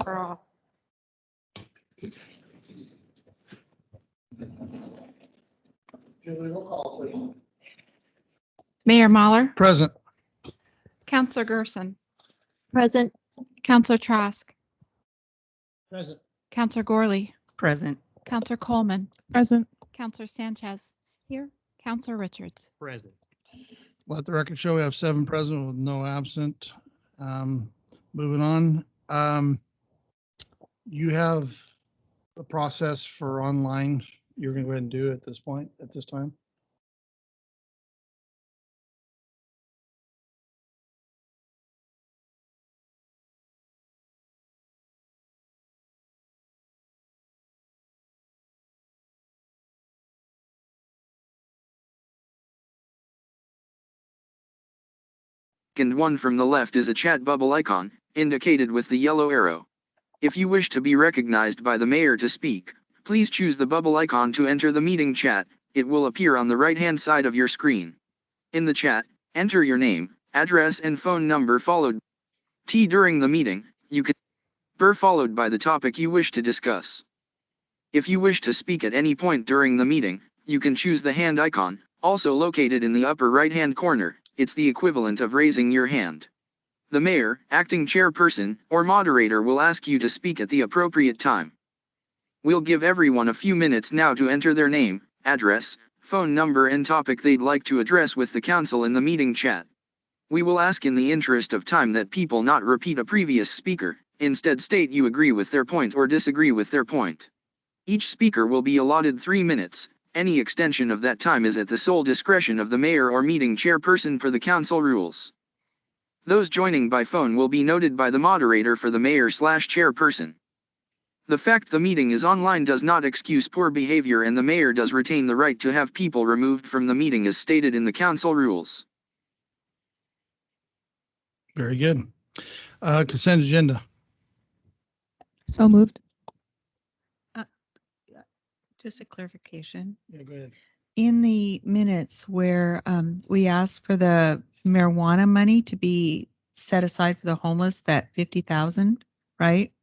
Girl. Julie, roll call, please. Mayor Mahler, Present. Counselor Gerson, Present. Counselor Trask, Present. Counselor Gorley, Present. Counselor Coleman. Present. Counselor Sanchez. Here. Counselor Richards. Present. Let the record show we have 7 present with no absent. Moving on. You have the process for online. You're going to go ahead and do it at this point, at this time. And one from the left is a chat bubble icon, indicated with the yellow arrow. If you wish to be recognized by the mayor to speak, please choose the bubble icon to enter the meeting chat. It will appear on the right-hand side of your screen. In the chat, enter your name, address and phone number followed during the meeting, you can followed by the topic you wish to discuss. If you wish to speak at any point during the meeting, you can choose the hand icon, also located in the upper right-hand corner. It's the equivalent of raising your hand. The mayor, acting chairperson, or moderator will ask you to speak at the appropriate time. We'll give everyone a few minutes now to enter their name, address, phone number and topic they'd like to address with the council in the meeting chat. We will ask in the interest of time that people not repeat a previous speaker, instead state you agree with their point or disagree with their point. Each speaker will be allotted 3 minutes. Any extension of that time is at the sole discretion of the mayor or meeting chairperson per the council rules. Those joining by phone will be noted by the moderator for the mayor/chairperson. The fact the meeting is online does not excuse poor behavior, and the mayor does retain the right to have people removed from the meeting as stated in the council rules. Very good. Consent agenda. So moved. Just a clarification. Yeah, go ahead. In the minutes where we asked for the marijuana money to be set aside for the homeless, that 50,000, right?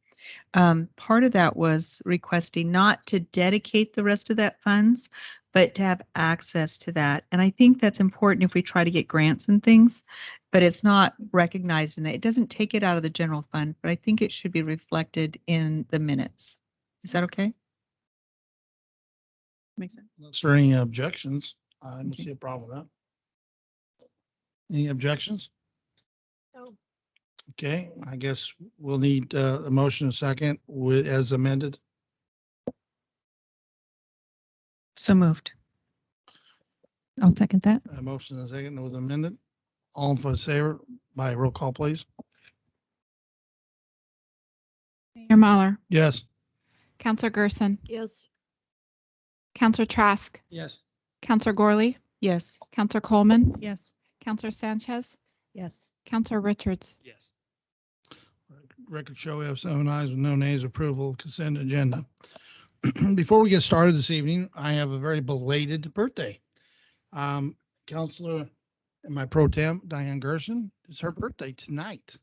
Part of that was requesting not to dedicate the rest of that funds, but to have access to that. And I think that's important if we try to get grants and things, but it's not recognized in that. It doesn't take it out of the general fund, but I think it should be reflected in the minutes. Is that okay? Makes sense. Is there any objections? I don't Okay. see a problem with that. Any objections? No. Okay, I guess we'll need a motion and a second with as amended. So moved. I'll second that. A motion and a second with amended. All in favor by roll call, please. Mayor Mahler, Yes. Counselor Gerson, Yes. Counselor Trask, Yes. Counselor Gorley, Yes. Counselor Coleman. Yes. Counselor Sanchez, Yes. Counselor Richards. Yes. Record show we have 7 ayes with no nays. Approval of consent agenda. Before we get started this evening, I have a very belated birthday. Counselor and my pro temp, Diane Gerson, it's her birthday tonight.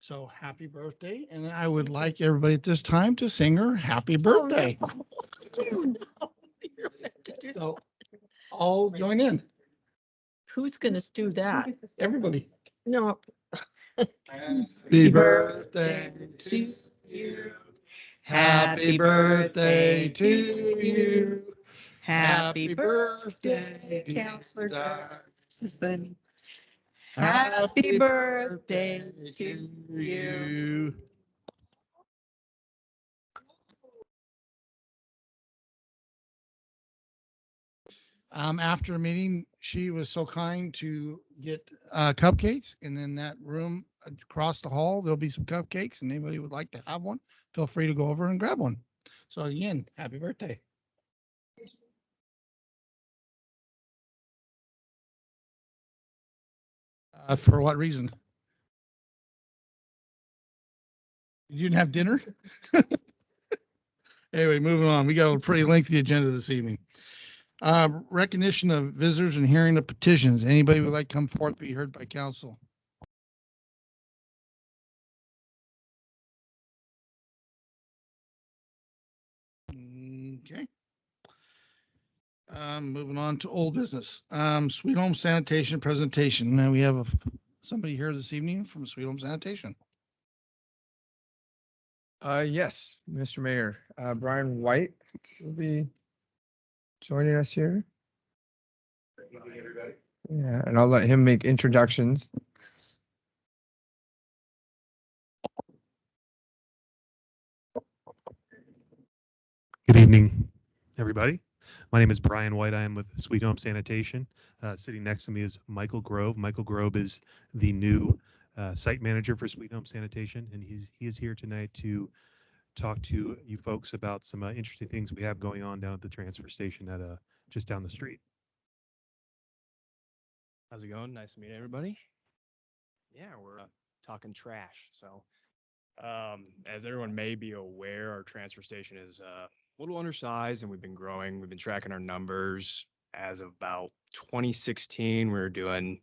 So happy birthday. And I would like everybody at this time to sing her happy birthday. So all join in. Who's gonna do that? Everybody. No. Happy birthday to you. Happy birthday to you. Happy birthday, Counselor Garson. Happy birthday to you. After the meeting, she was so kind to get cupcakes, and in that room across the hall, there'll be some cupcakes, and anybody would like to have one, feel free to go over and grab one. So again, happy birthday. For what reason? You didn't have dinner? Anyway, moving on. We got a pretty lengthy agenda this evening. Recognition of visitors and hearing of petitions. Anybody would like to come forth, be heard by council? Okay. Moving on to old business. Sweet Home Sanitation presentation. Now we have somebody here this evening from Sweet Home Sanitation. Yes, Mr. Mayor, Brian White will be joining us here. Yeah, and I'll let him make introductions. Good evening, everybody. My name is Brian White. I am with Sweet Home Sanitation. Sitting next to me is Michael Grove. Michael Grove is the new site manager for Sweet Home Sanitation, and he is here tonight to talk to you folks about some interesting things we have going on down at the transfer station at just down the street. How's it going? Nice to meet everybody. Yeah, we're talking trash. So, as everyone may be aware, our transfer station is a little undersized and we've been growing. We've been tracking our numbers. As of about 2016, we were doing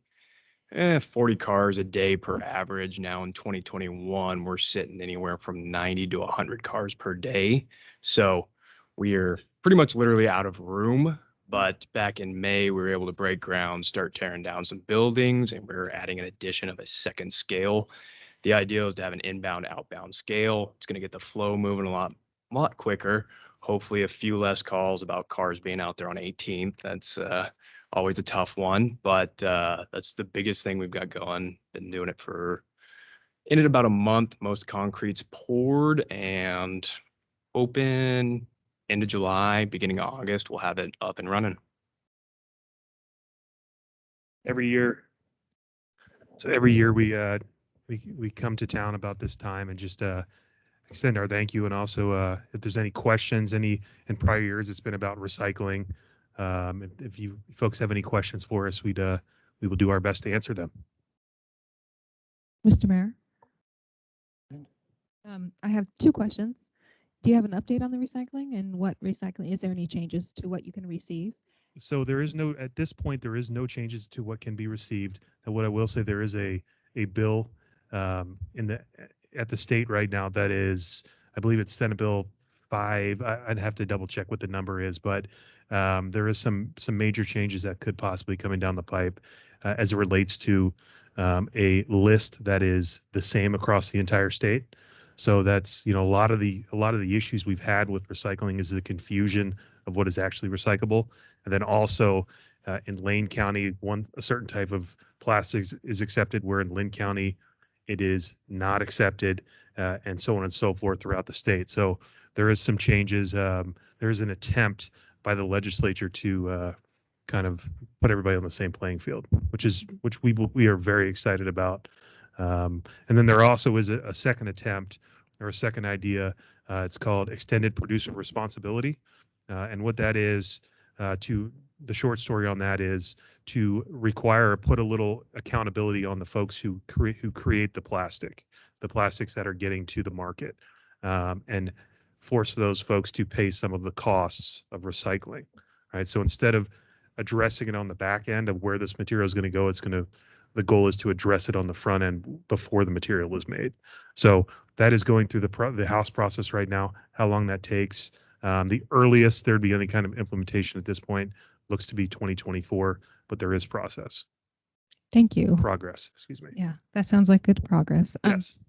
40 cars a day per average. Now in 2021, we're sitting anywhere from 90 to 100 cars per day. So we are pretty much literally out of room. But back in May, we were able to break ground, start tearing down some buildings, and we're adding an addition of a second scale. The idea is to have an inbound, outbound scale. It's going to get the flow moving a lot quicker. Hopefully a few less calls about cars being out there on 18th. That's always a tough one, but that's the biggest thing we've got going. Been doing it in about a month. Most concrete's poured and open end of July, beginning of August. We'll have it up and running. Every year we come to town about this time and just extend our thank you, and also if there's any questions, in prior years it's been about recycling. If you folks have any questions for us, we will do our best to answer them. Mr. Mayor, I have two questions. Do you have an update on the recycling and what recycling? Is there any changes to what you can receive? So at this point, there is no changes to what can be received. And what I will say, there is a bill at the state right now that is, I believe it's Senate Bill 5. I'd have to double check what the number is, but there is some major changes that could possibly coming down the pipe as it relates to a list that is the same across the entire state. So that's, a lot of the issues we've had with recycling is the confusion of what is actually recyclable. And then also in Lane County, a certain type of plastics is accepted, where in Lynn County it is not accepted, and so on and so forth throughout the state. So there is some changes. There is an attempt by the legislature to kind of put everybody on the same playing field, which we are very excited about. And then there also is a second attempt or a second idea. It's called extended producer responsibility. And what that is, the short story on that is to require or put a little accountability on the folks who create the plastics that are getting to the market, and force those folks to pay some of the costs of recycling. Right. So instead of addressing it on the back end of where this material is going to go, the goal is to address it on the front end before the material is made. So that is going through the House process right now. How long that takes, the earliest there'd be any kind of implementation at this point looks to be 2024, but there is progress. Excuse me. Yeah, that sounds like good progress. Yes.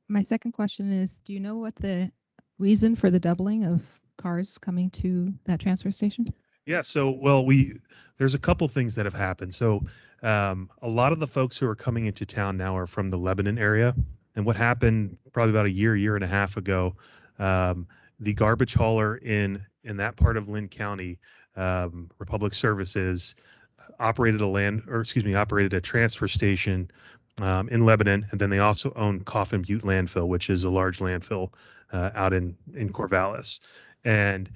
My second question is, do you know what the reason for the doubling of cars coming to that transfer station? Yeah, so there's a couple things that have happened. So a lot of the folks who are coming into town now are from the Lebanon area. And what happened probably about a year and a half ago, the garbage hauler in that part of Lynn County, Republic Services, operated a transfer station in Lebanon, and then they also own Coffin Butte Landfill, which is a large landfill out in Corvallis. And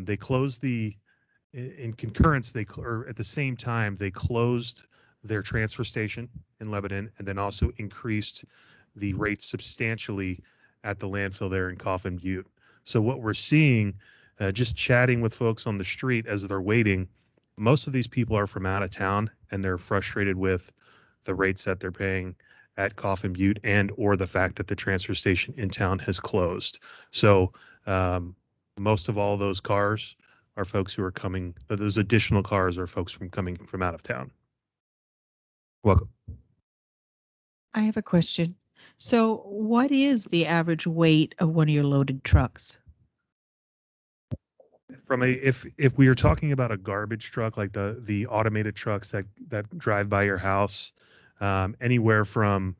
they closed in concurrence, or at the same time, they closed their transfer station in Lebanon, and then also increased the rates substantially at the landfill there in Coffin Butte. So what we're seeing, just chatting with folks on the street as they're waiting, most of these people are from out of town, and they're frustrated with the rates that they're paying at Coffin Butte, and or the fact that the transfer station in town has closed. So Most of all those cars are folks who are coming, those additional cars are folks coming from out of town. Welcome. I have a question. So what is the average weight of one of your loaded trucks? From if we are talking about a garbage truck, like the automated trucks that drive by your house, anywhere from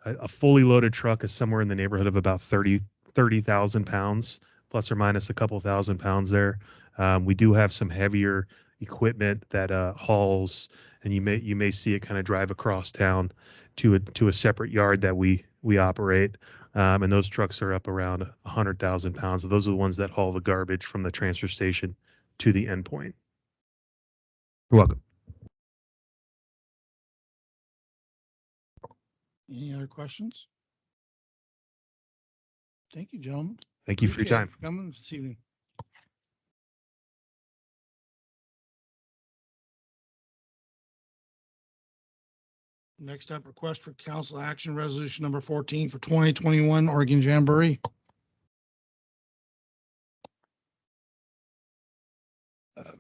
a fully loaded truck is somewhere in the neighborhood of about 30,000 pounds, plus or minus a couple thousand pounds there. We do have some heavier equipment that hauls, and you may see it kind of drive across town to a separate yard that we operate. And those trucks are up around 100,000 pounds. So those are the ones that haul the garbage from the transfer station to the endpoint. You're welcome. Any other questions? Thank you, gentlemen. Thank you for your Appreciate it time. for coming this evening. Next up, request for council action resolution number 14 for 2021 Oregon Jamboree.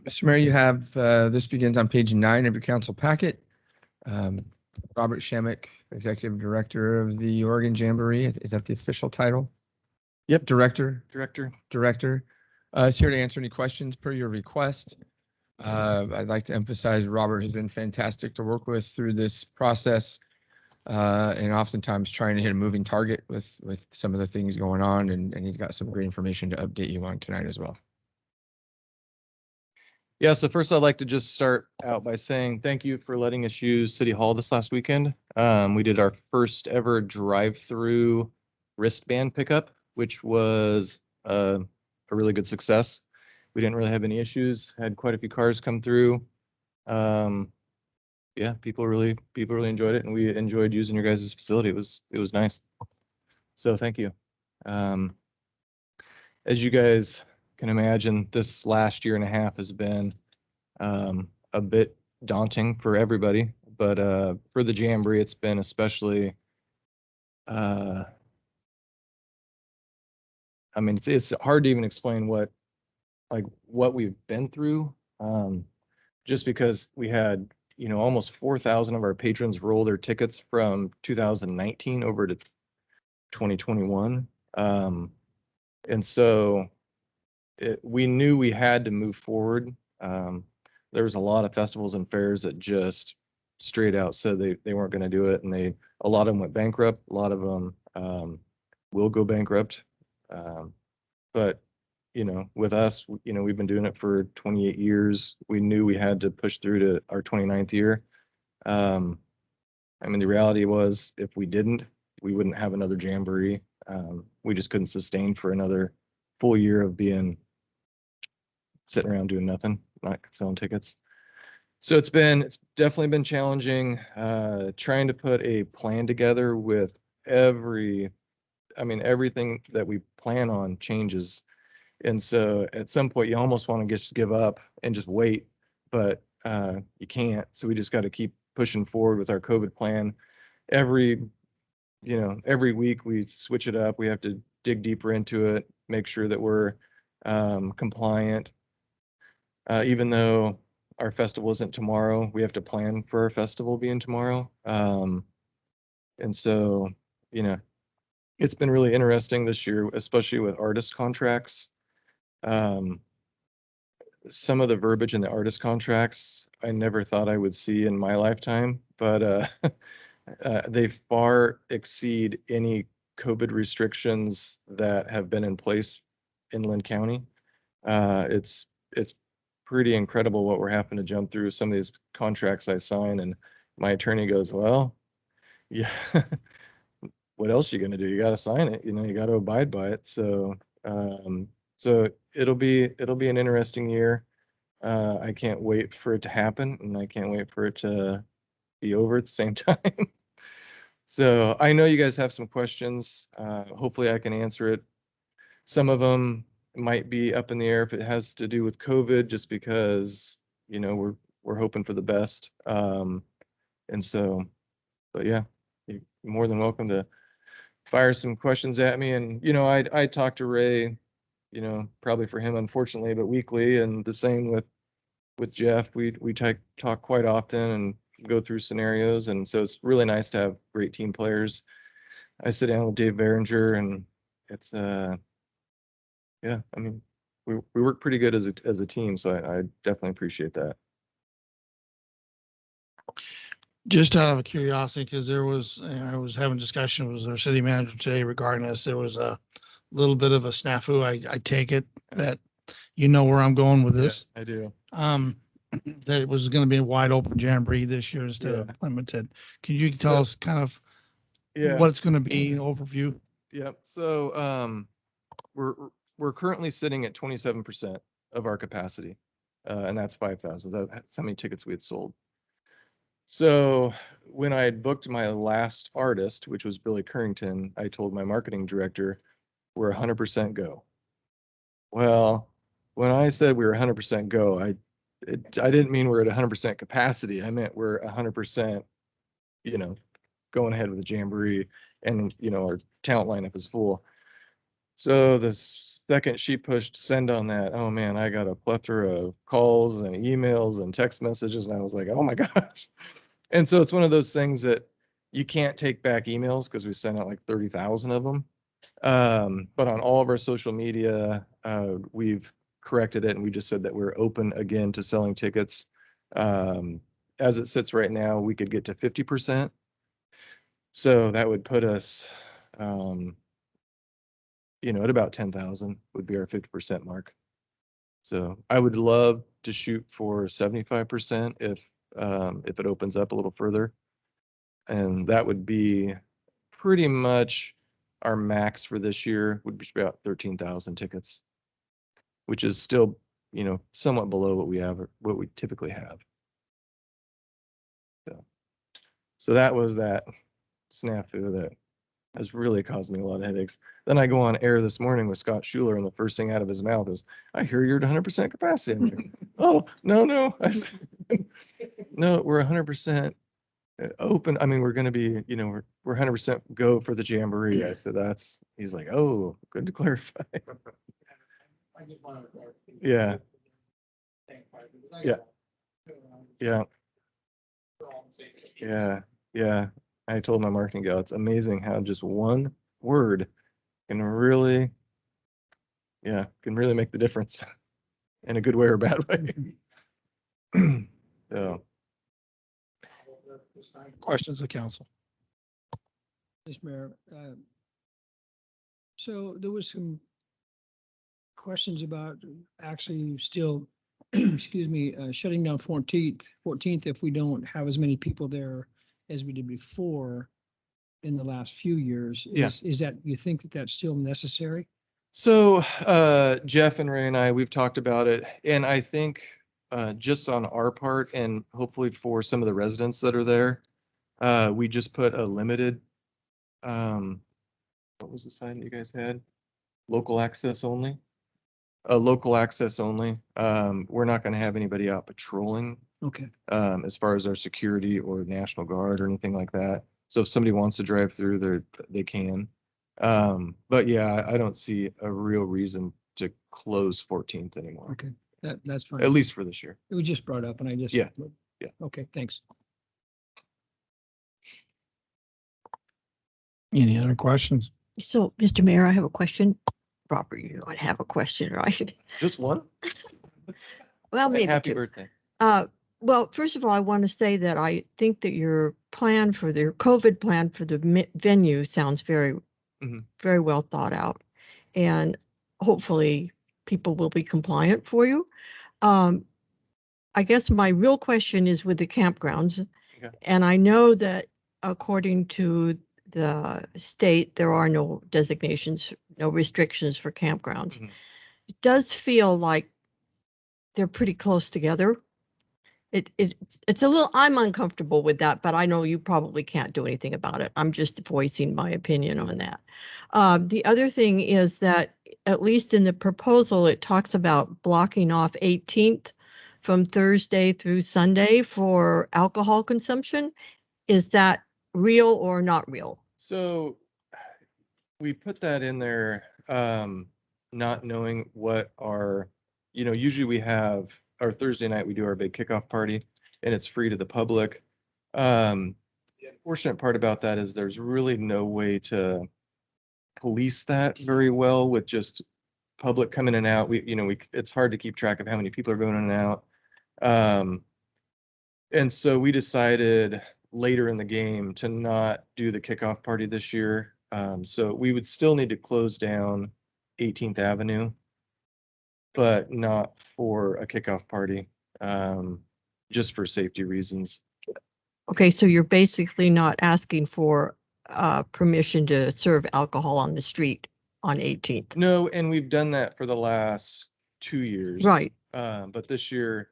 Mr. Mayor, you have, this begins on page 9 of your council packet. Robert Shemek, Executive Director of the Oregon Jamboree. Is that the official title? Yep. Director. Is here to answer any questions per your request. I'd like to emphasize Robert has been fantastic to work with through this process, and oftentimes trying to hit a moving target with some of the things going on, and he's got some great information to update you on tonight as well. Yeah, so first I'd like to just start out by saying thank you for letting us use City Hall this last weekend. We did our first ever drive-through wristband pickup, which was a really good success. We didn't really have any issues, had quite a few cars come through. Yeah, people really enjoyed it, and we enjoyed using your guys' facility. It was nice. So thank you. As you guys can imagine, this last year and a half has been a bit daunting for everybody, but for the Jamboree, it's been especially, I mean, it's hard to even explain what we've been through, just because we had, you know, almost 4,000 of our patrons roll their tickets from 2019 over to 2021. And so we knew we had to move forward. There was a lot of festivals and fairs that just straight out said they weren't going to do it, and a lot of them went bankrupt. A lot of them will go bankrupt. But you know, with us, you know, we've been doing it for 28 years. We knew we had to push through to our 29th year. I mean, the reality was, if we didn't, we wouldn't have another Jamboree. We just couldn't sustain for another full year of sitting around doing nothing, not selling tickets. So it's definitely been challenging, trying to put a plan together with everything that we plan on changes. And so at some point you almost want to just give up and just wait, but you can't. So we just got to keep pushing forward with our COVID plan. Every week we switch it up. We have to dig deeper into it, make sure that we're compliant. Even though our festival isn't tomorrow, we have to plan for our festival being tomorrow. And so, you know, it's been really interesting this year, especially with artist contracts. Some of the verbiage in the artist contracts I never thought I would see in my lifetime, but they far exceed any COVID restrictions that have been in place in Linn County. It's pretty incredible what we're having to jump through. Some of these contracts I sign, and my attorney goes, well, yeah, what else are you gonna do? You gotta sign it, you know, you gotta abide by it. So so it'll be an interesting year. I can't wait for it to happen, and I can't wait for it to be over at the same time. So I know you guys have some questions. Hopefully I can answer it. Some of them might be up in the air if it has to do with COVID, just because, you know, we're hoping for the best. And so, but yeah, you're more than welcome to fire some questions at me. And, you know, I talked to Ray you know, probably for him, unfortunately, but weekly. And the same with Jeff. We talk quite often and go through scenarios. And so it's really nice to have great team players. I sit down with Dave Behringer, and it's yeah, I mean, we work pretty good as a team, so I definitely appreciate that. Just out of curiosity, because I was having discussion with our city manager today regarding this. There was a little bit of a snafu. I take it that you know where I'm going with this. Yeah, I do. That it was going to be a wide open jamboree this year instead of limited. Can you tell us kind of what it's going to be, an overview? Yep. So we're currently sitting at 27% of our capacity, and that's 5,000. That's how many tickets we had sold. So when I had booked my last artist, which was Billy Currington, I told my marketing director, we're 100% go. Well, when I said we were 100% go, I didn't mean we're at 100% capacity. I meant we're 100%, you know, going ahead with the jamboree, and you know, our talent lineup is full. So the second she pushed send on that, oh man, I got a plethora of calls and emails and text messages, and I was like, oh my gosh. And so it's one of those things that you can't take back emails because we sent out like 30,000 of them. But on all of our social media, we've corrected it, and we just said that we're open again to selling tickets. As it sits right now, we could get to 50%. So that would put us, you know, at about 10,000 would be our 50% mark. So I would love to shoot for 75% if it opens up a little further. And that would be pretty much our max for this year, would be about 13,000 tickets, which is still, you know, somewhat below what we typically have. So that was that snafu that has really caused me a lot of headaches. Then I go on air this morning with Scott Schuler, and the first thing out of his mouth is, I hear you're at 100% capacity. I'm like, oh, no. I said, no, we're 100% open. I mean, we're going to be, you know, we're 100% go for the jamboree. I said, he's like, oh, good to clarify. Yeah. Yeah. I told my marketing gal, it's amazing how just one word can really make the difference in a good way or a bad way. So. Questions of council? Mr. Mayor, so there was some questions about actually still, excuse me, shutting down 14th if we don't have as many people there as we did before in the last few years. Is that, you think that that's still necessary? So Jeff and Ray and I, we've talked about it, and I think just on our part, and hopefully for some of the residents that are there, we just put a limited, what was the sign you guys had? Local access only. Local access only. We're not going to have anybody out patrolling. Okay. As far as our security or National Guard or anything like that. So if somebody wants to drive through, they can. But yeah, I don't see a real reason to close 14th anymore. Okay, that's fine. At least for this year. It was just brought up and I just. Yeah. Okay, thanks. Any other questions? So, Mr. Mayor, I have a question. Robert, you don't have a question, right? Just one? Well, maybe Happy two. birthday. Well, first of all, I want to say that I think that your COVID plan for the venue sounds very, very well thought out, and hopefully people will be compliant for you. I guess my real question is with the campgrounds, and I know that according to the state, there are no designations, no restrictions for campgrounds. It does feel like they're pretty close together. It's a little, I'm uncomfortable with that, but I know you probably can't do anything about it. I'm just voicing my opinion on that. The other thing is that, at least in the proposal, it talks about blocking off 18th from Thursday through Sunday for alcohol consumption. Is that real or not real? So we put that in there not knowing what our, usually we have our Thursday night, we do our big kickoff party and it's free to the public. The unfortunate part about that is there's really no way to police that very well with just public coming in and out. It's hard to keep track of how many people are going in and out. And so we decided later in the game to not do the kickoff party this year. So we would still need to close down 18th Avenue, but not for a kickoff party, just for safety reasons. Okay, so you're basically not asking for permission to serve alcohol on the street on 18th. No, and we've done that for the last 2 years. Right. But this year,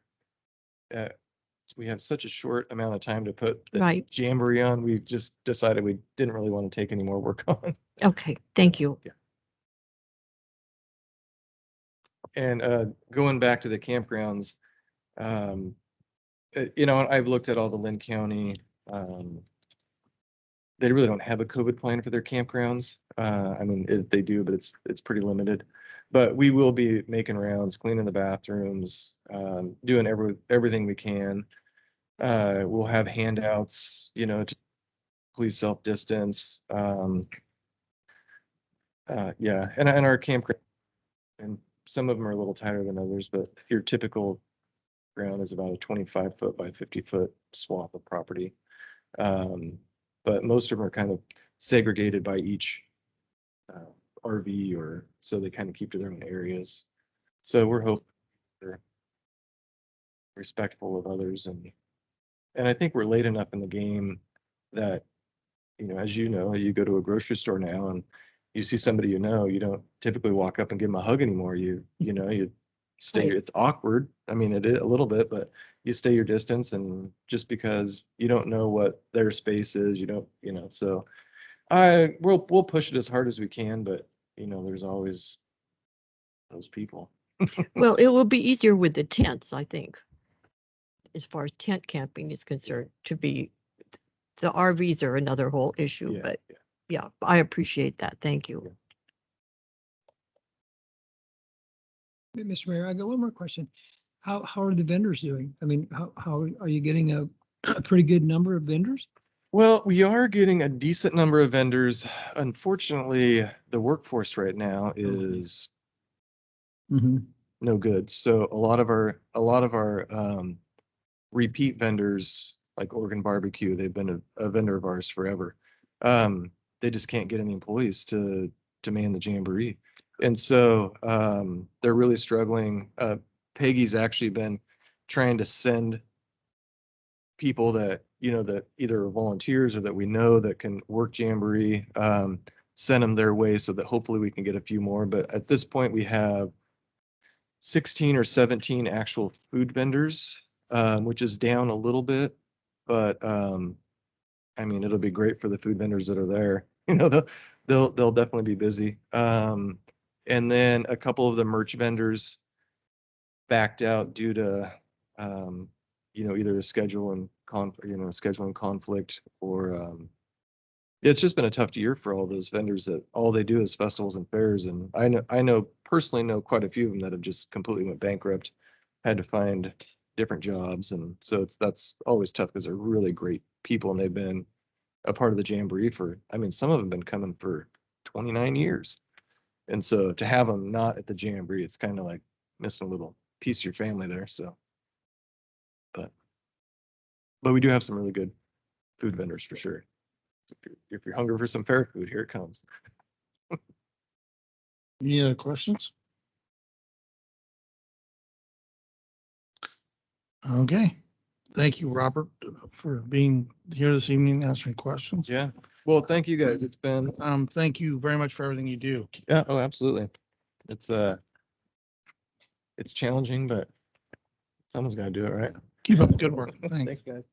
we have such a short amount of time to put the Right. jamboree on. We just decided we didn't really want to take any more work on. Okay, thank you. Yeah. And going back to the campgrounds, I've looked at all the Lynn County. They really don't have a COVID plan for their campgrounds. They do, but it's pretty limited. But we will be making rounds, cleaning the bathrooms, doing everything we can. We'll have handouts, to please self-distance. Yeah, and our campground, and some of them are a little tighter than others, but your typical ground is about a 25-foot by 50-foot swath of property. But most of them are kind of segregated by each RV, or so they kind of keep to their own areas. So we're hoping they're respectful of others, and I think we're late enough in the game that, as you know, you go to a grocery store now and you see somebody you don't typically walk up and give them a hug anymore. You stay. Right. It's awkward. It is a little bit, but you stay your distance, and just because you don't know what their space is, so we'll push it as hard as we can, but there's always those people. Well, it will be easier with the tents, I think, as far as tent camping is concerned. The RVs are another whole issue, Yeah, but yeah. yeah, I appreciate that. Thank you. Mr. Mayor, I got one more question. How are the vendors doing? How are you getting a pretty good number of vendors? Well, we are getting a decent number of vendors. Unfortunately, the workforce right now is no good. So a lot of our repeat vendors, like Oregon Barbecue, they've been a vendor of ours forever. They just can't get any employees to man the jamboree, and so they're really struggling. Peggy's actually been trying to send people that that either are volunteers or that we know that can work jamboree, send them their way so that hopefully we can get a few more. But at this point, we have 16 or 17 actual food vendors, which is down a little bit, but it'll be great for the food vendors that are there. They'll definitely be busy. And then a couple of the merch vendors backed out due to either a scheduling conflict, or it's just been a tough year for all those vendors that all they do is festivals and fairs. And I personally know quite a few of them that have just completely went bankrupt, had to find different jobs. And so that's always tough because they're really great people and they've been a part of the jamboree for, some of them have been coming for 29 years. And so to have them not at the jamboree, it's kind of like missing a little piece of your family there. So, but we do have some really good food vendors for sure. If you're hungry for some fair food, here it comes. Any other questions? Okay. Thank you, Robert, for being here this evening, answering questions. Yeah. Well, thank you guys. It's been, Thank you very much for everything you do. yeah, oh, absolutely. It's challenging, but someone's got to do it, right? Keep up the good work. Thanks. Thanks, guys.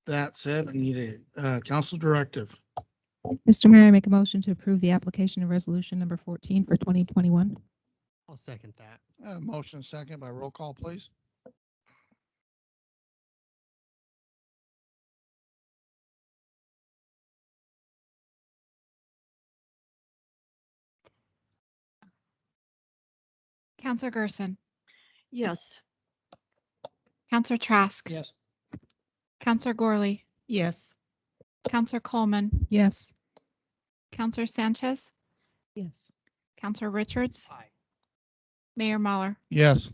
That said, I need a council directive. Mr. Mayor, I make a motion to approve the application of resolution number 14 for 2021. I'll second that. Motion second by roll call, please. Counselor Gerson, Yes. Counselor Trask, Yes. Counselor Gorley, Yes. Counselor Coleman, Yes. Counselor Sanchez, Yes. Counselor Richards, Aye. Mayor Muller. Yes.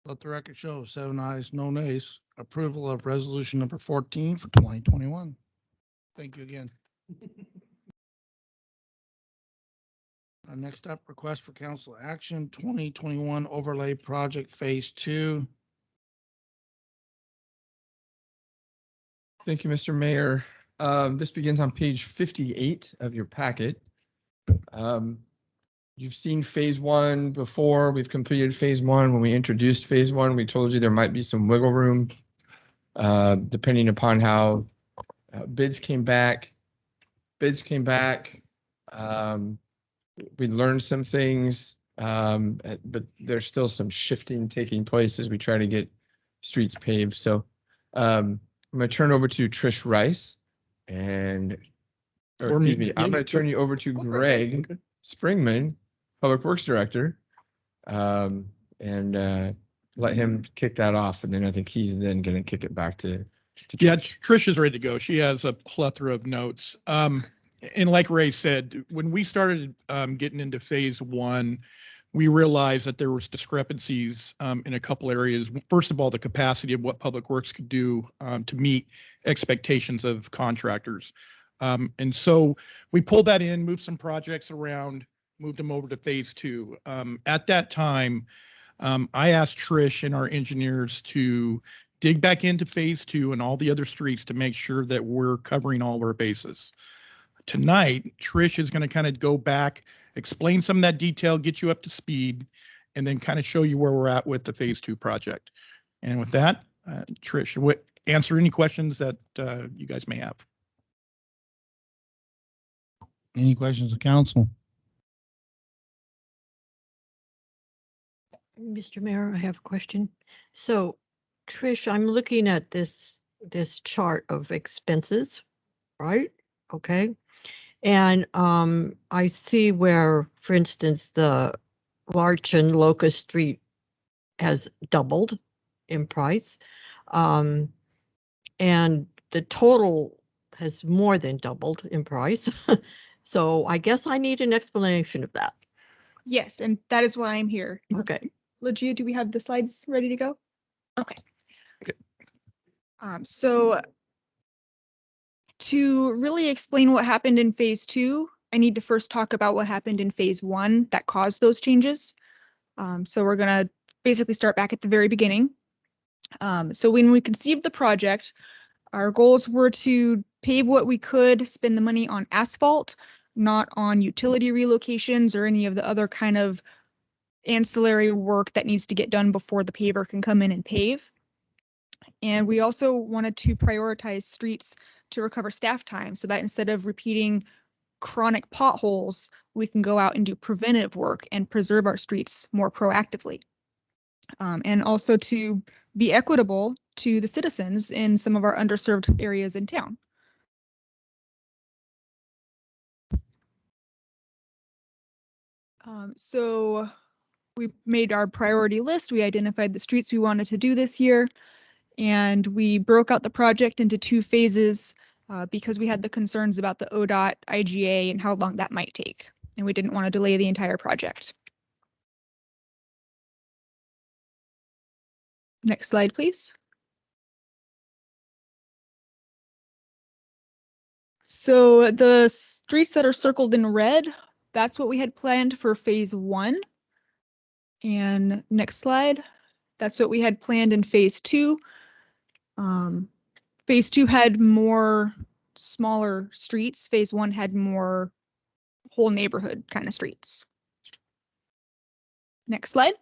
Let the record show 7 ayes, no nays. Approval of resolution number 14 for 2021. Thank you again. Next up, request for council action 2021 overlay project phase 2. Thank you, Mr. Mayor. This begins on page 58 of your packet. You've seen phase 1 before. We've completed phase 1. When we introduced phase 1, we told you there might be some wiggle room depending upon how bids came back. We learned some things, but there's still some shifting taking place as we try to get streets paved. So I'm going to turn over to Trish Rice and, or excuse me, I'm going to turn you over to Greg Springman, Public Works Director, and let him kick that off. And then I think he's then going to kick it back to Yeah, Trish. Trish is ready to go. She has a plethora of notes. And like Ray said, when we started getting into phase 1, we realized that there was discrepancies in a couple areas. First of all, the capacity of what Public Works could do to meet expectations of contractors. And so we pulled that in, moved some projects around, moved them over to phase 2. At that time, I asked Trish and our engineers to dig back into phase 2 and all the other streets to make sure that we're covering all of our bases. Tonight, Trish is going to kind of go back, explain some of that detail, get you up to speed, and then kind of show you where we're at with the phase 2 project. And with that, Trish, answer any questions that you guys may have. Any questions of council? Mr. Mayor, I have a question. So, Trish, I'm looking at this chart of expenses, right? Okay. And I see where, for instance, the Larch and Locust Street has doubled in price. And the total has more than doubled in price. So I guess I need an explanation of that. Yes, and that is why I'm here. Okay. Legia, do we have the slides ready to go? Okay. Okay. So to really explain what happened in phase 2, I need to first talk about what happened in phase 1 that caused those changes. So we're going to basically start back at the very beginning. So when we conceived the project, our goals were to pave what we could, spend the money on asphalt, not on utility relocations or any of the other kind of ancillary work that needs to get done before the paver can come in and pave. And we also wanted to prioritize streets to recover staff time so that instead of repeating chronic potholes, we can go out and do preventive work and preserve our streets more proactively. And also to be equitable to the citizens in some of our underserved areas in town. So we made our priority list. We identified the streets we wanted to do this year, and we broke out the project into 2 phases because we had the concerns about the ODOT, IGA, and how long that might take, and we didn't want to delay the entire project. Next slide, please. So the streets that are circled in red, that's what we had planned for phase 1. And next slide, that's what we had planned in phase 2. Phase 2 had more smaller streets. Phase 1 had more whole neighborhood kind of streets. Next slide.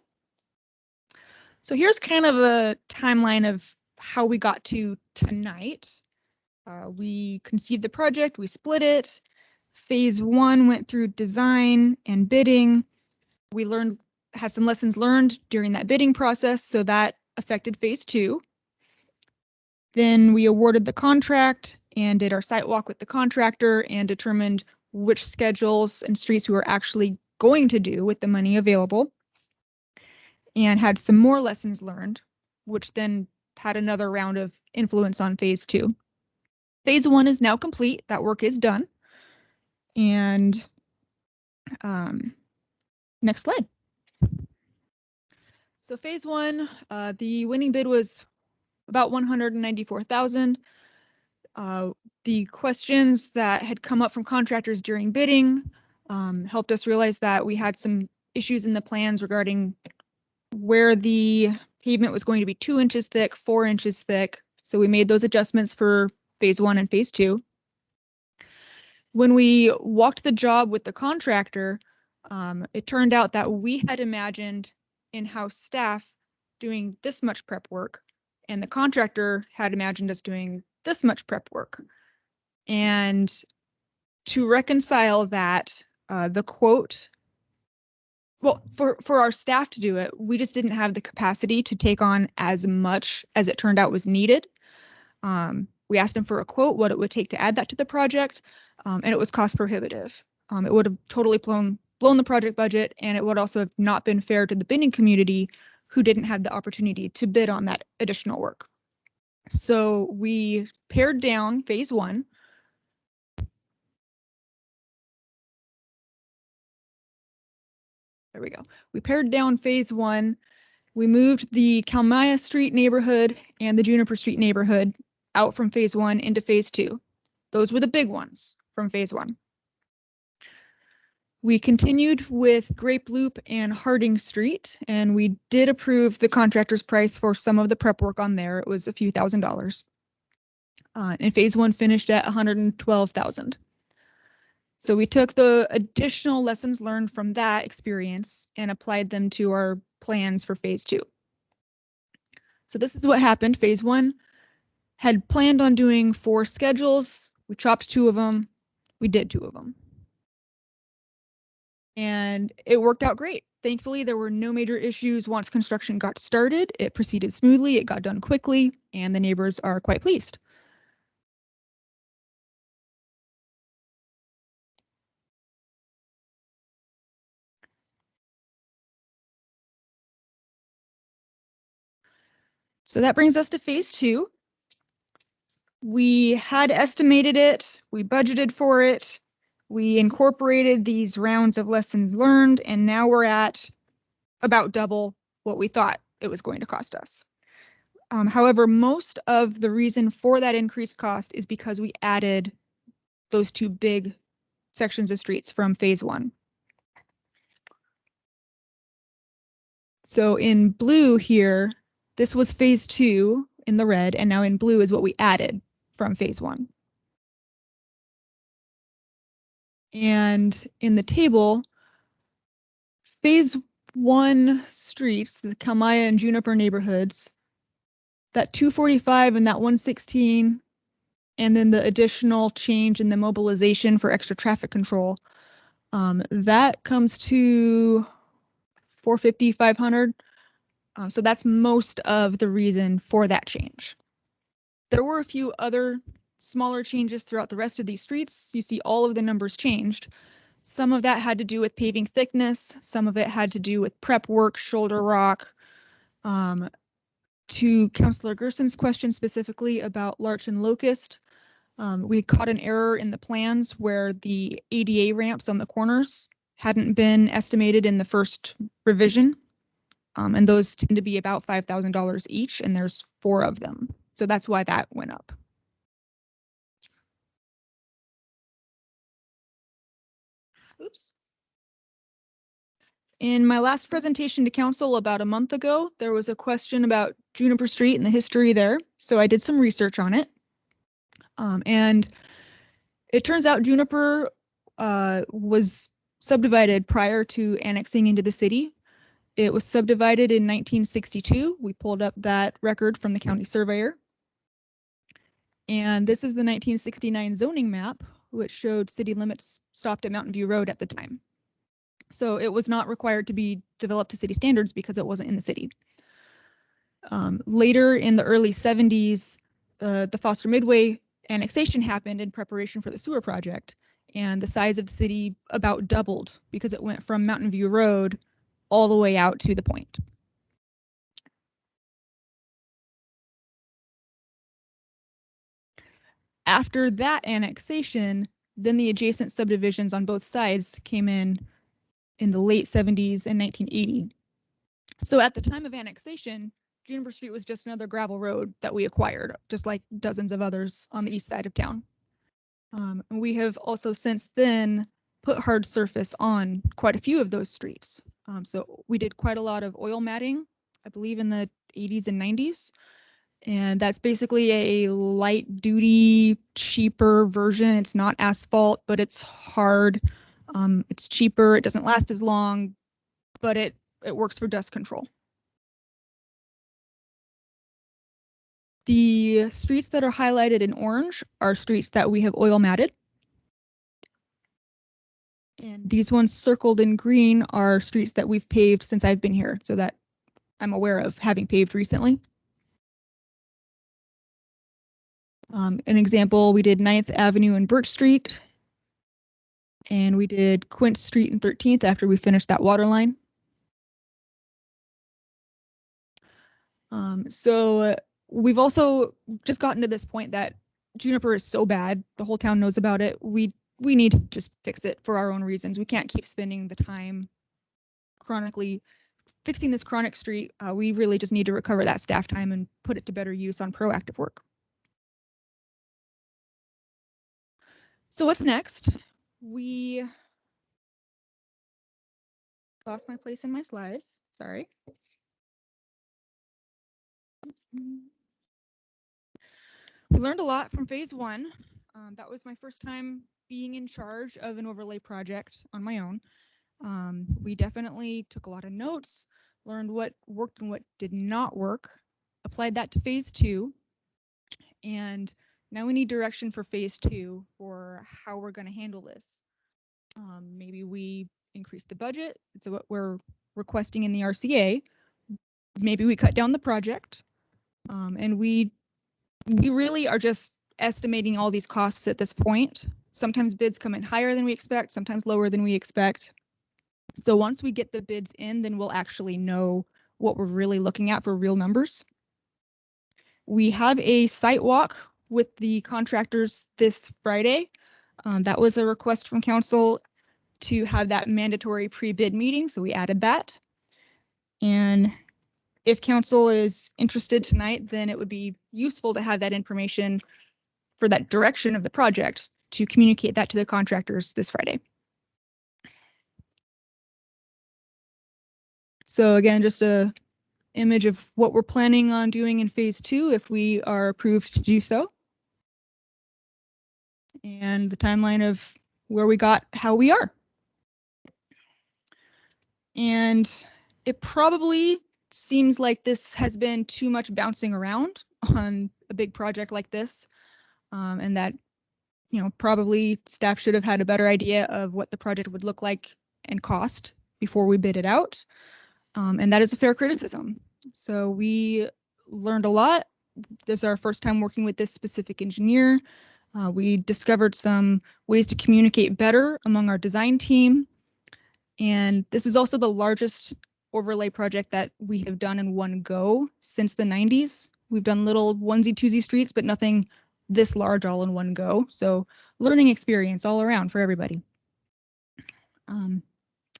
So here's kind of a timeline of how we got to tonight. We conceived the project, we split it. Phase 1 went through design and bidding. We had some lessons learned during that bidding process, so that affected phase 2. Then we awarded the contract and did our site walk with the contractor and determined which schedules and streets we were actually going to do with the money available. and had some more lessons learned, which then had another round of influence on phase 2. Phase 1 is now complete. That work is done. And next slide. So phase 1, the winning bid was about $194,000. The questions that had come up from contractors during bidding helped us realize that we had some issues in the plans regarding where the pavement was going to be 2 inches thick, 4 inches thick. So we made those adjustments for phase 1 and phase 2. When we walked the job with the contractor, it turned out that we had imagined in-house staff doing this much prep work, and the contractor had imagined us doing this much prep work. And to reconcile that, the quote, well, for our staff to do it, we just didn't have the capacity to take on as much as it turned out was needed. We asked them for a quote, what it would take to add that to the project, and it was cost prohibitive. It would have totally blown the project budget, and it would also have not been fair to the bidding community who didn't have the opportunity to bid on that additional work. So we pared down phase 1. There we go. We pared down phase 1. We moved the Kalmaya Street neighborhood and the Juniper Street neighborhood out from phase 1 into phase 2. Those were the big ones from phase 1. We continued with Grape Loop and Harding Street, and we did approve the contractor's price for some of the prep work on there. It was a few $1,000s. And phase 1 finished at $112,000. So we took the additional lessons learned from that experience and applied them to our plans for phase 2. So this is what happened. Phase 1 had planned on doing 4 schedules. We chopped 2 of them. We did 2 of them. And it worked out great. Thankfully, there were no major issues once construction got started. It proceeded smoothly, it got done quickly, and the neighbors are quite pleased. So that brings us to phase 2. We had estimated it, we budgeted for it, we incorporated these rounds of lessons learned, and now we're at about double what we thought it was going to cost us. However, most of the reason for that increased cost is because we added those 2 big sections of streets from phase 1. So in blue here, this was phase 2 in the red, and now in blue is what we added from phase 1. And in the table, phase 1 streets, the Kalmaya and Juniper neighborhoods, that 245 and that 116, and then the additional change in the mobilization for extra traffic control, that comes to 450, 500. So that's most of the reason for that change. There were a few other smaller changes throughout the rest of these streets. You see all of the numbers changed. Some of that had to do with paving thickness. Some of it had to do with prep work, shoulder rock. To Councilor Gerson's question specifically about Larch and Locust, we caught an error in the plans where the ADA ramps on the corners hadn't been estimated in the first revision. And those tend to be about $5,000 each, and there's 4 of them. So that's why that went up. Oops. In my last presentation to council about a month ago, there was a question about Juniper Street and the history there. So I did some research on it. And it turns out Juniper was subdivided prior to annexing into the city. It was subdivided in 1962. We pulled up that record from the county surveyor. And this is the 1969 zoning map, which showed city limits stopped at Mountain View Road at the time. So it was not required to be developed to city standards because it wasn't in the city. Later in the early 70s, the Foster Midway annexation happened in preparation for the sewer project, and the size of the city about doubled because it went from Mountain View Road all the way out to the point. After that annexation, then the adjacent subdivisions on both sides came in the late 70s and 1980. So at the time of annexation, Juniper Street was just another gravel road that we acquired, just like dozens of others on the east side of town. And we have also since then put hard surface on quite a few of those streets. So we did quite a lot of oil matting, I believe in the 80s and 90s. And that's basically a light duty, cheaper version. It's not asphalt, but it's hard. It's cheaper. It doesn't last as long, but it works for dust control. The streets that are highlighted in orange are streets that we have oil matted. And these ones circled in green are streets that we've paved since I've been here, so that I'm aware of having paved recently. An example, we did 9th Avenue and Birch Street. And we did Quint Street and 13th after we finished that water line. So we've also just gotten to this point that Juniper is so bad, the whole town knows about it. We need to just fix it for our own reasons. We can't keep spending the time chronically fixing this chronic street. We really just need to recover that staff time and put it to better use on proactive work. So what's next? We lost my place in my slides, sorry. We learned a lot from phase 1. That was my first time being in charge of an overlay project on my own. We definitely took a lot of notes, learned what worked and what did not work, applied that to phase 2, and now we need direction for phase 2 for how we're going to handle this. Maybe we increase the budget. It's what we're requesting in the RCA. Maybe we cut down the project. And we really are just estimating all these costs at this point. Sometimes bids come in higher than we expect, sometimes lower than we expect. So once we get the bids in, then we'll actually know what we're really looking at for real numbers. We have a site walk with the contractors this Friday. That was a request from council to have that mandatory pre-bid meeting, so we added that. And if council is interested tonight, then it would be useful to have that information for that direction of the project to communicate that to the contractors this Friday. So again, just a image of what we're planning on doing in phase 2 if we are approved to do so. And the timeline of where we got, how we are. And it probably seems like this has been too much bouncing around on a big project like this, and that, you know, probably staff should have had a better idea of what the project would look like and cost before we bid it out. And that is a fair criticism. So we learned a lot. This is our first time working with this specific engineer. We discovered some ways to communicate better among our design team. And this is also the largest overlay project that we have done in one go since the 90s. We've done little onesie-twosie streets, but nothing this large all in one go. So learning experience all around for everybody.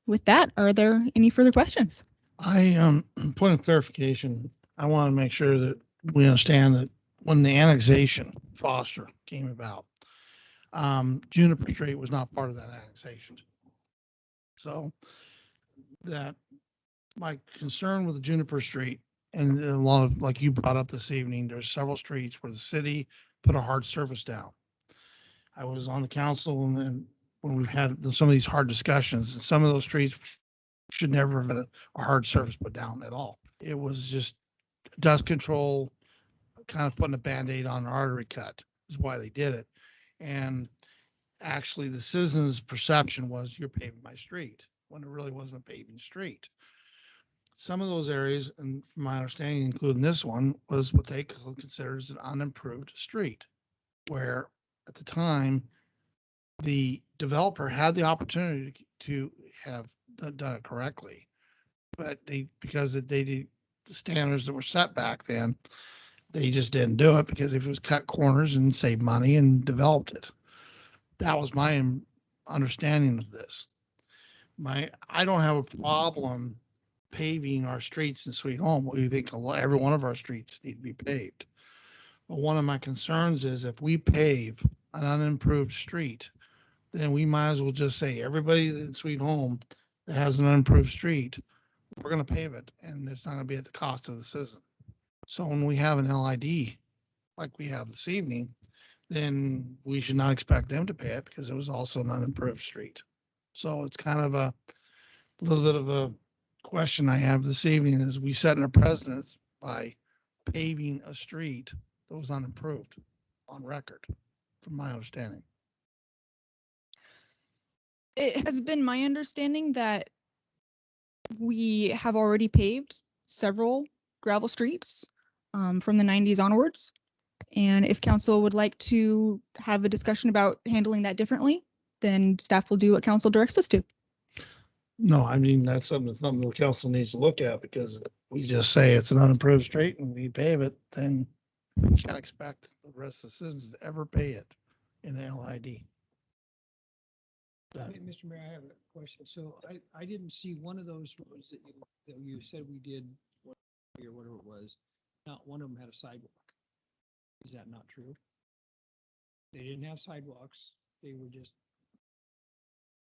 With that, are there any further questions? Point of clarification. I want to make sure that we understand that when the annexation, Foster, came about, Juniper Street was not part of that annexation. So that my concern with the Juniper Street, and a lot of, like you brought up this evening, there's several streets where the city put a hard surface down. I was on the council and when we've had some of these hard discussions, and some of those streets should never have had a hard surface put down at all. It was just dust control, kind of putting a Band-Aid on an artery cut is why they did it. And actually the citizens' perception was you're paving my street when it really wasn't a paving street. Some of those areas, and from my understanding, including this one, was what they considered as an unimproved street, where at the time, the developer had the opportunity to have done it correctly, but because they did the standards that were set back then, They just didn't do it because if it was cut corners and save money and developed it. That was my understanding of this. I don't have a problem paving our streets in Sweet Home. We think every one of our streets need to be paved. But one of my concerns is if we pave an unimproved street, then we might as well just say everybody in Sweet Home that has an unimproved street, we're going to pave it, and it's not going to be at the cost of the citizen. So when we have an LID like we have this evening, then we should not expect them to pay it because it was also an unimproved street. So it's kind of a little bit of a question I have this evening is we setting a precedent by paving a street that was unimproved on record, from my understanding. It has been my understanding that we have already paved several gravel streets from the 90s onwards. And if council would like to have a discussion about handling that differently, then staff will do what council directs us to. No, I mean, that's something the council needs to look at because if we just say it's an unimproved street and we pave it, then we can't expect the rest of the citizens to ever pay it in the LID. Hey, Mr. Mayor, I have a question. So I didn't see one of those roads that you said we did or whatever it was. Not one of them had a sidewalk. Is that not true? They didn't have sidewalks. They were just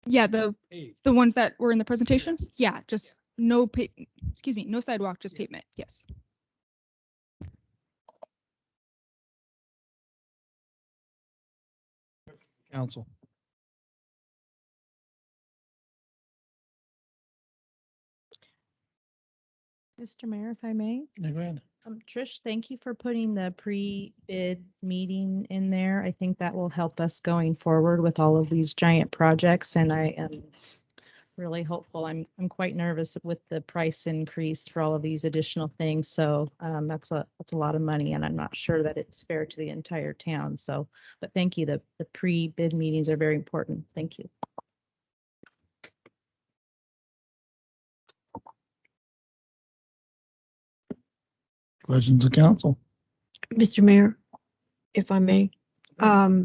Yeah, the paved. ones that were in the presentation. Yeah, just no no sidewalk, just pavement. Yes. Council. Mr. Mayor, if I may. Yeah, go ahead. Trish, thank you for putting the pre-bid meeting in there. I think that will help us going forward with all of these giant projects, and I am really hopeful. I'm quite nervous with the price increase for all of these additional things. So that's a lot of money, and I'm not sure that it's fair to the entire town. So, but thank you. The pre-bid meetings are very important. Thank you. Questions of council? Mr. Mayor, if I may, I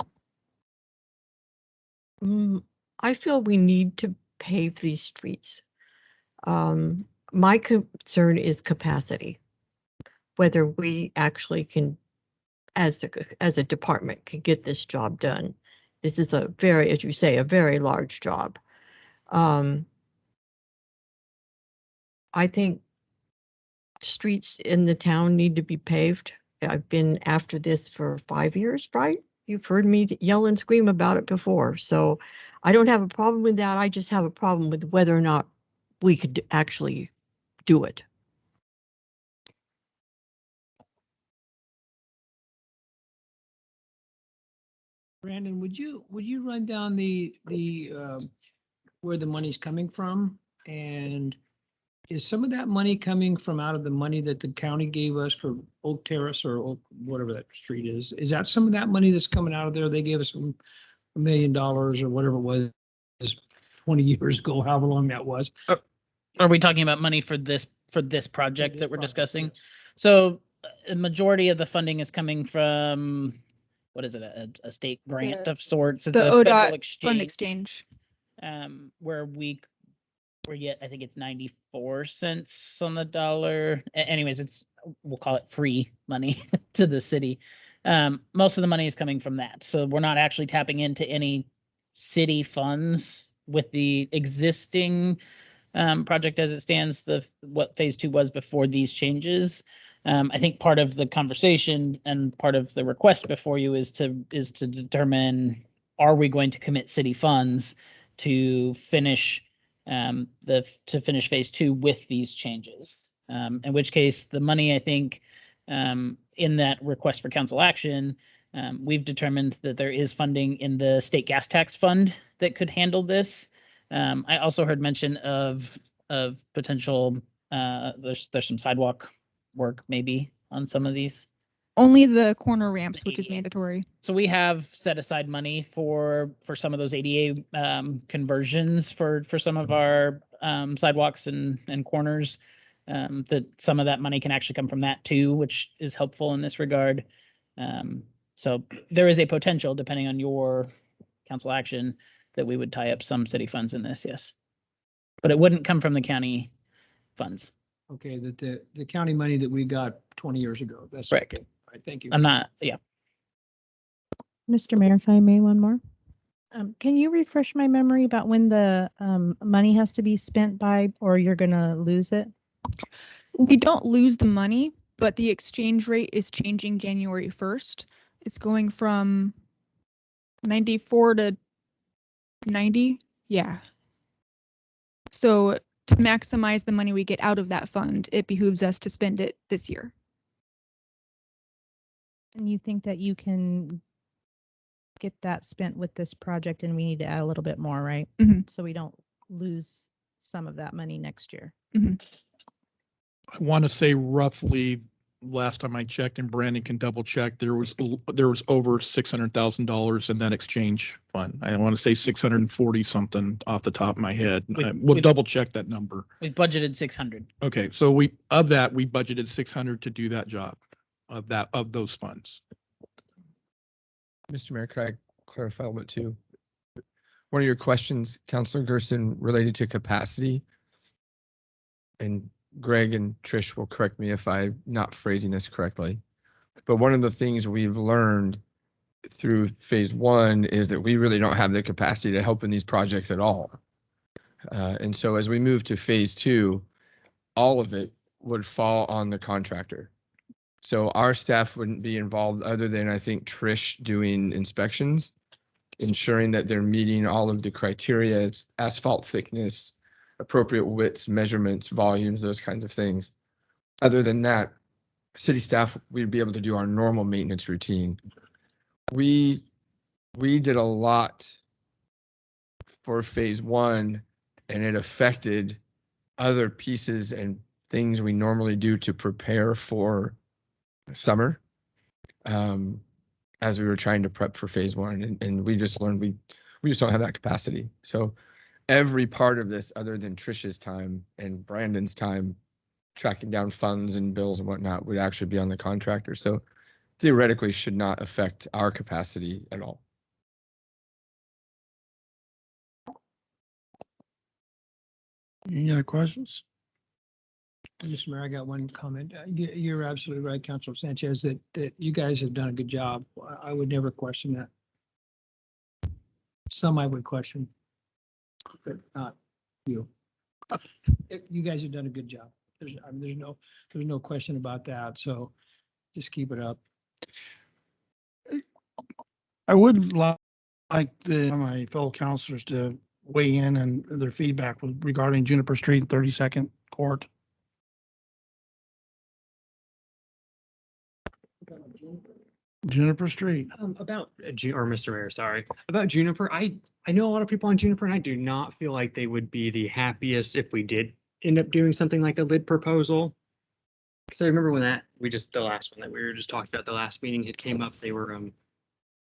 feel we need to pave these streets. My concern is capacity, whether we actually can, as a department, can get this job done. This is a very, as you say, a very large job. I think streets in the town need to be paved. I've been after this for 5 years, right? You've heard me yell and scream about it before. So I don't have a problem with that. I just have a problem with whether or not we could actually do it. Brandon, would you run down the where the money's coming from? And is some of that money coming from out of the money that the county gave us for Oak Terrace or Oak, whatever that street is? Is that some of that money that's coming out of there? They gave us $1 million or whatever it was 20 years ago, however long that was. Are we talking about money for this project that we're discussing? So a majority of the funding is coming from, what is it, a state grant of sorts? It's The a ODOT federal fund exchange. where we're yet, I think it's 94 cents on the dollar. Anyways, we'll call it free money to the city. Most of the money is coming from that. So we're not actually tapping into any city funds with the existing project as it stands, what phase 2 was before these changes. I think part of the conversation and part of the request before you is to determine, are we going to commit city funds to finish phase 2 with these changes? In which case the money, I think, in that request for council action, we've determined that there is funding in the state gas tax fund that could handle this. I also heard mention of potential, there's some sidewalk work maybe on some of these. Only the corner ramps, which is mandatory. So we have set aside money for some of those ADA conversions for some of our sidewalks and corners. that some of that money can actually come from that too, which is helpful in this regard. So there is a potential, depending on your council action, that we would tie up some city funds in this, yes. But it wouldn't come from the county funds. Okay, that the county money that we got 20 years ago. That's Correct. okay. All right, thank you. I'm not, yeah. Mr. Mayor, if I may, one more. Can you refresh my memory about when the money has to be spent by, or you're gonna lose it? We don't lose the money, but the exchange rate is changing January 1st. It's going from 94 to 90. Yeah. So to maximize the money we get out of that fund, it behooves us to spend it this year. And you think that you can get that spent with this project, and we need to add a little bit more, right? Mhm. So we don't lose some of that money next year. Mhm. I want to say roughly, last time I checked, and Brandon can double check, there was over $600,000 in that exchange fund. I want to say 640 something off the top of my head. We'll double check that number. We budgeted 600. Okay, so we budgeted 600 to do that job of those funds. Mr. Mayor, could I clarify a little bit too? One of your questions, Councilor Gerson, related to capacity. And Greg and Trish will correct me if I'm not phrasing this correctly. But one of the things we've learned through phase one is that we really don't have the capacity to help in these projects at all. And so as we move to phase two, all of it would fall on the contractor. So our staff wouldn't be involved other than, I think, Trish doing inspections, ensuring that they're meeting all of the criteria, asphalt thickness, appropriate widths, measurements, volumes, those kinds of things. Other than that, city staff, we'd be able to do our normal maintenance routine. We did a lot for phase one, and it affected other pieces and things we normally do to prepare for summer, as we were trying to prep for phase one, and we just learned we just don't have that capacity. So every part of this, other than Trish's time and Brandon's time tracking down funds and bills and whatnot, would actually be on the contractor. So theoretically should not affect our capacity at all. Any other questions? Mr. Mayor, I got one comment. You're absolutely right, Councilor Sanchez, that you guys have done a good job. I would never question that. Some I would question, but not you. You guys have done a good job. There's no question about that. So just keep it up. I would like my fellow councilors to weigh in and their feedback regarding Juniper Street and 32nd Court. Juniper Street. About or Mr. Mayor, sorry, about Juniper. I know a lot of people on Juniper, and I do not feel like they would be the happiest if we did end up doing something like a lid proposal. Because I remember when the last one that we were just talking about, the last meeting, it came up. They were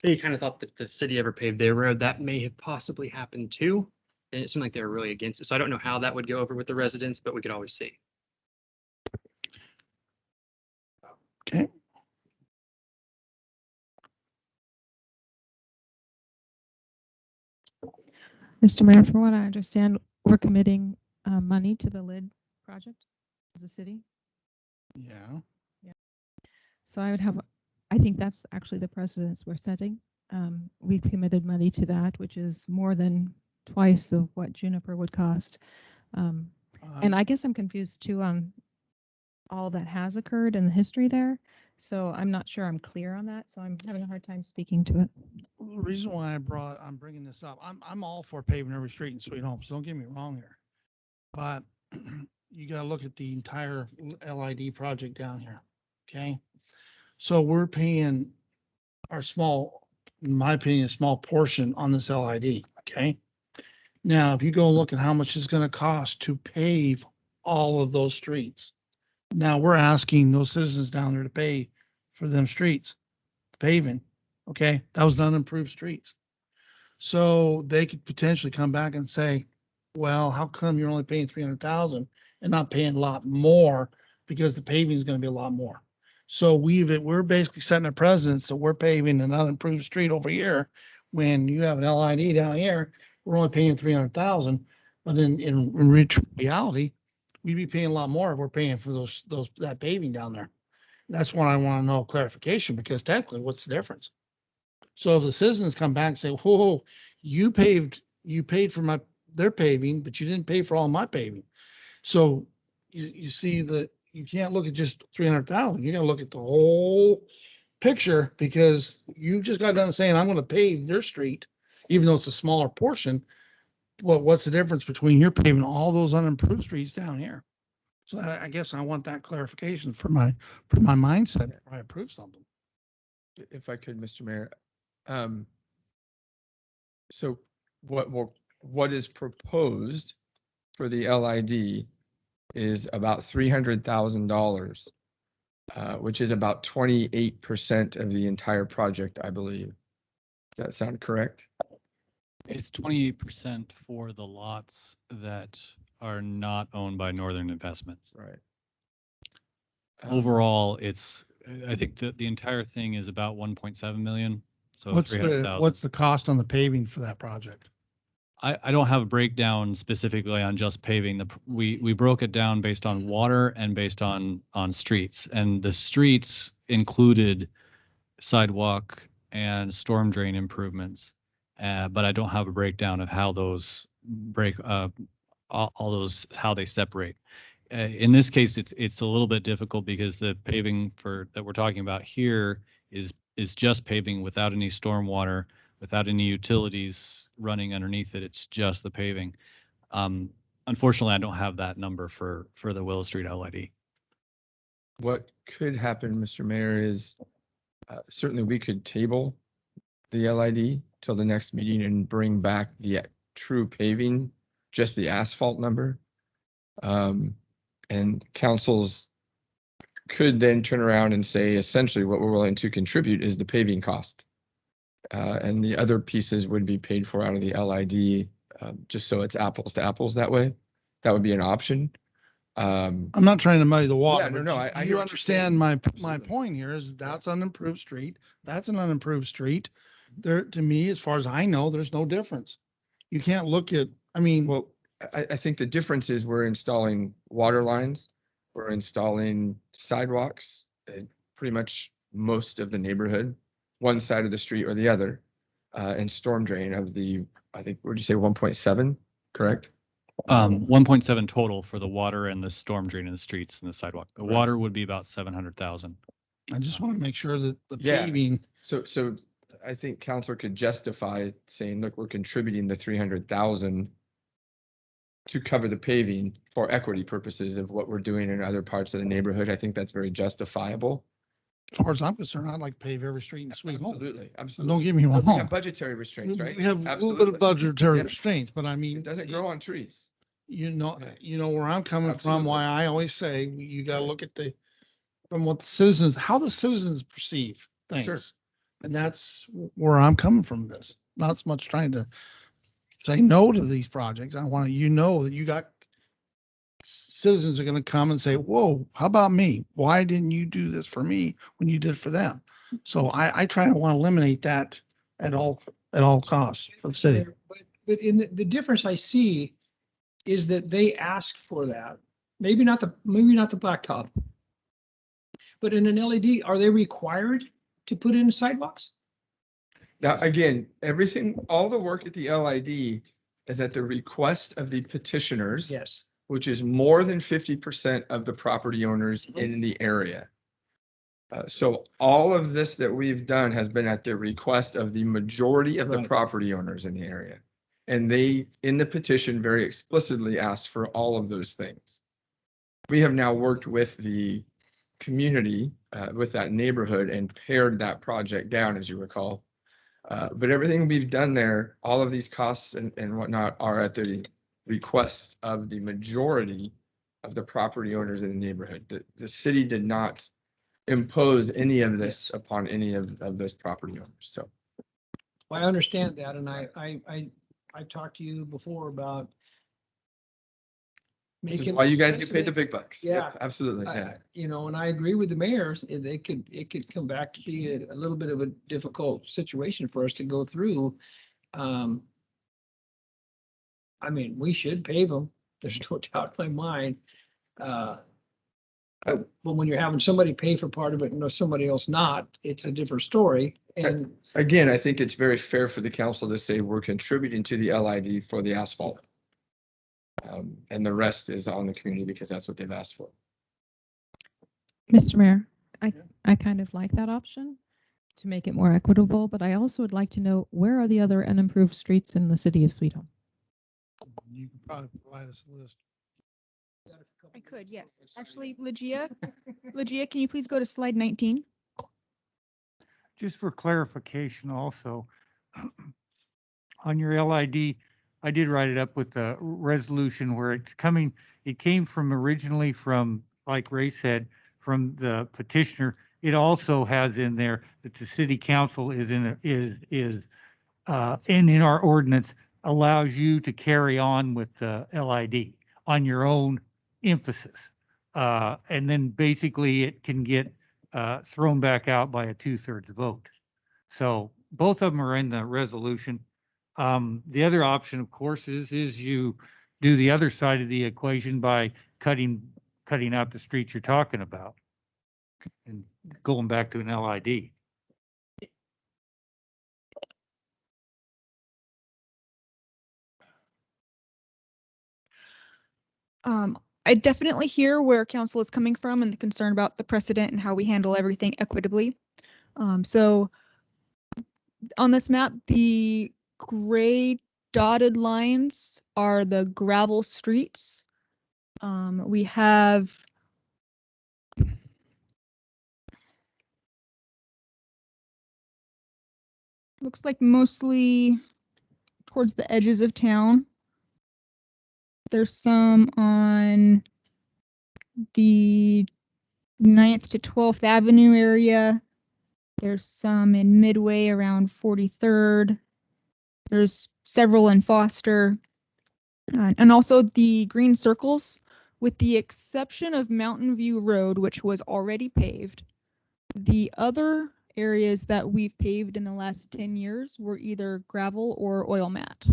they kind of thought that the city ever paved their road. That may have possibly happened too, and it seemed like they were really against it. So I don't know how that would go over with the residents, but we could always see. Okay. Mr. Mayor, from what I understand, we're committing money to the LID project as a city. Yeah. So I think that's actually the precedence we're setting. We've committed money to that, which is more than twice of what Juniper would cost. And I guess I'm confused too on all that has occurred in the history there. So I'm not sure I'm clear on that. So I'm having a hard time speaking to it. The reason why I'm bringing this up, I'm all for paving every street in Sweet Home, so don't get me wrong here. But you got to look at the entire LID project down here. Okay. So we're paying our small, in my opinion, a small portion on this LID. Okay. Now, if you go and look at how much it's going to cost to pave all of those streets. Now we're asking those citizens down there to pay for them streets, paving. Okay. That was unimproved streets. So they could potentially come back and say, well, how come you're only paying 300,000 and not paying a lot more? Because the paving is going to be a lot more. So we're basically setting a precedent. So we're paving an unimproved street over here. When you have an LID down here, we're only paying 300,000. But in reality, we'd be paying a lot more if we're paying for that paving down there. That's why I want to know clarification, because technically, what's the difference? So if the citizens come back and say, whoa, you paid for their paving, but you didn't pay for all my paving. So you see that you can't look at just 300,000. You got to look at the whole picture, because you just got done saying, I'm going to pave their street, even though it's a smaller portion. Well, what's the difference between your paving all those unimproved streets down here? So I guess I want that clarification for my mindset before I approve something. If I could, Mr. Mayor. So what is proposed for the LID is about $300,000, which is about 28% of the entire project, I believe. Does that sound correct? It's 28% for the lots that are not owned by Northern Investments. Right. Overall, I think the entire thing is about 1.7 million. So What's 300,000. the cost on the paving for that project? I don't have a breakdown specifically on just paving. We broke it down based on water and based on streets, and the streets included sidewalk and storm drain improvements. But I don't have a breakdown of how those all those, how they separate. In this case, it's a little bit difficult because the paving that we're talking about here is just paving without any stormwater, without any utilities running underneath it. It's just the paving. Unfortunately, I don't have that number for the Willow Street LID. What could happen, Mr. Mayor, is certainly we could table the LID till the next meeting and bring back the true paving, just the asphalt number. And councils could then turn around and say, essentially what we're willing to contribute is the paving cost. And the other pieces would be paid for out of the LID, just so it's apples to apples that way. That would be an option. I'm not trying to muddy the water. Yeah, no, I You understand my point here is that's an unimproved street. That's an unimproved street. There, to me, as far as I know, there's no difference. You can't look at, well, I think the difference is we're installing water lines, we're installing sidewalks, pretty much most of the neighborhood, one side of the street or the other, and storm drain of the, I think, would you say 1.7, correct? 1.7 total for the water and the storm drain in the streets and the sidewalk. The Right. water would be about 700,000. I just want to make sure that the Yeah. paving, So I think council could justify saying, look, we're contributing the 300,000 to cover the paving for equity purposes of what we're doing in other parts of the neighborhood. I think that's very justifiable. as far as I'm concerned, I'd like to pave every street in Sweet Home. Absolutely, So absolutely. don't get me But we wrong. have budgetary restraints, right? We have a little Absolutely. bit of budgetary Yes. restraints, but I mean. It doesn't grow on trees. You know, Yeah. where I'm coming from, Absolutely. why I always say you gotta look at from what the citizens, how the citizens perceive Sure. things. And that's where I'm coming from this, not so much trying to say no to these projects. I want you know that you got citizens are gonna come and say, whoa, how about me? Why didn't you do this for me when you did for them? So I try to want to eliminate that at all costs for the city. But in the difference I see is that they asked for that. Maybe not the blacktop. But in an LED, are they required to put in sidewalks? Now, again, all the work at the LID is at the request of the petitioners. Yes. Which is more than 50% of the property owners in the area. So all of this that we've done has been at the request of the majority of the Right. property owners in the area. And they, in the petition, very explicitly asked for all of those things. We have now worked with the community, with that neighborhood, and pared that project down, as you recall. But everything we've done there, all of these costs and whatnot are at the request of the majority of the property owners in the neighborhood. The city did not impose any of this upon any of those property owners, so. Well, I understand that, and I've talked to you before about This is Make it why you guys get paid the precedent. big bucks. Yep, Yeah. absolutely. Yeah. You know, and I agree with the mayors, it could come back to be a little bit of a difficult situation for us to go through. I mean, we should pave them. There's no doubt in my mind. But when you're having somebody pay for part of it and somebody else not, it's a different story. And Again, I think it's very fair for the council to say we're contributing to the LID for the asphalt. And the rest is on the community because that's what they've asked for. Mr. Mayor, I kind of like that option to make it more equitable, but I also would like to know where are the other unimproved streets in the city of Sweet Home? You can probably provide us a list. I could, yes. Actually, Legia, can you please go to slide 19? Just for clarification also, on your LID, I did write it up with the resolution where it's coming, it came from originally from, like Ray said, from the petitioner. It also has in there that the city council is in our ordinance allows you to carry on with the LID on your own emphasis. And then basically it can get thrown back out by a 2/3 vote. So both of them are in the resolution. The other option, of course, is you do the other side of the equation by cutting out the streets you're talking about and going back to an LID. I definitely hear where council is coming from and the concern about the precedent and how we handle everything equitably. So on this map, the gray dotted lines are the gravel streets. We have looks like mostly towards the edges of town. There's some on the 9th to 12th Avenue area. There's some in Midway around 43rd. There's several in Foster. And also the green circles, with the exception of Mountain View Road, which was already paved. The other areas that we've paved in the last 10 years were either gravel or oil mat.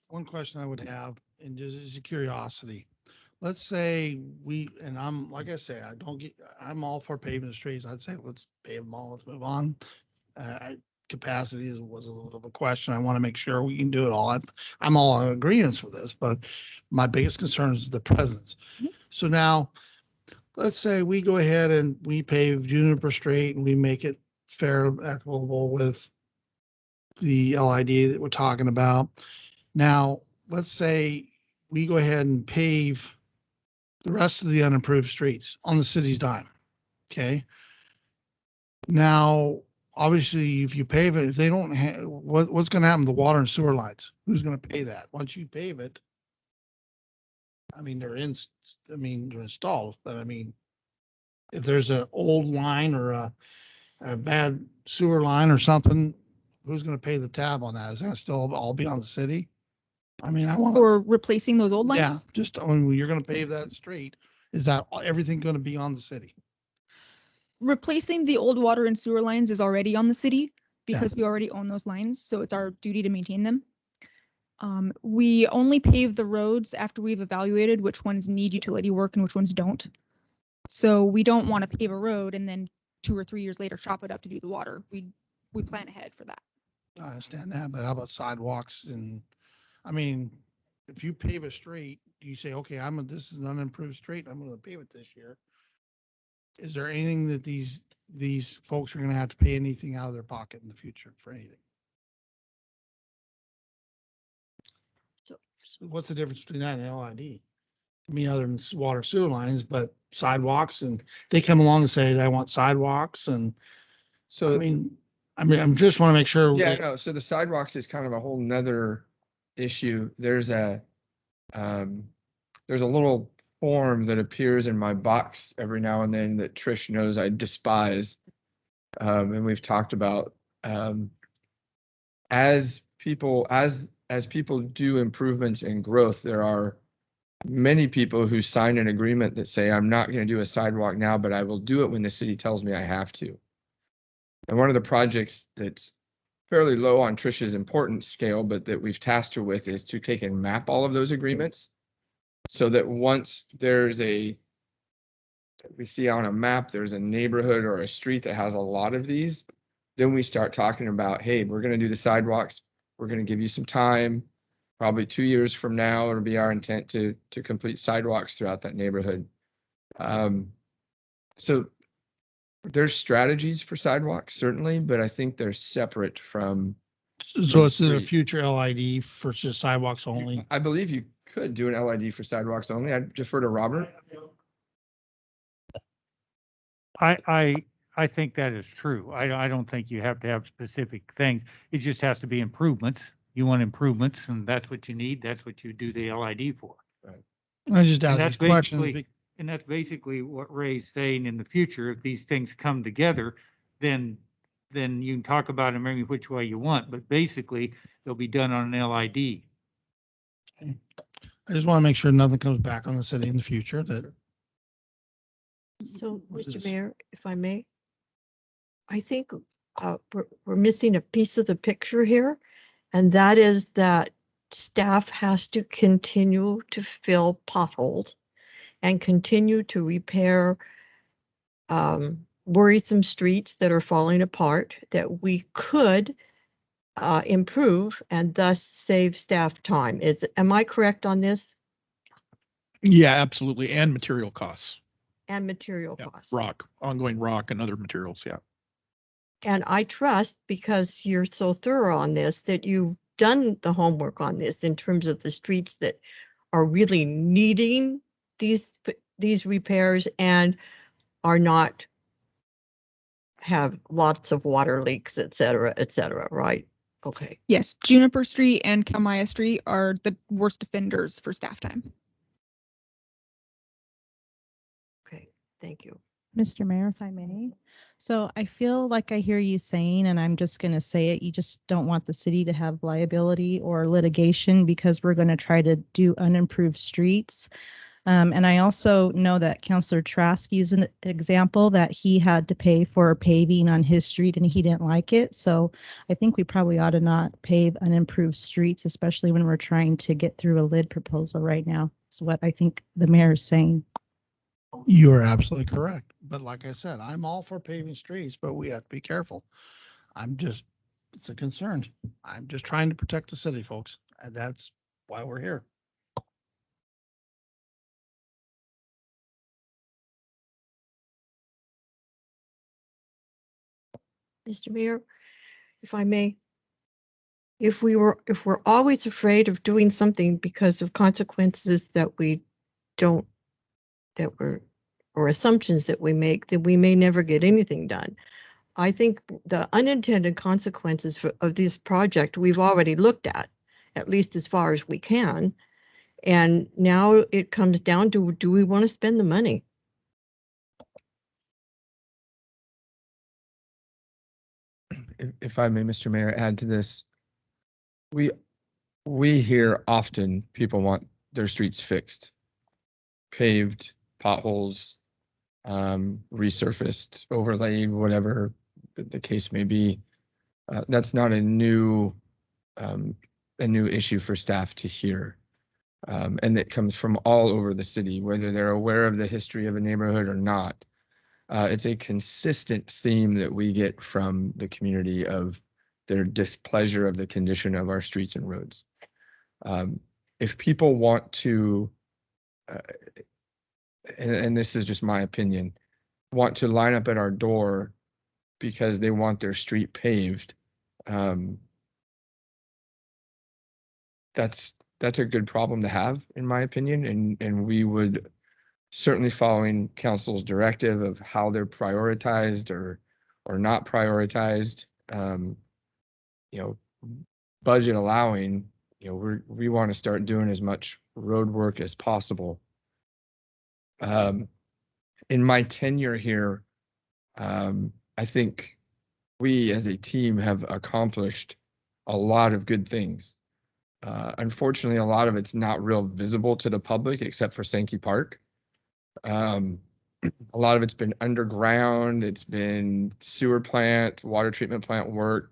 One question I would have, and just as a curiosity, let's say and I'm, like I say, I'm all for paving the streets. I'd say, let's pave them all, let's move on. Capacity was a little bit of a question. I want to make sure we can do it all. I'm all in agreement with this, but my biggest concern is the presence. So now, let's say we go ahead and we pave Juniper Street and we make it fair, equitable with the LID that we're talking about. Now, let's say we go ahead and pave the rest of the unimproved streets on the city's dime. Okay. Now, obviously, if you pave it, if they don't have, what's going to happen to the water and sewer lines? Who's going to pay that? Once you pave it, I mean, they're installed, but I mean, if there's an old line or a bad sewer line or something, who's going to pay the tab on that? Is that still all be on the city? I mean, I want Or replacing those old lines? Yeah, just when you're going to pave that street, is that everything going to be on the city? Replacing the old water and sewer lines is already on the city because we already own those lines, so it's our duty to maintain them. We only pave the roads after we've evaluated which ones need utility work and which ones don't. So we don't want to pave a road and then 2 or 3 years later chop it up to do the water. We plan ahead for that. I understand that, but how about sidewalks? And I mean, if you pave a street, you say, okay, this is an unimproved street, I'm going to pave it this year. Is there anything that these folks are going to have to pay anything out of their pocket in the future for anything? So what's the difference between that and LID? I mean, other than water sewer lines, but sidewalks, and they come along and say, I want sidewalks. And so, I mean, I'm just want to make sure. Yeah, no. So the sidewalks is kind of a whole nother issue. There's a little form that appears in my box every now and then that Trish knows I despise. And we've talked about as people do improvements and growth, there are many people who sign an agreement that say, I'm not going to do a sidewalk now, but I will do it when the city tells me I have to. And one of the projects that's fairly low on Trish's importance scale, but that we've tasked her with, is to take and map all of those agreements so that once we see on a map, there's a neighborhood or a street that has a lot of these, then we start talking about, hey, we're going to do the sidewalks. We're going to give you some time. Probably 2 years from now, it'll be our intent to complete sidewalks throughout that neighborhood. So there's strategies for sidewalks, certainly, but I think they're separate from. So it's in a future LID for just sidewalks only? I believe you could do an LID for sidewalks only. I defer to Robert. I think that is true. I don't think you have to have specific things. It just has to be improvements. You want improvements, and that's what you need. That's what you do the LID for. Right. I just And asked that's these questions. basically, and that's basically what Ray's saying. In the future, if these things come together, then you can talk about them any which way you want, but basically they'll be done on an LID. I just want to make sure nothing comes back on the city in the future that. So, What Mr. is- Mayor, if I may, I think we're missing a piece of the picture here, and that is that staff has to continue to fill potholes and continue to repair worrisome streets that are falling apart that we could improve and thus save staff time. Am I correct on this? Yeah, absolutely. And material costs. And material Yeah, costs. ongoing rock and other materials. Yeah. And I trust, because you're so thorough on this, that you've done the homework on this in terms of the streets that are really needing these repairs and are not have lots of water leaks, et cetera, right? Okay. Yes, Juniper Street and Kelmaya Street are the worst offenders for staff time. Okay, thank you. Mr. Mayor, if I may. So I feel like I hear you saying, and I'm just going to say it, you just don't want the city to have liability or litigation because we're going to try to do unimproved streets. And I also know that Councillor Trask used an example that he had to pay for paving on his street and he didn't like it. So I think we probably ought to not pave unimproved streets, especially when we're trying to get through a LID proposal right now, is what I think the mayor is saying. You are absolutely correct. But like I said, I'm all for paving streets, but we have to be careful. It's a concern. I'm just trying to protect the city, folks. And that's why we're here. Mr. Mayor, if I may, if we're always afraid of doing something because of consequences that we don't, or assumptions that we make, then we may never get anything done. I think the unintended consequences of this project we've already looked at least as far as we can. And now it comes down to, do we want to spend the money? If I may, Mr. Mayor, add to this. We hear often people want their streets fixed, paved, potholes, resurfaced, overlaid, whatever the case may be. That's not a new issue for staff to hear. And it comes from all over the city, whether they're aware of the history of a neighborhood or not. It's a consistent theme that we get from the community of their displeasure of the condition of our streets and roads. If people want to, and this is just my opinion, want to line up at our door because they want their street paved, that's a good problem to have, in my opinion, and we would, certainly following council's directive of how they're prioritized or not prioritized, budget allowing, we want to start doing as much road work as possible. In my tenure here, I think we as a team have accomplished a lot of good things. Unfortunately, a lot of it's not real visible to the public except for Sankey Park. A lot of it's been underground. It's been sewer plant, water treatment plant work,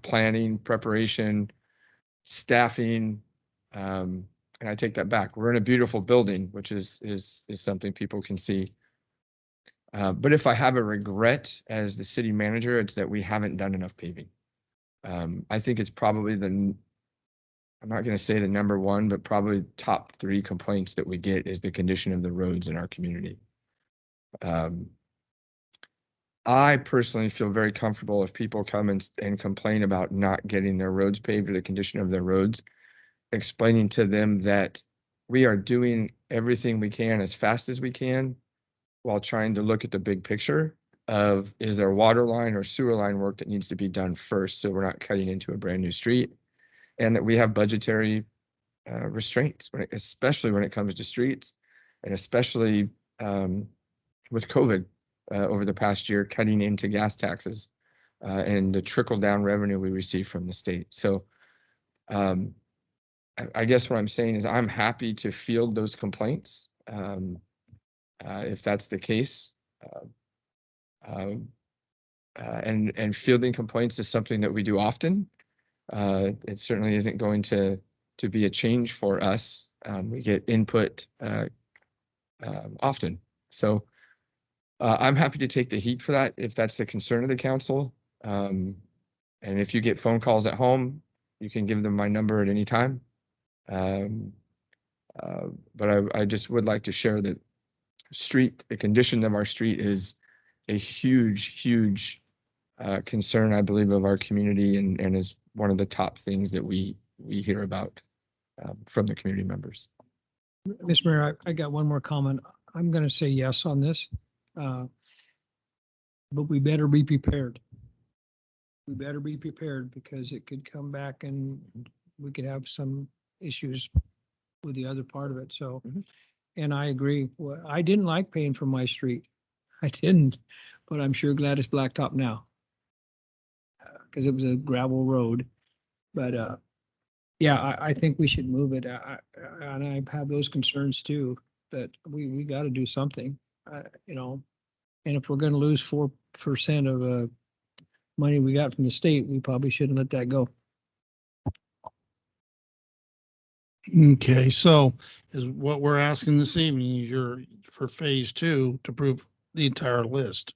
planning, preparation, staffing. And I take that back. We're in a beautiful building, which is something people can see. But if I have a regret as the city manager, it's that we haven't done enough paving. I think it's probably I'm not going to say the number one, but probably top 3 complaints that we get is the condition of the roads in our community. I personally feel very comfortable if people come and complain about not getting their roads paved or the condition of their roads, explaining to them that we are doing everything we can as fast as we can while trying to look at the big picture of, is there water line or sewer line work that needs to be done first so we're not cutting into a brand new street, and that we have budgetary restraints, especially when it comes to streets, and especially with COVID over the past year, cutting into gas taxes and the trickle down revenue we receive from the state. So I guess what I'm saying is I'm happy to field those complaints if that's the case. And fielding complaints is something that we do often. It certainly isn't going to be a change for us. We get input often. So I'm happy to take the heat for that if that's the concern of the council. And if you get phone calls at home, you can give them my number at any time. But I just would like to share that the condition of our street is a huge concern, I believe, of our community, and is one of the top things that we hear about from the community members. Mr. Mayor, I got one more comment. I'm going to say yes on this, but we better be prepared. We better be prepared because it could come back and we could have some issues with the other part of it. So, and I agree. Well, I didn't like paying for my street. I didn't, but I'm sure glad it's blacktop now because it was a gravel road. But yeah, I think we should move it. And I have those concerns too, that we got to do something, you know, and if we're going to lose 4% of money we got from the state, we probably shouldn't let that go. Okay, so is what we're asking this evening is for phase 2 to approve the entire list.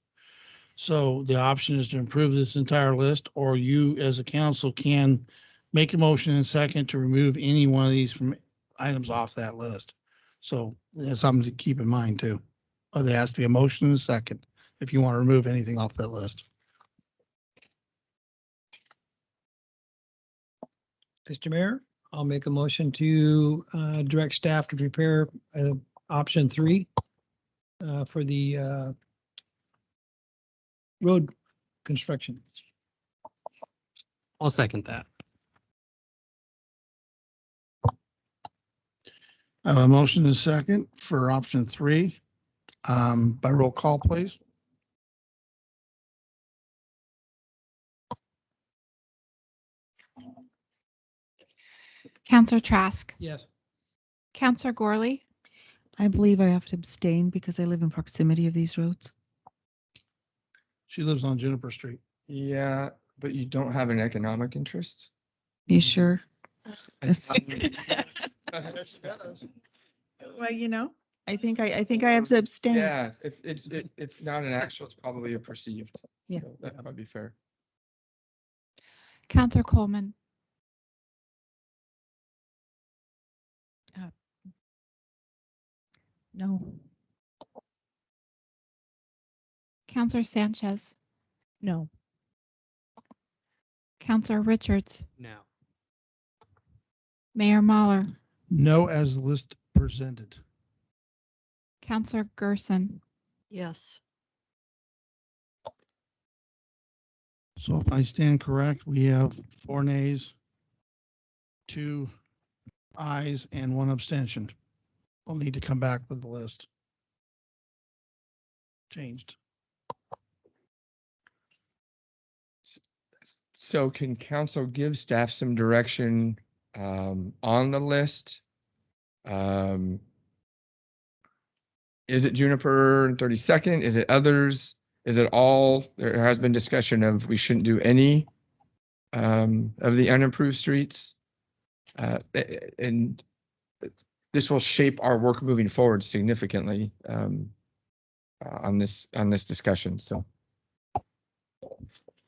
So the option is to approve this entire list, or you as a council can make a motion in a second to remove any one of these from items off that list. So that's something to keep in mind too. Or there has to be a motion in a second if you want to remove anything off that list. Mr. Mayor, I'll make a motion to direct staff to prepare option 3 for the road construction. I'll second that. I have a motion and a second for option 3. By roll call, please. Counselor Trask, Yes. Counselor Gorley, I believe I have to abstain because I live in proximity of these roads. She lives on Juniper Street. Yeah, but you don't have an economic interest? You sure? Well, Well, you know, I think I have to abstain. Yeah, if it's not an actual, it's probably a perceived. Yeah. So that might be fair. Counselor Coleman, No. Counselor Sanchez, No. Counselor Richards, No. Mayor Mahler, no, as the list presented. Counselor Gerson, Yes. So if I stand correct, we have 4 nays, 2 ayes, and 1 abstention. We'll need to come back with the list changed. So can council give staff some direction on the list? Is it Juniper and 32nd? Is it others? Is it all? There has been discussion of we shouldn't do any of the unimproved streets. And this will shape our work moving forward significantly on this discussion. So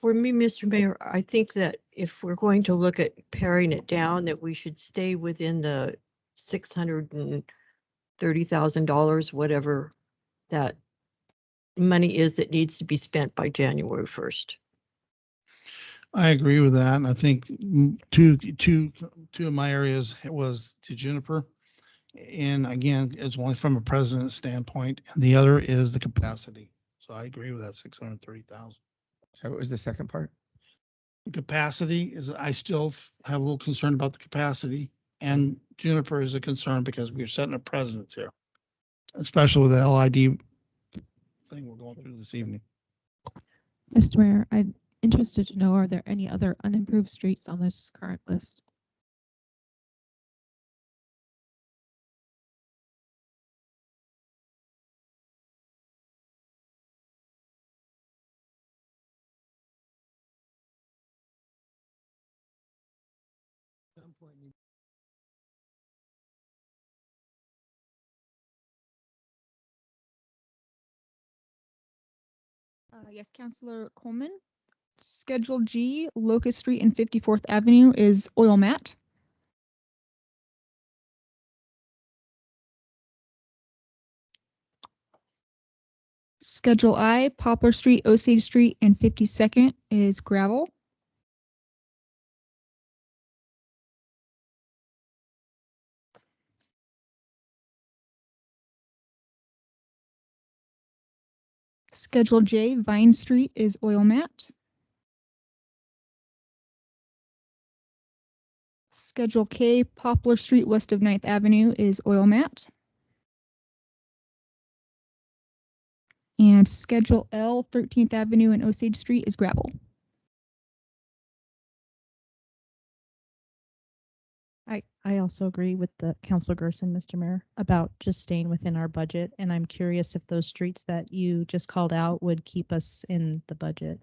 For me, Mr. Mayor, I think that if we're going to look at paring it down, that we should stay within the $630,000, whatever that money is that needs to be spent by January 1st. I agree with that. And I think two of my areas was to Juniper. And again, it's only from a president's standpoint. And the other is the capacity. So I agree with that 630,000. So what was the second part? The capacity is, I still have a little concern about the capacity, and Juniper is a concern because we're setting a precedent here, especially with the LID thing we're going through this evening. Mr. Mayor, I'm interested to know, are there any other unimproved streets on this current list? Yes, Councilor Coleman. Schedule G, Locust Street and 54th Avenue is oil matte. Schedule I, Poplar Street, Osage Street, and 52nd is gravel. Schedule J, Vine Street is oil matte. Schedule K, Poplar Street west of 9th Avenue is oil matte. And Schedule L, 13th Avenue and Osage Street is gravel. I also agree with the Councilor Gerson, Mr. Mayor, about just staying within our budget. And I'm curious if those streets that you just called out would keep us in the budget.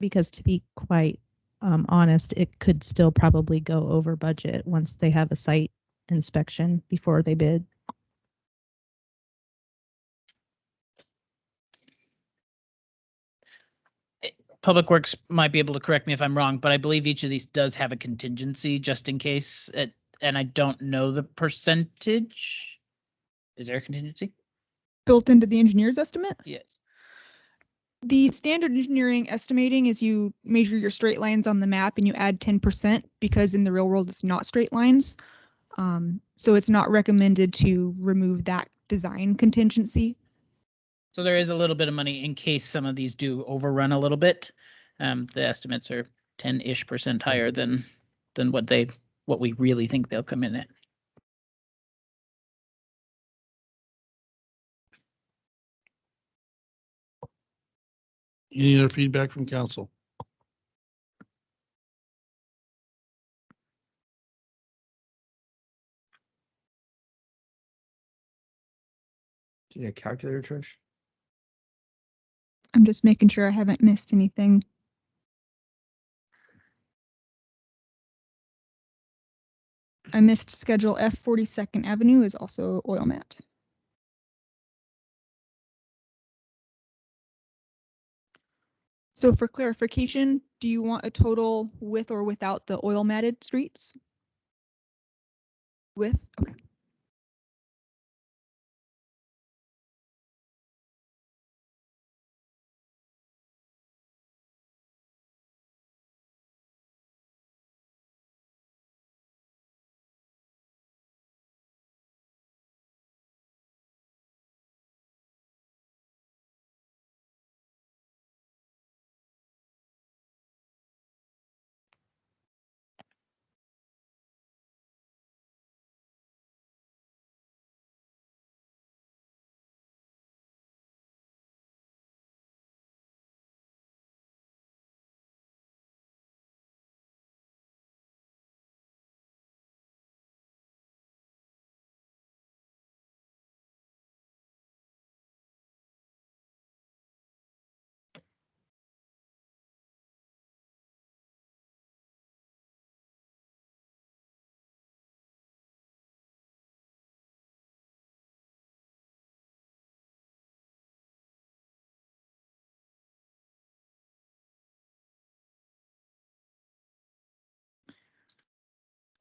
Because to be quite honest, it could still probably go over budget once they have a site inspection before they bid. Public Works might be able to correct me if I'm wrong, but I believe each of these does have a contingency just in case. And I don't know the percentage. Is there a contingency? Built into the engineer's estimate? Yes. The standard engineering estimating is you measure your straight lines on the map and you add 10% because in the real world it's not straight lines. So it's not recommended to remove that design contingency. So there is a little bit of money in case some of these do overrun a little bit. The estimates are 10-ish% higher than what we really think they'll come in at. Any other feedback from council? Do you need a calculator, Trish? I'm just making sure I haven't missed anything. I missed Schedule F, 42nd Avenue is also oil matte. So for clarification, do you want a total with or without the oil matted streets? With, okay.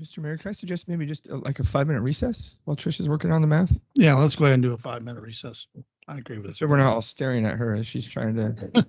Mr. Mayor, can I suggest maybe just like a 5-minute recess while Trish is working on the math? Yeah, let's go ahead and do a 5-minute recess. I agree with So it. we're not all staring at her as she's trying to.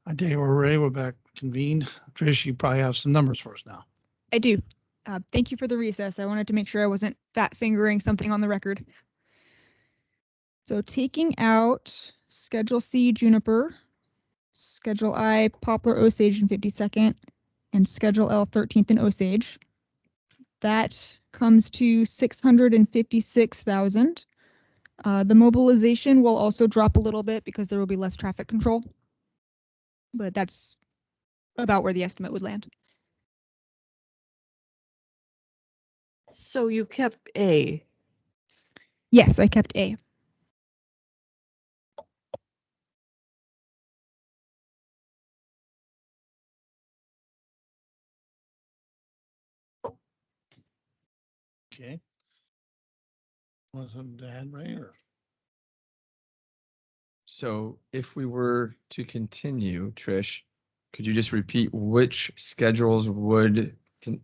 I tell you, we're ready. We're back convened. Trish, you probably have some numbers for us now. I do. Thank you for the recess. I wanted to make sure I wasn't fat fingering something on the record. So taking out Schedule C Juniper, Schedule I Poplar Osage and 52nd, and Schedule L 13th and Osage, that comes to 656,000. The mobilization will also drop a little bit because there will be less traffic control. but that's about where the estimate would land. So you kept A. Yes, I kept A. Okay. Want something to add, Ray, or? So if we were to continue, Trish, could you just repeat which schedules would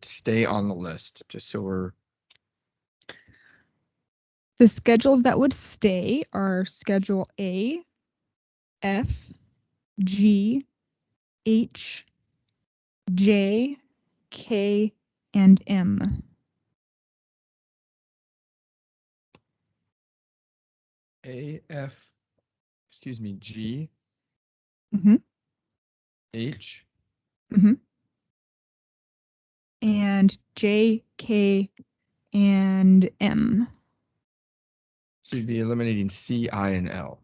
stay on the list, just so we're. The schedules that would stay are Schedule A, F, G, H, J, K, and M. A, F, excuse me, G, Mm-hmm. H, Mm-hmm. And J, K, and M. so you'd be eliminating C, I, and L.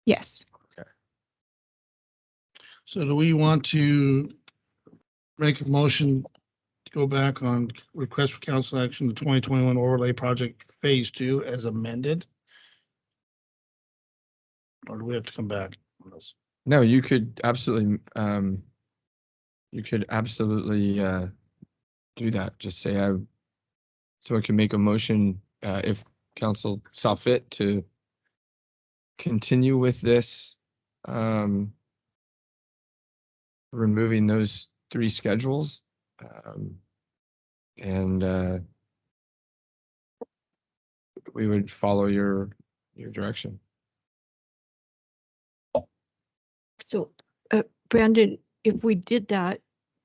Yes. Okay. So do we want to make a motion to go back on request for council action, the 2021 overlay project phase 2 as amended? Or do we have to come back on this? No, you could absolutely, do that. Just say so I can make a motion, if council saw fit to continue with this, removing those 3 schedules, and we would follow your direction. So, Brandon, if we did that,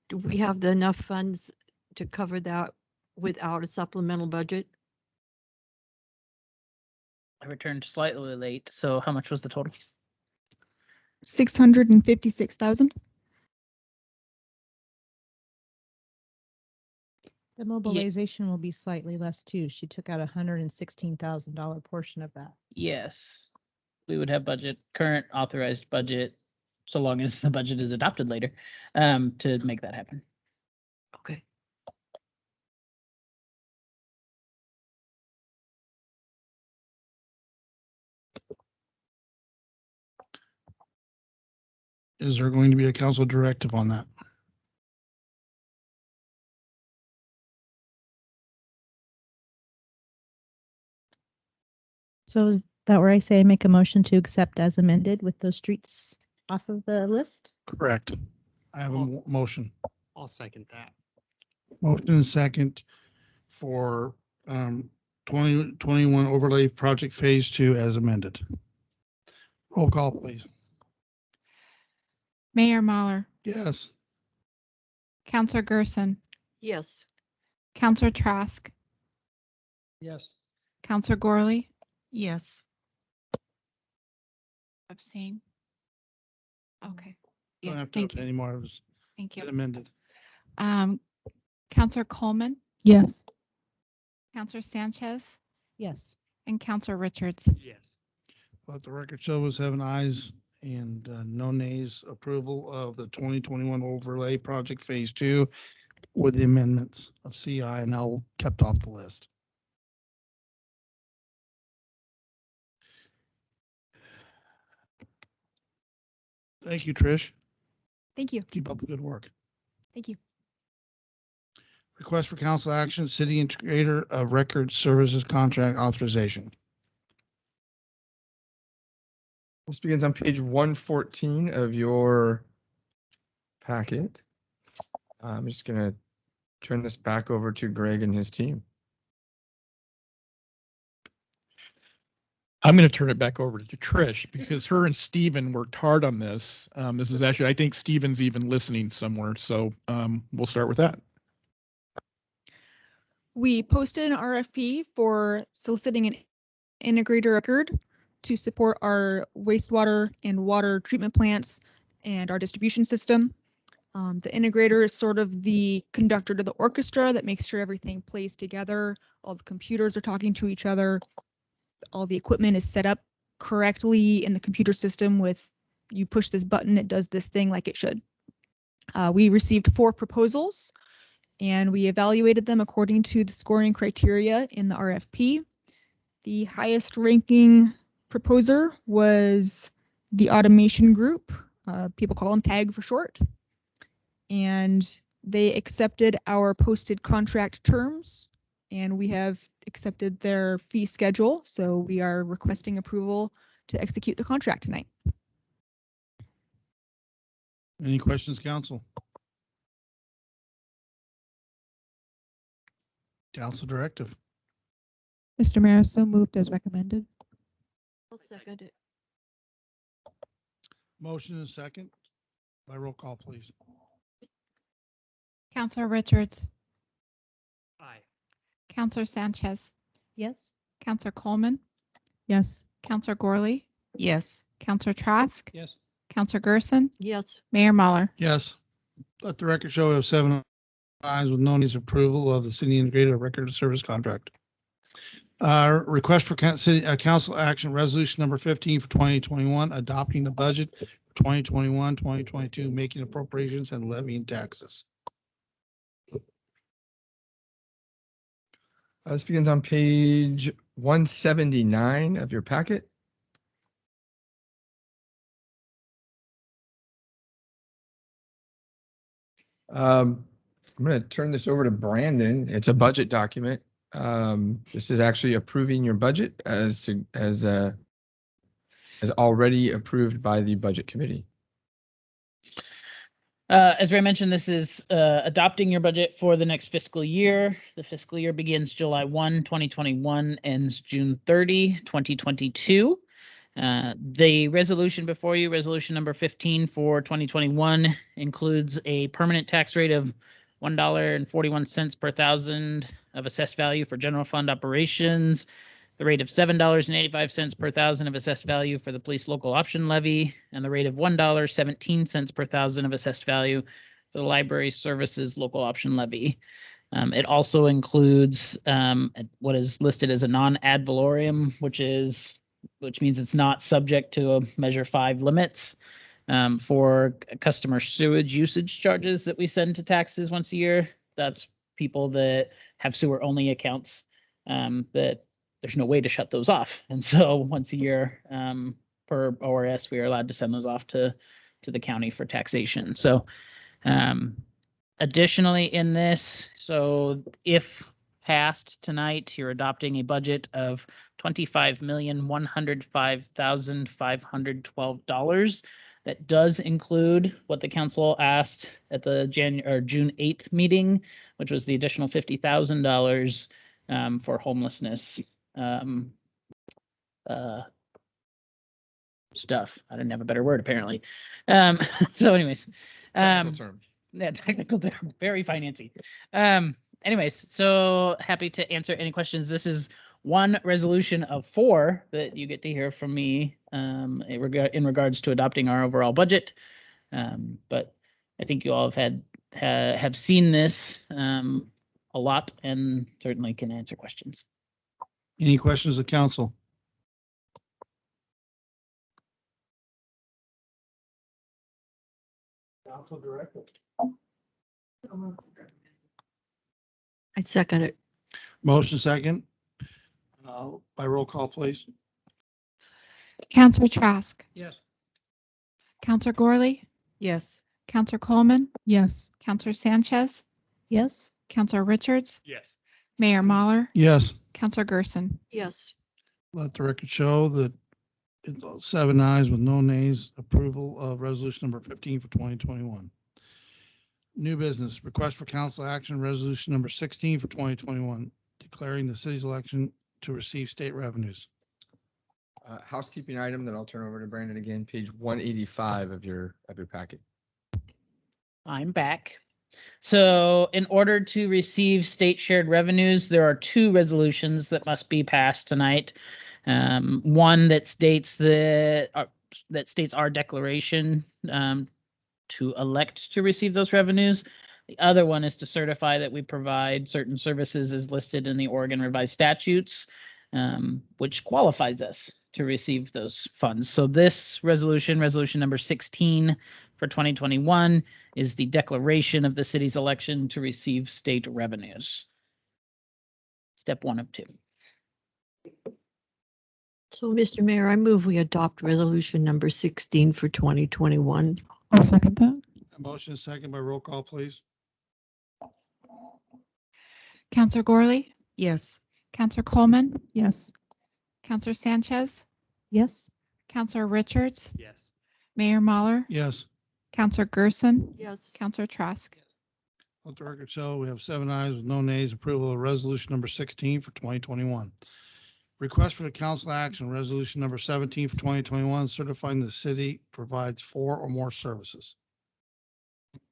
do we have enough funds to cover that without a supplemental budget? I returned slightly late, so how much was the total? 656,000. The mobilization will be slightly less too. She took out $116,000 portion of that. Yes, we would have current authorized budget, so long as the budget is adopted later, to make that happen. Okay. Is there going to be a council directive on that? So is that where I say make a motion to accept as amended with those streets off of the list? Correct. I have a motion. I'll second that. Motion and second for 2021 overlay project phase 2 as amended. Roll call, please. Mayor Mahler, Yes. Counselor Gerson, Yes. Counselor Trask, Yes. Counselor Gorley, Yes. abstain. Okay. Don't Yes, have to thank update you. anymore. It was Thank you. amended. Counselor Coleman, Yes. Counselor Sanchez, Yes. and Counselor Richards. Yes. Let the record show us 7 ayes and no nays approval of the 2021 overlay project phase 2 with the amendments of CI and L kept off the list. Thank you, Trish. Thank you. Keep up the good work. Thank you. Request for council action, city integrator of record services contract authorization. This begins on page 114 of your packet. I'm just gonna turn this back over to Greg and his team. I'm going to turn it back over to Trish because her and Steven worked hard on this. This is actually, I think Steven's even listening somewhere. So we'll start with that. We posted an RFP for soliciting an integrator record to support our wastewater and water treatment plants and our distribution system. The integrator is sort of the conductor to the orchestra that makes sure everything plays together. All the computers are talking to each other. All the equipment is set up correctly in the computer system with you push this button, it does this thing like it should. We received 4 proposals and we evaluated them according to the scoring criteria in the RFP. The highest ranking proposer was the Automation Group. People call them TAG for short. And they accepted our posted contract terms, and we have accepted their fee schedule. So we are requesting approval to execute the contract tonight. Any questions, council? Council directive. Mr. Mayor, so moved as recommended. I'll second it. Motion and second. By roll call, please. Counselor Richards, Aye. Counselor Sanchez, Yes. Counselor Coleman, Yes. Counselor Gorley, Yes. Counselor Trask, Yes. Counselor Gerson, Yes. Mayor Muller. Yes. Let the record show we have 7 ayes with no needs of approval of the city integrated record service contract. Request for council action resolution number 15 for 2021, adopting the budget for 2021, 2022, making appropriations and levying taxes. This begins on page 179 of your packet. I'm going to turn this over to Brandon. It's a budget document. This is actually approving your budget as already approved by the budget committee. As Ray mentioned, this is adopting your budget for the next fiscal year. The fiscal year begins July 1, 2021, ends June 30, 2022. The resolution before you, resolution number 15 for 2021, includes a permanent tax rate of $1.41 per thousand of assessed value for general fund operations, the rate of $7.85 per thousand of assessed value for the police local option levy, and the rate of $1.17 per thousand of assessed value for the library services local option levy. It also includes what is listed as a non-ad valorem, which means it's not subject to a Measure 5 limits for customer sewage usage charges that we send to taxes once a year. That's people that have sewer only accounts that there's no way to shut those off. And so once a year per ORS, we are allowed to send those off to the county for taxation. So additionally in this, so if passed tonight, you're adopting a budget of $25,105,512. That does include what the council asked at the June 8th meeting, which was the additional $50,000 for homelessness stuff. I didn't have a better word apparently. So anyways, Technical term. Yeah, technical term, very financy. Anyways, so happy to answer any questions. This is one resolution of 4 that you get to hear from me in regards to adopting our overall budget. But I think you all have seen this a lot and certainly can answer questions. Any questions of council? Council director. I second it. Motion second. By roll call, please. Counselor Trask, Yes. Counselor Gorley, Yes. Counselor Coleman, Yes. Counselor Sanchez, Yes. Counselor Richards, Yes. Mayor Muller, Yes. Counselor Gerson. Yes. Let the record show that it's 7 ayes with no nays. Approval of resolution number 15 for 2021. New business, request for council action, resolution number 16 for 2021, declaring the city's election to receive state revenues. Housekeeping item that I'll turn over to Brandon again, page 185 of your packet. I'm back. So in order to receive state shared revenues, there are 2 resolutions that must be passed tonight. One that states our declaration to elect to receive those revenues. The other one is to certify that we provide certain services as listed in the Oregon Revised Statutes. which qualifies us to receive those funds. So this resolution, resolution number 16 for 2021, is the declaration of the city's election to receive state revenues. Step 1 of 2. So, Mr. Mayor, I move we adopt resolution number 16 for 2021. I'll second that. A motion is second by roll call, please. Counselor Gorley, Yes. Counselor Coleman, Yes. Counselor Sanchez, Yes. Counselor Richards, Yes. Mayor Mahler, Yes. Counselor Gerson, Yes. Counselor Trask. Let the record show we have 7 ayes with no nays. Approval of resolution number 16 for 2021. Request for the council action, resolution number 17 for 2021, certifying the city provides 4 or more services.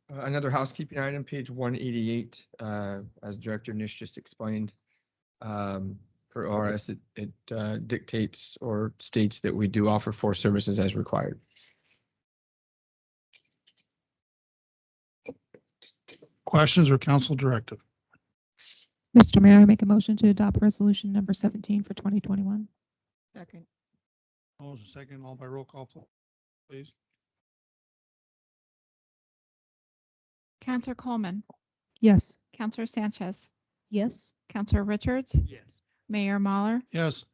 Another housekeeping item, page 188, as Director Nish just explained. Per ORS, it dictates or states that we do offer 4 services as required. Questions or council directive? Mr. Mayor, I make a motion to adopt resolution number 17 for 2021. Second. Motion second, all by roll call, please. Counselor Coleman, Yes. Counselor Sanchez, Yes. Counselor Richards, Yes. Mayor Mahler, Yes.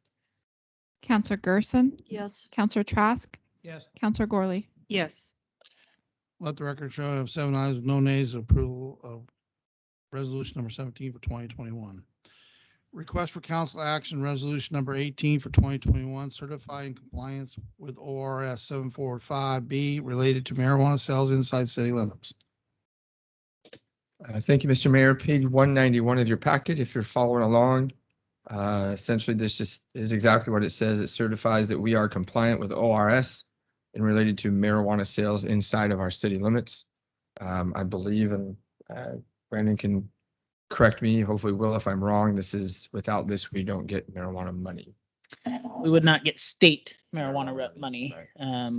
Counselor Gerson, Yes. Counselor Trask, Yes. Counselor Gorley. Yes. Let the record show I have 7 ayes with no nays. Approval of resolution number 17 for 2021. Request for council action, resolution number 18 for 2021, certifying compliance with ORS 745B related to marijuana sales inside city limits. Thank you, Mr. Mayor. Page 191 of your packet, if you're following along. Essentially, this just is exactly what it says. It certifies that we are compliant with ORS and related to marijuana sales inside of our city limits. I believe, and Brandon can correct me, hopefully will if I'm wrong, this is, without this, we don't get marijuana money. We would not get state marijuana money.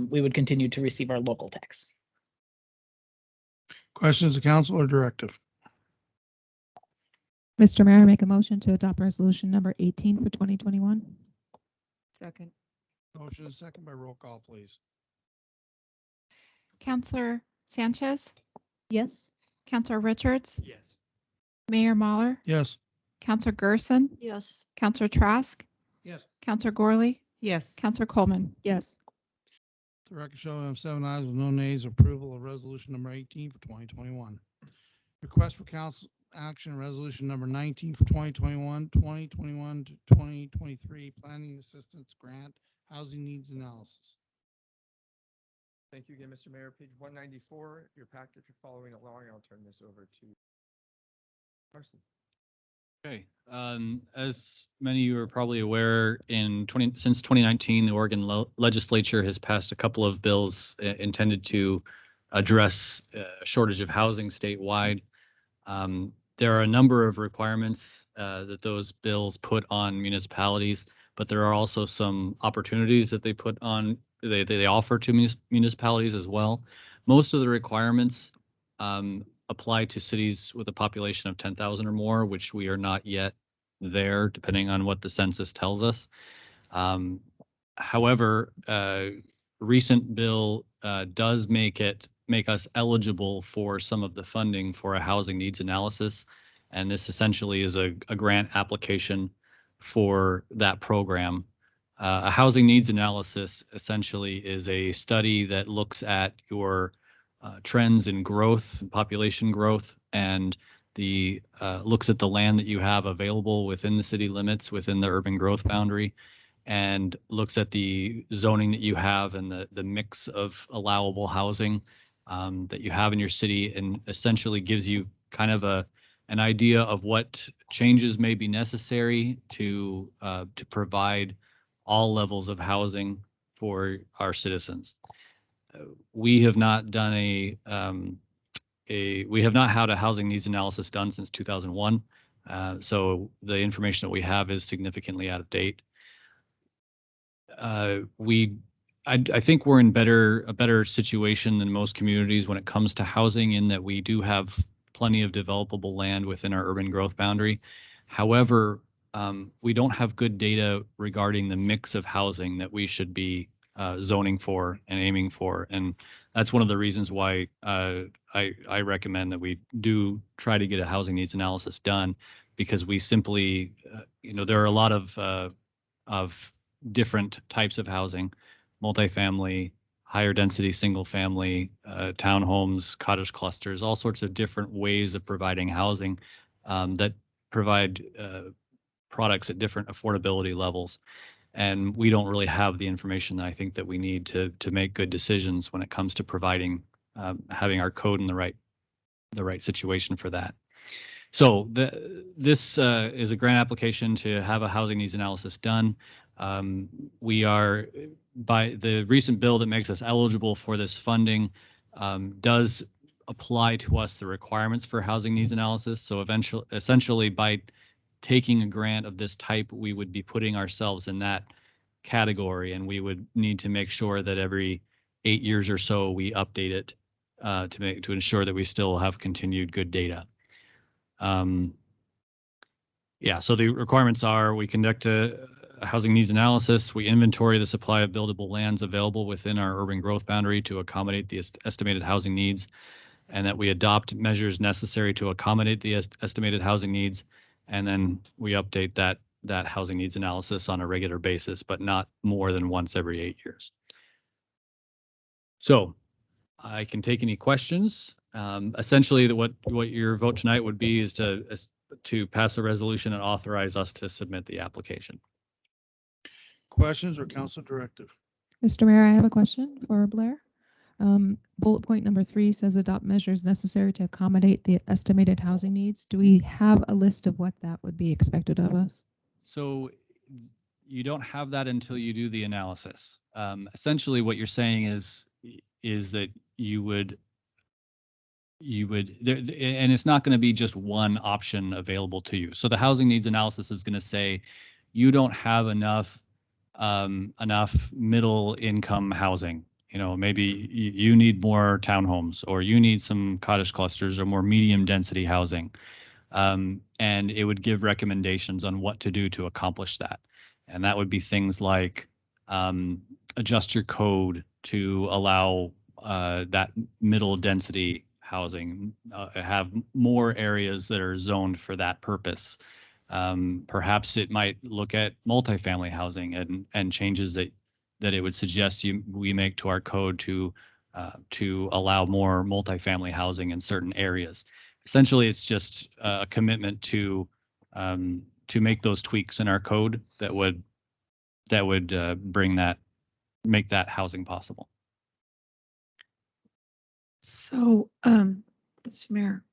We would continue to receive our local tax. Questions of council or directive? Mr. Mayor, I make a motion to adopt resolution number 18 for 2021. Second. Motion is second by roll call, please. Counselor Sanchez, Yes. Counselor Richards, Yes. Mayor Mahler, Yes. Counselor Gerson, Yes. Counselor Trask, Yes. Counselor Gorley, Yes. Counselor Coleman. Yes. The record show I have 7 ayes with no nays. Approval of resolution number 18 for 2021. Request for council action, resolution number 19 for 2021, 2021 to 2023 planning assistance grant housing needs analysis. Thank you again, Mr. Mayor. Page 194, your packet, if you're following along, I'll turn this over to Carson. Okay, as many of you are probably aware, since 2019, the Oregon legislature has passed a couple of bills intended to address a shortage of housing statewide. There are a number of requirements that those bills put on municipalities, but there are also some opportunities that they put on, they offer to municipalities as well. Most of the requirements apply to cities with a population of 10,000 or more, which we are not yet there, depending on what the census tells us. However, recent bill does make us eligible for some of the funding for a housing needs analysis. And this essentially is a grant application for that program. A housing needs analysis essentially is a study that looks at your trends in growth, population growth, and the looks at the land that you have available within the city limits, within the urban growth boundary, and looks at the zoning that you have and the mix of allowable housing that you have in your city, and essentially gives you kind of an idea of what changes may be necessary to provide all levels of housing for our citizens. We have not done we have not had a housing needs analysis done since 2001. So the information that we have is significantly out of date. I think we're in a better situation than most communities when it comes to housing, in that we do have plenty of developable land within our urban growth boundary. However, we don't have good data regarding the mix of housing that we should be zoning for and aiming for. And that's one of the reasons why I recommend that we do try to get a housing needs analysis done, because we simply, there are a lot of different types of housing, multifamily, higher density, single family, townhomes, cottage clusters, all sorts of different ways of providing housing that provide products at different affordability levels. And we don't really have the information that I think that we need to make good decisions when it comes to providing, having our code in the right situation for that. So this is a grant application to have a housing needs analysis done. We are, by the recent bill that makes us eligible for this funding, does apply to us the requirements for housing needs analysis. So essentially by taking a grant of this type, we would be putting ourselves in that category, and we would need to make sure that every 8 years or so we update it to ensure that we still have continued good data. Yeah, so the requirements are: we conduct a housing needs analysis, we inventory the supply of buildable lands available within our urban growth boundary to accommodate the estimated housing needs, and that we adopt measures necessary to accommodate the estimated housing needs, and then we update that housing needs analysis on a regular basis, but not more than once every 8 years. So I can take any questions. Essentially, what your vote tonight would be is to pass a resolution and authorize us to submit the application. Questions or council directive? Mr. Mayor, I have a question for Blair. Bullet point number 3 says adopt measures necessary to accommodate the estimated housing needs. Do we have a list of what that would be expected of us? So you don't have that until you do the analysis. Essentially, what you're saying is that you would, and it's not going to be just one option available to you. So the housing needs analysis is going to say you don't have enough middle income housing. Maybe you need more townhomes, or you need some cottage clusters, or more medium density housing. And it would give recommendations on what to do to accomplish that. And that would be things like adjust your code to allow that middle density housing, have more areas that are zoned for that purpose. Perhaps it might look at multifamily housing and changes that it would suggest we make to our code to allow more multifamily housing in certain areas. Essentially, it's just a commitment to make those tweaks in our code that would make that housing possible. So, Mr. Mayor,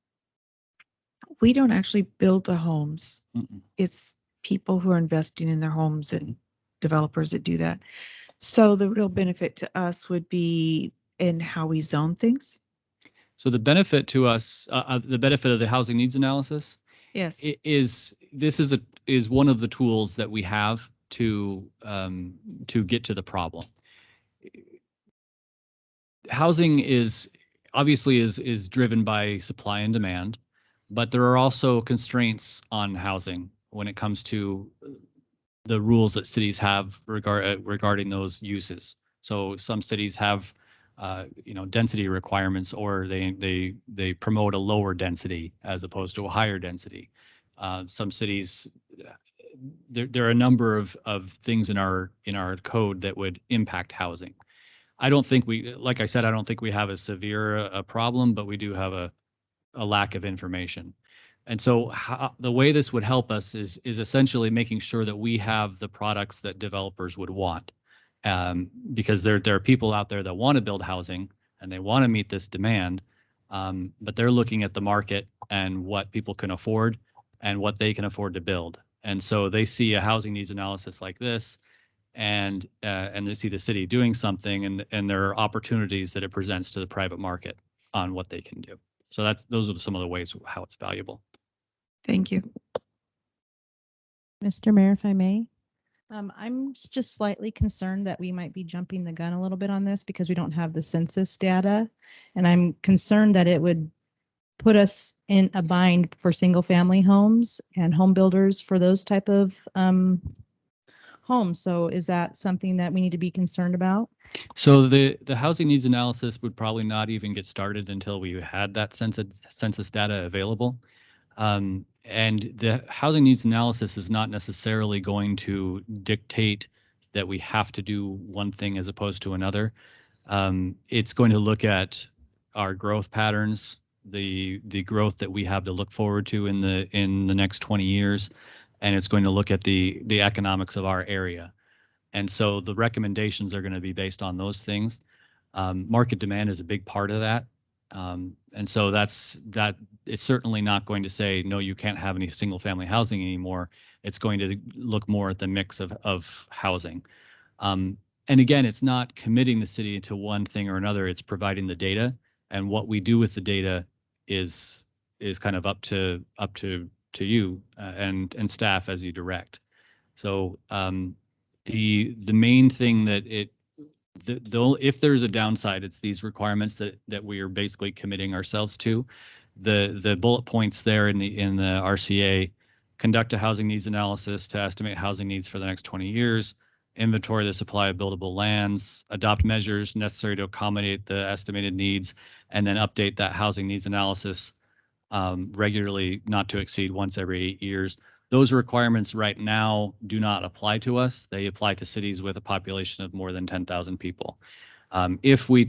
we don't actually build the homes. It's people who are investing in their homes and developers that do that. So the real benefit to us would be in how we zone things. So the benefit to us, the benefit of the housing needs analysis, yes, is one of the tools that we have to get to the problem. Housing is driven by supply and demand, but there are also constraints on housing when it comes to the rules that cities have regarding those uses. So some cities have density requirements, or they promote a lower density as opposed to a higher density. Some cities, there are a number of things in our code that would impact housing. I don't think like I said, I don't think we have as severe a problem, but we do have a lack of information. And so the way this would help us is essentially making sure that we have the products that developers would want. Because there are people out there that want to build housing and they want to meet this demand, but they're looking at the market and what people can afford and what they can afford to build. And so they see a housing needs analysis like this, and they see the city doing something, and there are opportunities that it presents to the private market on what they can do. So those are some of the ways how it's valuable. Thank you. Mr. Mayor, if I may. I'm just slightly concerned that we might be jumping the gun a little bit on this because we don't have the census data. And I'm concerned that it would put us in a bind for single family homes and home builders for those type of homes. So is that something that we need to be concerned about? So the housing needs analysis would probably not even get started until we had that census data available. And the housing needs analysis is not necessarily going to dictate that we have to do one thing as opposed to another. It's going to look at our growth patterns, the growth that we have to look forward to in the next 20 years, and it's going to look at the economics of our area. And so the recommendations are going to be based on those things. Market demand is a big part of that. And so it's certainly not going to say, no, you can't have any single family housing anymore. It's going to look more at the mix of housing. And again, it's not committing the city to one thing or another. It's providing the data, and what we do with the data is kind of up to you and staff as you direct. So the main thing that if there's a downside, it's these requirements that we are basically committing ourselves to. The bullet points there in the RCA: conduct a housing needs analysis to estimate housing needs for the next 20 years, inventory the supply of buildable lands, adopt measures necessary to accommodate the estimated needs, and then update that housing needs analysis regularly, not to exceed once every 8 years. Those requirements right now do not apply to us. They apply to cities with a population of more than 10,000 people. If we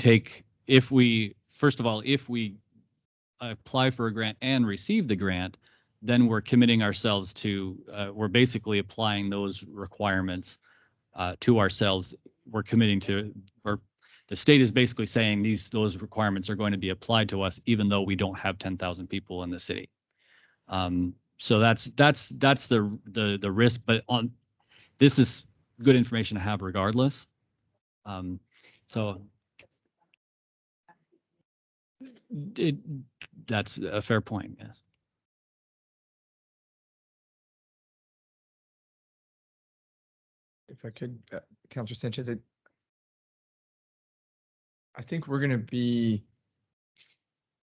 apply for a grant and receive the grant, then we're committing ourselves to, we're basically applying those requirements to ourselves. We're committing to, or the state is basically saying those requirements are going to be applied to us, even though we don't have 10,000 people in the city. So that's the risk, but this is good information to have regardless. So that's a fair point, yes. If I could, Councilor Sanchez, I think we're going to be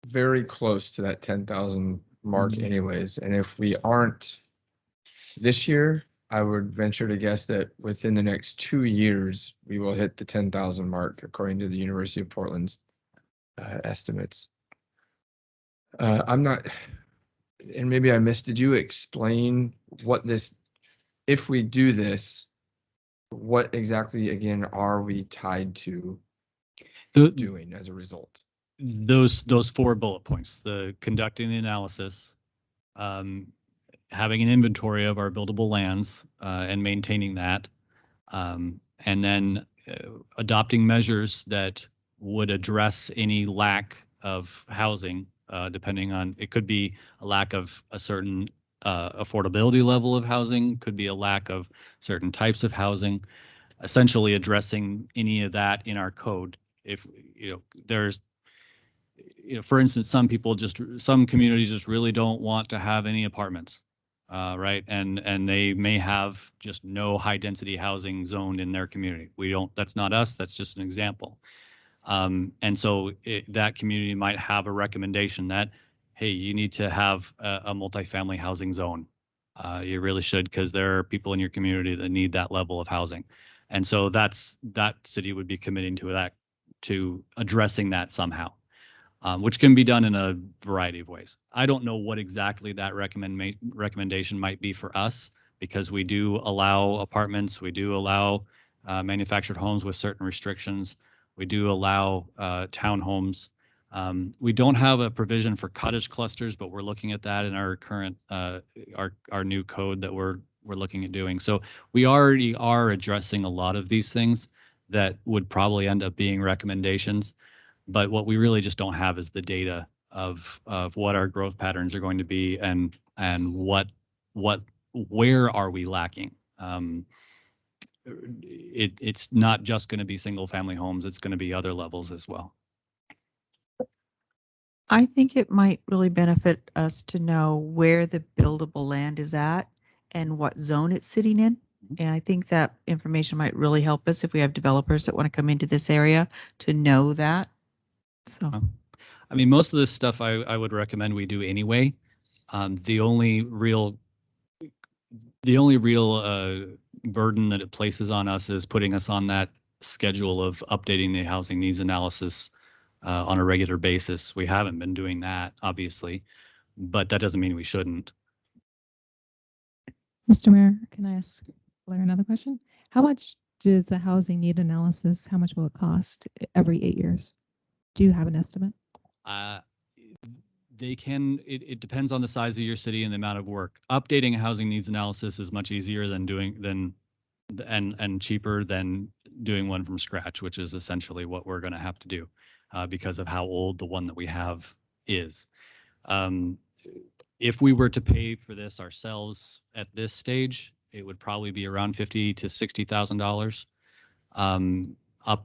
very close to that 10,000 mark anyways. And if we aren't this year, I would venture to guess that within the next 2 years, we will hit the 10,000 mark, according to the University of Portland's estimates. I'm not, and maybe I missed, did you explain what this, if we do this, what exactly, again, are we tied to doing as a result? Those 4 bullet points: the conducting the analysis, having an inventory of our buildable lands and maintaining that, and then adopting measures that would address any lack of housing, depending on, it could be a lack of a certain affordability level of housing, could be a lack of certain types of housing, essentially addressing any of that in our code. If, there's, for instance, some communities just really don't want to have any apartments, right? And they may have just no high density housing zoned in their community. That's not us, that's just an example. And so that community might have a recommendation that, hey, you need to have a multifamily housing zone. You really should, because there are people in your community that need that level of housing. And so that city would be committing to addressing that somehow, which can be done in a variety of ways. I don't know what exactly that recommendation might be for us, because we do allow apartments, we do allow manufactured homes with certain restrictions, we do allow townhomes. We don't have a provision for cottage clusters, but we're looking at that in our current our new code that we're looking at doing. So we already are addressing a lot of these things that would probably end up being recommendations. But what we really just don't have is the data of what our growth patterns are going to be and where are we lacking. It's not just going to be single family homes, it's going to be other levels as well. I think it might really benefit us to know where the buildable land is at and what zone it's sitting in. And I think that information might really help us if we have developers that want to come into this area to know that. So I mean, most of this stuff I would recommend we do anyway. The only real burden that it places on us is putting us on that schedule of updating the housing needs analysis on a regular basis. We haven't been doing that, obviously, but that doesn't mean we shouldn't. Mr. Mayor, can I ask Blair another question? How much does a housing need analysis, how much will it cost every 8 years? Do you have an estimate? It depends on the size of your city and the amount of work. Updating a housing needs analysis is much easier and cheaper than doing one from scratch, which is essentially what we're going to have to do because of how old the one that we have is. If we were to pay for this ourselves at this stage, it would probably be around $50,000 to $60,000.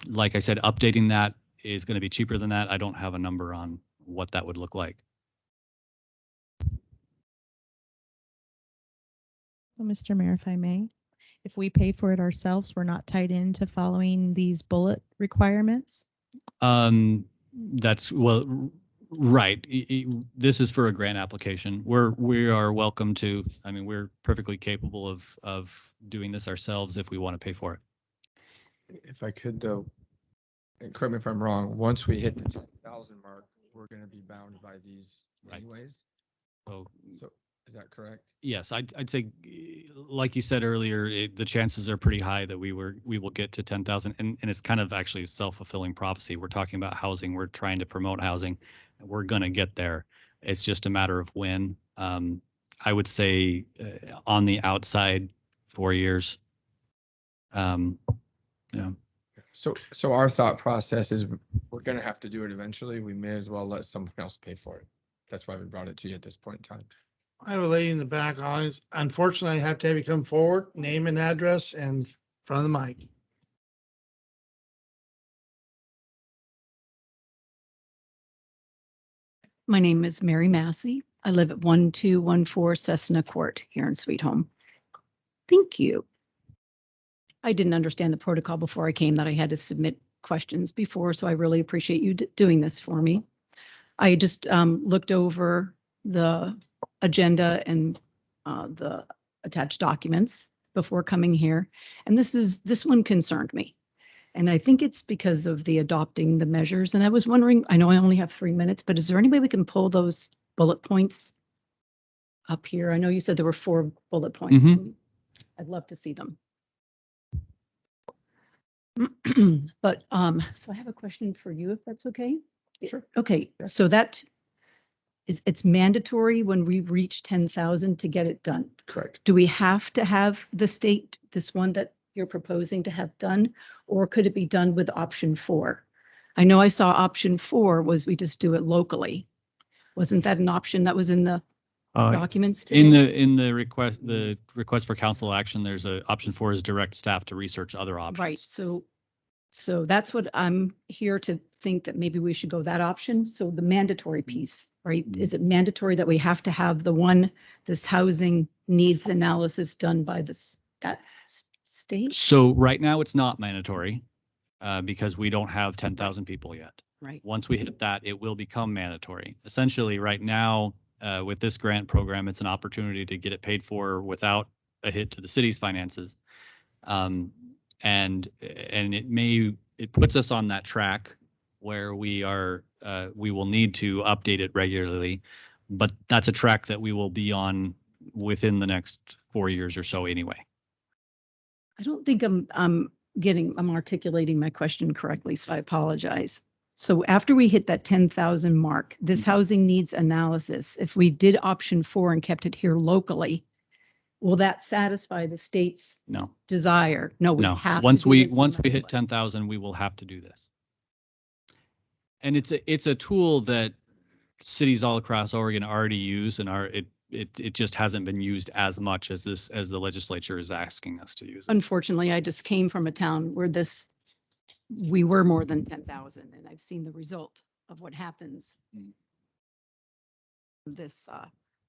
Like I said, updating that is going to be cheaper than that. I don't have a number on what that would look like. Well, Mr. Mayor, if I may, if we pay for it ourselves, we're not tied into following these bullet requirements? That's right. This is for a grant application. We are welcome to, I mean, we're perfectly capable of doing this ourselves if we want to pay for it. If I could though, and correct me if I'm wrong, once we hit the 10,000 mark, we're going to be bound by these anyways. So is that correct? Yes, I'd say, like you said earlier, the chances are pretty high that we will get to 10,000, and it's kind of actually a self-fulfilling prophecy. We're talking about housing. We're trying to promote housing. We're going to get there. It's just a matter of when. I would say on the outside, 4 years. Yeah. So our thought process is we're going to have to do it eventually. We may as well let someone else pay for it. That's why we brought it to you at this point in time. I have a lady in the back audience. Unfortunately, I have to have you come forward, name and address, and in front of the mic. My name is Mary Massey. I live at 1214 Cessna Court here in Sweet Home. Thank you. I didn't understand the protocol before I came that I had to submit questions before, so I really appreciate you doing this for me. I just looked over the agenda and the attached documents before coming here, and this one concerned me. And I think it's because of the adopting the measures. And I was wondering, I know I only have 3 minutes, but is there any way we can pull those bullet points up here? I know you said there were 4 bullet points. I'd love to see them. But so I have a question for you, if that's okay. Sure. Okay, so that is, it's mandatory when we reach 10,000 to get it done. Correct. Do we have to have the state, this one that you're proposing to have done, or could it be done with option 4? I know I saw option 4 was we just do it locally. Wasn't that an option that was in the documents today? In the request for council action, there's a option 4 is direct staff to research other options. Right. So that's what I'm here to think, that maybe we should go that option. So the mandatory piece, right? Is it mandatory that we have to have this housing needs analysis done by that state? So right now it's not mandatory because we don't have 10,000 people yet. Right. Once we hit that, it will become mandatory. Essentially right now with this grant program, it's an opportunity to get it paid for without a hit to the city's finances. And it puts us on that track where we will need to update it regularly, but that's a track that we will be on within the next 4 years or so anyway. I don't think I'm articulating my question correctly, so I apologize. So after we hit that 10,000 mark, this housing needs analysis, if we did option 4 and kept it here locally, will that satisfy the state's desire? No, we have once to do we this hit 10,000, we will have to do this. And it's a tool that cities all across Oregon already use, and it just hasn't been used as much as the legislature is asking us to use it. Unfortunately, I just came from a town where we were more than 10,000, and I've seen the result of what happens. The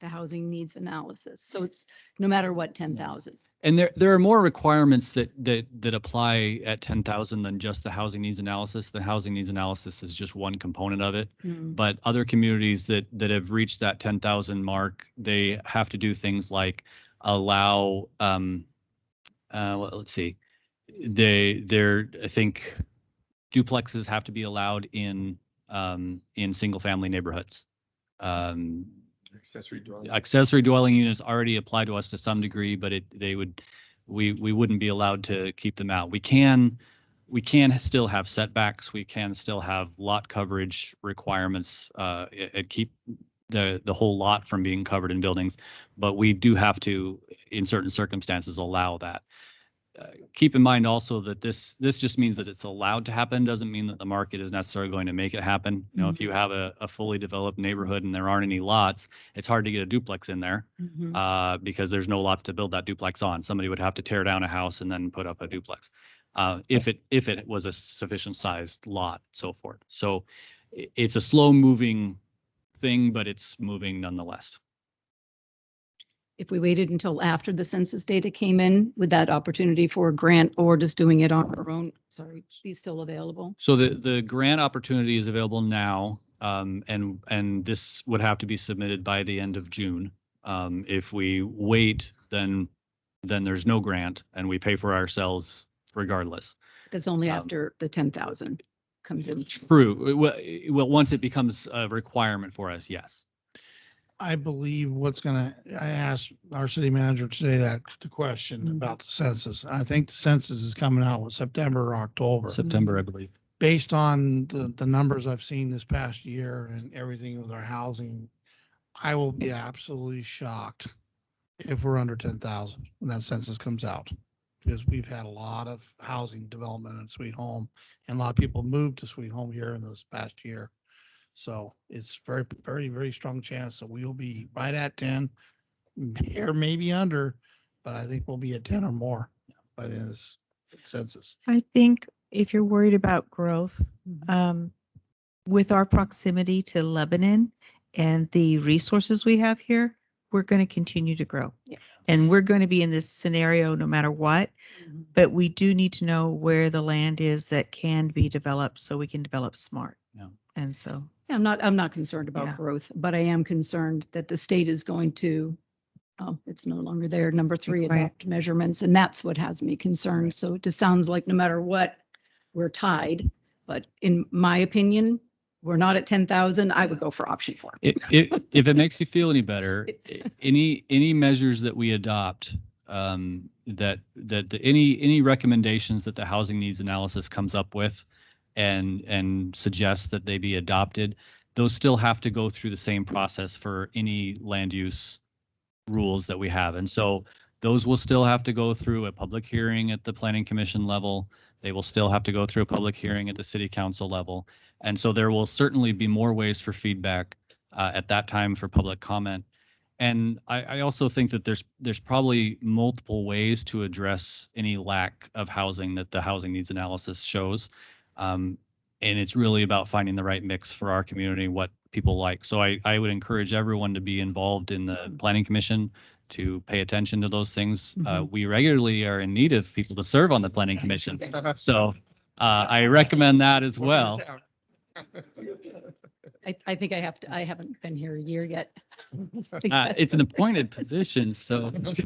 housing needs analysis. So it's no matter what, 10,000. And there are more requirements that apply at 10,000 than just the housing needs analysis. The housing needs analysis is just one component of it. Mm. But other communities that have reached that 10,000 mark, they have to do things like allow, well, let's see, I think duplexes have to be allowed in single family neighborhoods. Accessory dwelling units already apply to us to some degree, but we wouldn't be allowed to keep them out. We can still have setbacks. We can still have lot coverage requirements, and keep the whole lot from being covered in buildings, but we do have to, in certain circumstances, allow that. Keep in mind also that this just means that it's allowed to happen, doesn't mean that the market is necessarily going to make it happen. You know, if you have a fully developed neighborhood and there aren't any lots, it's hard to get a duplex in there, because there's no lots to build that duplex on. Somebody would have to tear down a house and then put up a duplex, if it was a sufficient sized lot, so forth. So it's a slow moving thing, but it's moving nonetheless. If we waited until after the census data came in, would that opportunity for a grant or just doing it on our own, be still available? So the grant opportunity is available now, and this would have to be submitted by the end of June. If we wait, then there's no grant, and we pay for ourselves regardless. That's only after the 10,000 comes in. True. Well, once it becomes a requirement for us, yes. I believe I asked our city manager today the question about the census. I think the census is coming out with September or October. September, I believe. Based on the numbers I've seen this past year and everything with our housing, I will be absolutely shocked if we're under 10,000 when that census comes out. Because we've had a lot of housing development in Sweet Home, and a lot of people moved to Sweet Home here in this past year. So it's very, very, very strong chance that we'll be right at 10 or maybe under, but I think we'll be at 10 or more by the end of this census. I think if you're worried about growth, with our proximity to Lebanon and the resources we have here, we're going to continue to grow. Yeah. And we're going to be in this scenario no matter what, but we do need to know where the land is that can be developed so we can develop smart. Yeah. And so. Yeah, I'm not concerned about growth, but I am concerned that the state is going to, it's no longer there, number 3, adopt measurements, and that's what has me concerned. So it just sounds like no matter what, we're tied. But in my opinion, we're not at 10,000. I would go for option 4. If it makes you feel any better, any measures that we adopt, any recommendations that the housing needs analysis comes up with and suggests that they be adopted, those still have to go through the same process for any land use rules that we have. And so those will still have to go through a public hearing at the Planning Commission level. They will still have to go through a public hearing at the City Council level. And so there will certainly be more ways for feedback at that time for public comment. And I also think that there's probably multiple ways to address any lack of housing that the housing needs analysis shows. And it's really about finding the right mix for our community, what people like. So I would encourage everyone to be involved in the Planning Commission, to pay attention to those things. We regularly are in need of people to serve on the Planning Commission. So I recommend that as well. I think I haven't been here a year yet. It's an appointed position, so. It's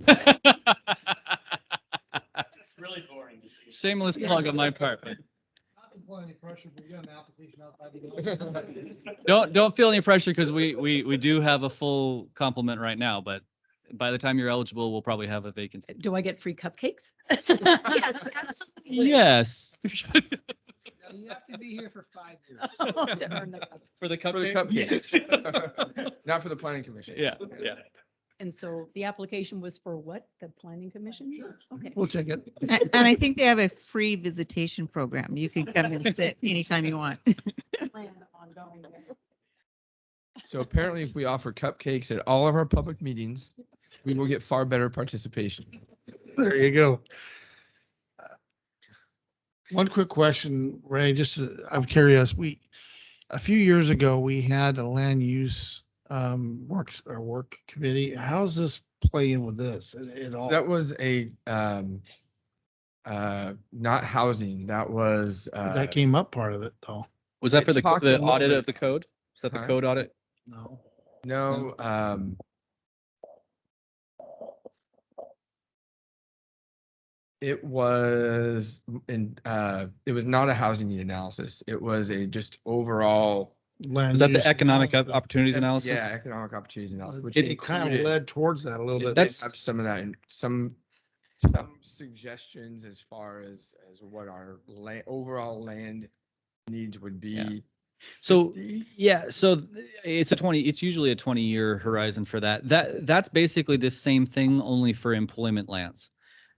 really boring to see. Shameless plug on my part. But don't feel any pressure, because we do have a full complement right now, but by the time you're eligible, we'll probably have a vacancy. Do I get free cupcakes? Yes, absolutely. Yes. You have to be here for 5 years. To earn the cup. For the cupcakes. Not for the planning commission. Yeah. And so the application was for what? The Planning Commission? Sure. Okay. We'll take it. And I think they have a free visitation program. You can come and sit anytime you want. Plan on going there. So apparently if we offer cupcakes at all of our public meetings, we will get far better participation. There you go. One quick question, Ray, I'm curious. A few years ago, we had a land use work committee. How's this play in with this at all? That was a, not housing, that was, That came up part of it though. Was that it for the, talked a the little audit bit- of the code? Was that the Huh? code audit? No. No, it was it was not a housing need analysis. It was a just overall. Was that the economic opportunities analysis? Yeah, economic opportunities analysis, which It kind of included- led towards that a little it bit. did That's- have some of that and some suggestions as far as what our overall land needs would be. So yeah, so it's usually a 20-year horizon for that. That's basically the same thing only for employment lands.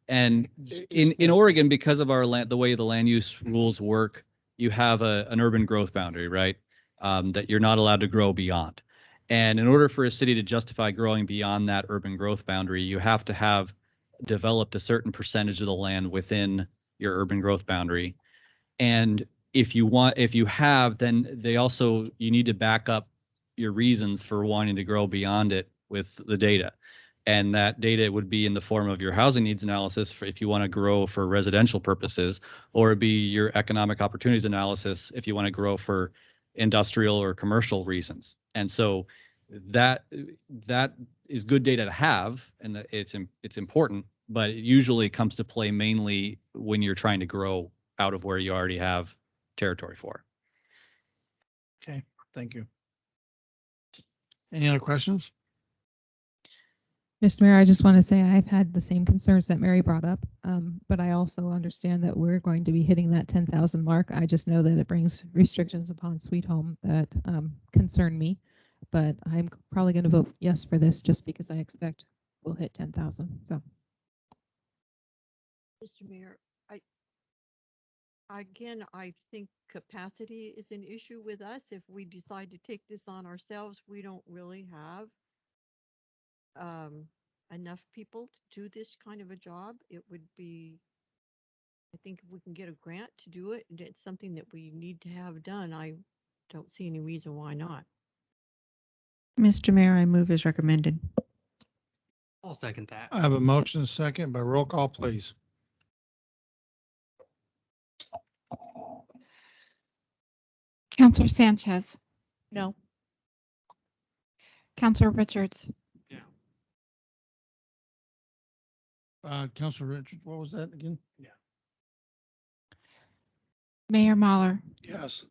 And in Oregon, because of our land, the way the land use rules work, you have an urban growth boundary, right? That you're not allowed to grow beyond. And in order for a city to justify growing beyond that urban growth boundary, you have to have developed a certain percentage of the land within your urban growth boundary. And if you have, then you need to back up your reasons for wanting to grow beyond it with the data. And that data would be in the form of your housing needs analysis for if you want to grow for residential purposes, or it'd be your economic opportunities analysis if you want to grow for industrial or commercial reasons. And so that is good data to have, and that it's important, but it usually comes to play mainly when you're trying to grow out of where you already have territory for. Okay, thank you. Any other questions? Mr. Mayor, I just want to say I've had the same concerns that Mary brought up, but I also understand that we're going to be hitting that 10,000 mark. I just know that it brings restrictions upon Sweet Home that concern me, but I'm probably going to vote yes for this just because I expect we'll hit 10,000. So, Mr. Mayor, I think capacity is an issue with us. If we decide to take this on ourselves, we don't really have enough people to do this kind of a job. It would be, I think if we can get a grant to do it, and it's something that we need to have done, I don't see any reason why not. Mr. Mayor, I move as recommended. I'll second that. I have a motion second, by roll call, please. Counselor Sanchez, No. Counselor Richards, Councilor Richard, what was that again? Mayor Mahler, Yes.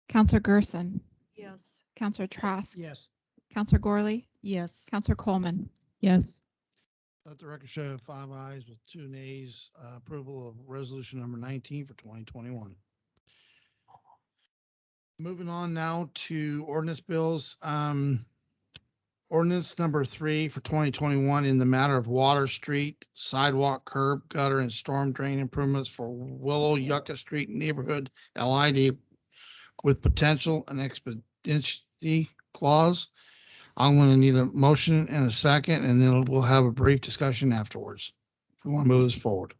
Counselor Gerson, Yes. Counselor Trask, Yes. Counselor Gorley, Yes. Counselor Coleman. yes. Let the record show 5 ayes with 2 nays, approval of resolution number 19 for 2021. Moving on now to ordinance bills. Ordinance number 3 for 2021 in the matter of Water Street sidewalk, curb, gutter, and storm drain improvements for Willow Yucca Street neighborhood LID with potential and expediency clause. I'm going to need a motion and a second, and then we'll have a brief discussion afterwards. If we want to move this forward.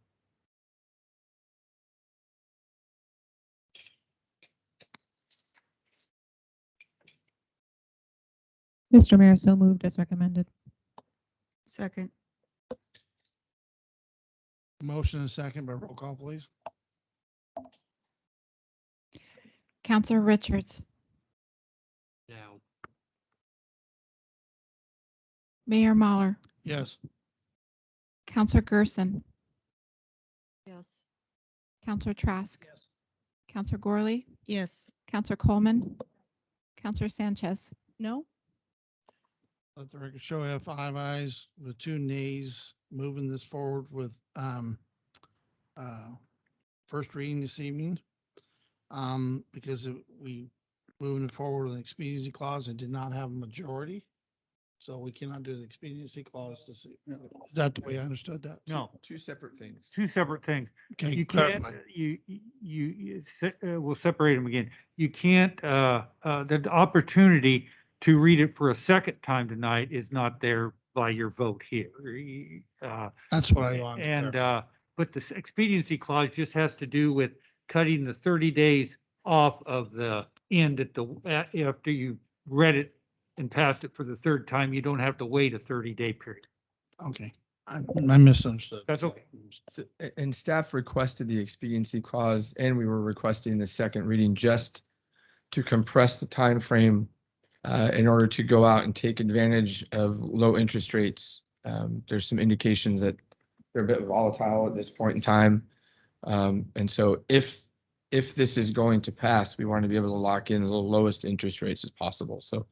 Mr. Mayor, so moved as recommended. Second. Motion and second, by roll call, please. Counselor Richards, No. Mayor Mahler, Yes. Counselor Gerson, Yes. Counselor Trask, Counselor Gorley, Yes. Counselor Coleman, Counselor Sanchez. No. Let the record show I have 5 ayes with 2 nays, moving this forward with first reading this evening. Because we moving it forward with an expediency clause and did not have a majority. So we cannot do the expediency clause to see. Is that the way I understood that? No, Two separate things. two separate things. Okay, You can't, clarify. we'll separate them again. You can't, the opportunity to read it for a second time tonight is not there by your vote here. That's what I wanted to And, clarify. but the expediency clause just has to do with cutting the 30 days off of the end after you read it and passed it for the third time. You don't have to wait a 30-day period. Okay, I misunderstood. That's okay. So, and staff requested the expediency clause, and we were requesting the second reading just to compress the time frame in order to go out and take advantage of low interest rates. There's some indications that they're a bit volatile at this point in time. And so if this is going to pass, we want to be able to lock in the lowest interest rates as possible. So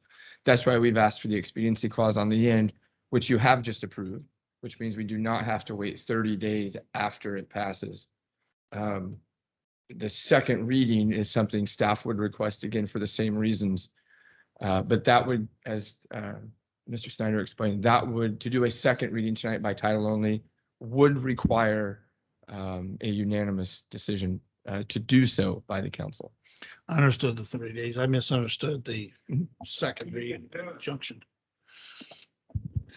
that's why we've asked for the expediency clause on the end, which you have just approved, which means we do not have to wait 30 days after it passes. The second reading is something staff would request again for the same reasons. But that would, as Mr. Snyder explained, that would, to do a second reading tonight by title only, would require a unanimous decision to do so by the council. I understood the 30 days. I misunderstood the second reading junction.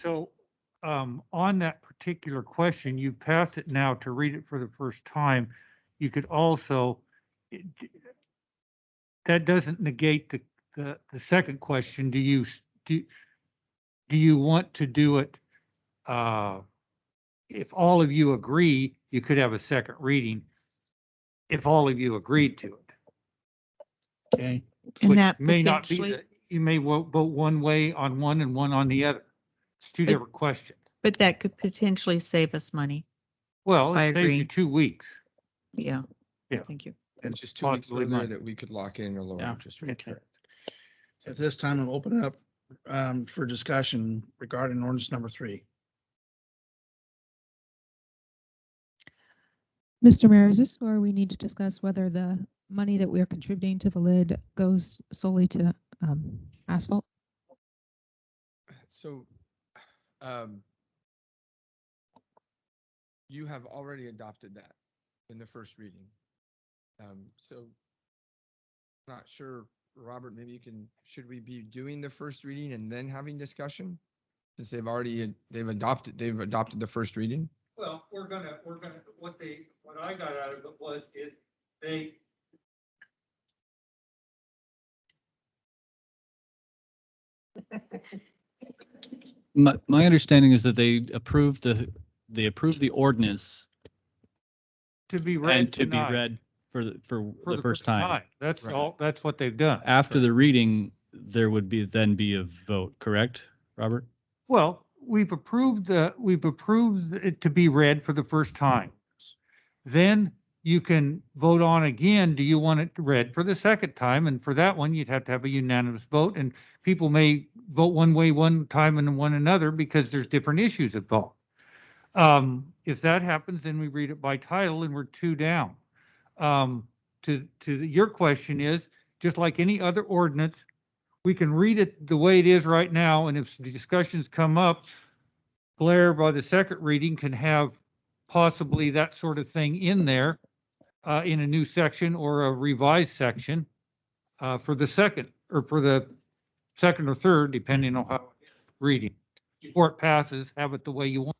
So on that particular question, you passed it now to read it for the first time. You could also, that doesn't negate the second question. Do you want to do it? If all of you agree, you could have a second reading. If all of you agreed to it. Okay. And Which that may not be, potentially, you may vote one way on one and one on the other. It's two different questions. but that could potentially save us money. Well, I it saves you agree. 2 weeks. Yeah. Yeah. Thank you. And it's just 2 weeks Possibly earlier money. that we could lock in a lower Yeah. interest rate. Okay. So at this time, I'll open it up for discussion regarding ordinance number 3. Mr. Mayor, is this where we need to discuss whether the money that we are contributing to the lid goes solely to asphalt? So, you have already adopted that in the first reading. So, not sure, Robert, maybe you can, should we be doing the first reading and then having discussion? Since they've adopted the first reading? Well, what I got out of it was they. My understanding is that they approved the ordinance To be read and to be tonight. read for the first time. That's Right. all, that's what they've done. After the reading, there would then be a vote, correct, Robert? Well, we've approved it to be read for the first time. Then you can vote on again, do you want it read for the second time? And for that one, you'd have to have a unanimous vote, and people may vote one way one time and one another because there's different issues involved. If that happens, then we read it by title and we're 2 down. Your question is, just like any other ordinance, we can read it the way it is right now, and if the discussions come up, Blair, by the second reading, can have possibly that sort of thing in there in a new section or a revised section for the second or third, depending on how reading. Before it passes, have it the way you want.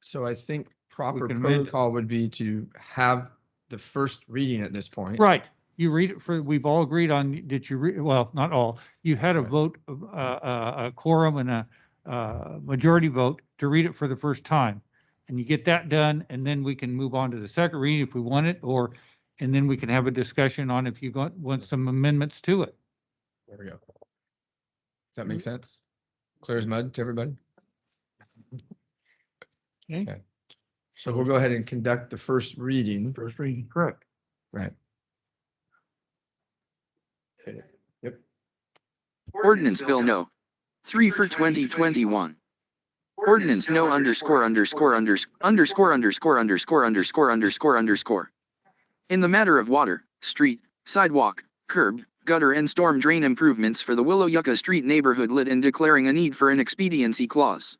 So I think proper can amend it. protocol would be to have the first reading at this point. Right. You read it we've all agreed on, did you read, well, not all, you had a Right. vote, a quorum and a majority vote to read it for the first time. And you get that done, and then we can move on to the second reading if we want it, and then we can have a discussion on if you want some amendments to it. There we go. Does that make sense? Clear as mud to everybody? Okay. So we'll go ahead and conduct the first reading. First reading. Correct. Right. Okay. Yep. Ordinance Bill No. 3 for 2021. Ordinance No ____________________________________________________________________________________________________________________ in the matter of water, street, sidewalk, curb, gutter and storm drain improvements for the Willow Yucca Street neighborhood lid and declaring a need for an expediency clause.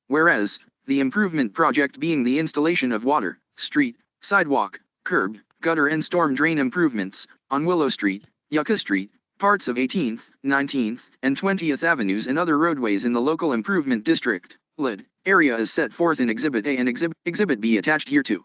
Whereas, the improvement project being the installation of water, street, sidewalk, curb, gutter and storm drain improvements on Willow Street, Yucca Street, parts of 18th, 19th, and 20th Avenues and other roadways in the local improvement district, LID, area is set forth in Exhibit A and Exhibit B attached hereto.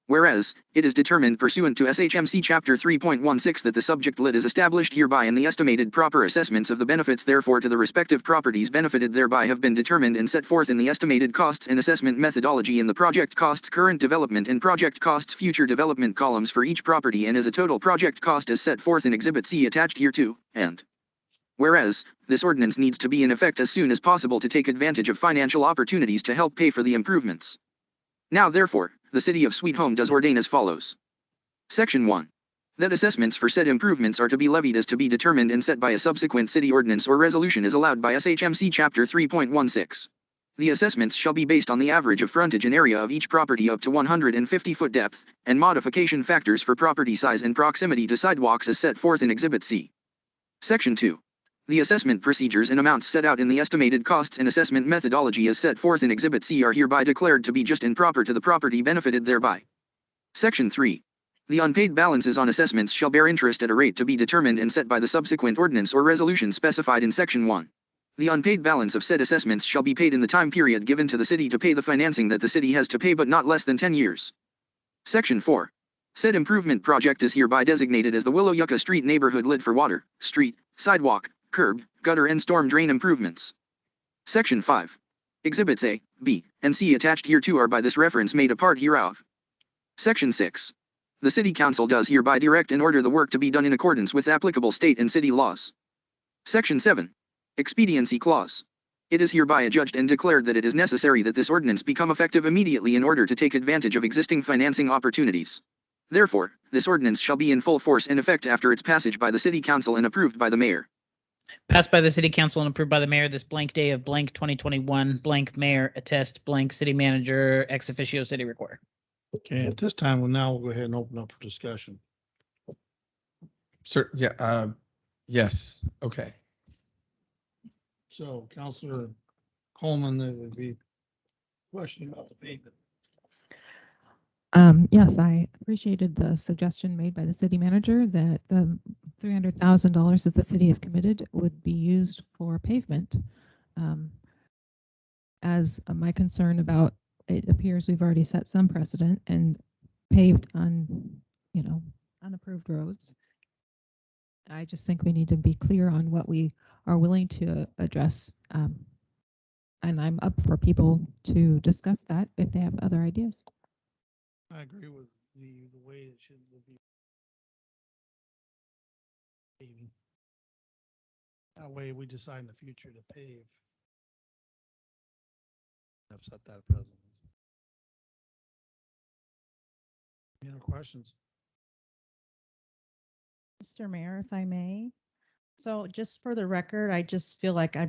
Whereas, it is determined pursuant to SHMC Chapter 3.16 that the subject lid is established hereby and the estimated proper assessments of the benefits therefore to the respective properties benefited thereby have been determined and set forth in the estimated costs and assessment methodology in the project costs current development and project costs future development columns for each property and as a total project cost as set forth in Exhibit C attached hereto, and whereas, this ordinance needs to be in effect as soon as possible to take advantage of financial opportunities to help pay for the improvements. Now therefore, the City of Sweet Home does ordain as follows. Section 1. That assessments for said improvements are to be levied as to be determined and set by a subsequent city ordinance or resolution as allowed by SHMC Chapter 3.16. The assessments shall be based on the average of frontage and area of each property up to 150-foot depth, and modification factors for property size and proximity to sidewalks as set forth in Exhibit C. Section 2. The assessment procedures and amounts set out in the estimated costs and assessment methodology as set forth in Exhibit C are hereby declared to be just and proper to the property benefited thereby. Section 3. The unpaid balances on assessments shall bear interest at a rate to be determined and set by the subsequent ordinance or resolution specified in Section 1. The unpaid balance of said assessments shall be paid in the time period given to the city to pay the financing that the city has to pay but not less than 10 years. Section 4. Said improvement project is hereby designated as the Willow Yucca Street Neighborhood Lid for water, street, sidewalk, curb, gutter and storm drain improvements. Section 5. Exhibits A, B, and C attached hereto are by this reference made a part hereof. Section 6. The City Council does hereby direct and order the work to be done in accordance with applicable state and city laws. Section 7. Expediency Clause. It is hereby adjudged and declared that it is necessary that this ordinance become effective immediately in order to take advantage of existing financing opportunities. Therefore, this ordinance shall be in full force and effect after its passage by the City Council and approved by the Mayor. Passed by the City Council and approved by the Mayor this blank day of blank 2021, blank Mayor, attest, blank City Manager, ex officio City Recorder. Okay, at this time, we'll go ahead and open up for discussion. Sir, yeah, yes, okay. So Councilor Coleman, there would be a question about the payment. Yes, I appreciated the suggestion made by the city manager that the $300,000 that the city has committed would be used for pavement. As my concern about, it appears we've already set some precedent and paved on, unapproved roads. I just think we need to be clear on what we are willing to address. And I'm up for people to discuss that if they have other ideas. I agree with the way it should be. Paving. That way we decide in the future to pave. I've set that precedent. Any other questions? Mr. Mayor, if I may. So just for the record, I just feel like I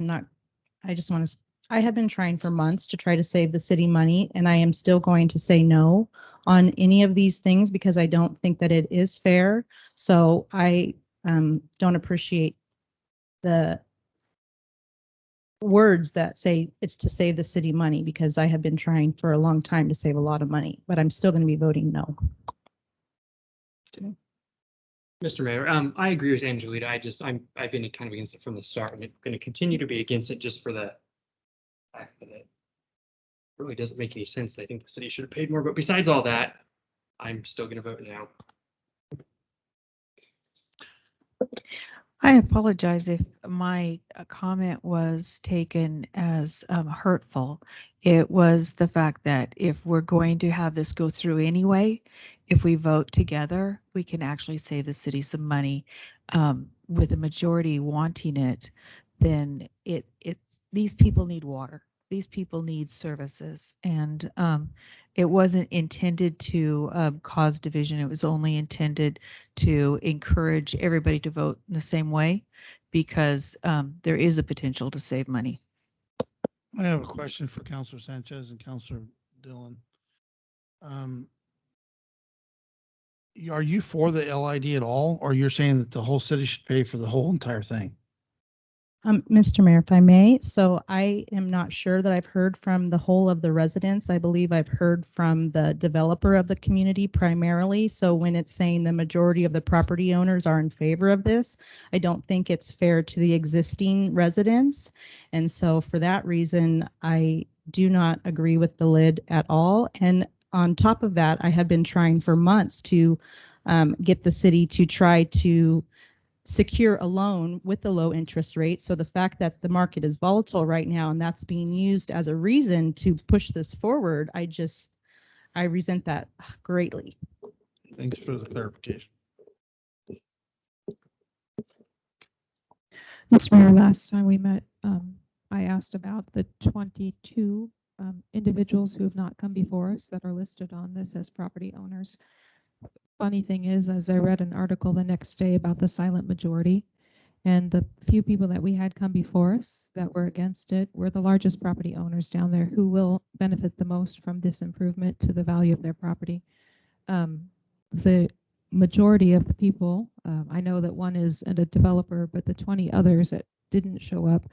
have been trying for months to try to save the city money, and I am still going to say no on any of these things because I don't think that it is fair. So I don't appreciate the words that say it's to save the city money because I have been trying for a long time to save a lot of money, but I'm still going to be voting no. Mr. Mayor, I agree with Angelita. I've been kind of against it from the start, and I'm going to continue to be against it just for the fact that it really doesn't make any sense. I think the city should have paid more, but besides all that, I'm still going to vote no. I apologize if my comment was taken as hurtful. It was the fact that if we're going to have this go through anyway, if we vote together, we can actually save the city some money. With the majority wanting it, then these people need water. These people need services, and it wasn't intended to cause division. It was only intended to encourage everybody to vote in the same way because there is a potential to save money. I have a question for Councilor Sanchez and Councilor Dillon. Are you for the LID at all, or you're saying that the whole city should pay for the whole entire thing? Mr. Mayor, if I may, so I am not sure that I've heard from the whole of the residents. I believe I've heard from the developer of the community primarily. So when it's saying the majority of the property owners are in favor of this, I don't think it's fair to the existing residents. And so for that reason, I do not agree with the lid at all. And on top of that, I have been trying for months to get the city to try to secure a loan with the low interest rate. So the fact that the market is volatile right now and that's being used as a reason to push this forward, I resent that greatly. Thanks for the clarification. Mr. Mayor, last time we met, I asked about the 22 individuals who have not come before us that are listed on this as property owners. Funny thing is, as I read an article the next day about the silent majority, and the few people that we had come before us that were against it were the largest property owners down there who will benefit the most from this improvement to the value of their property. The majority of the people, I know that one is a developer, but the 20 others that didn't show up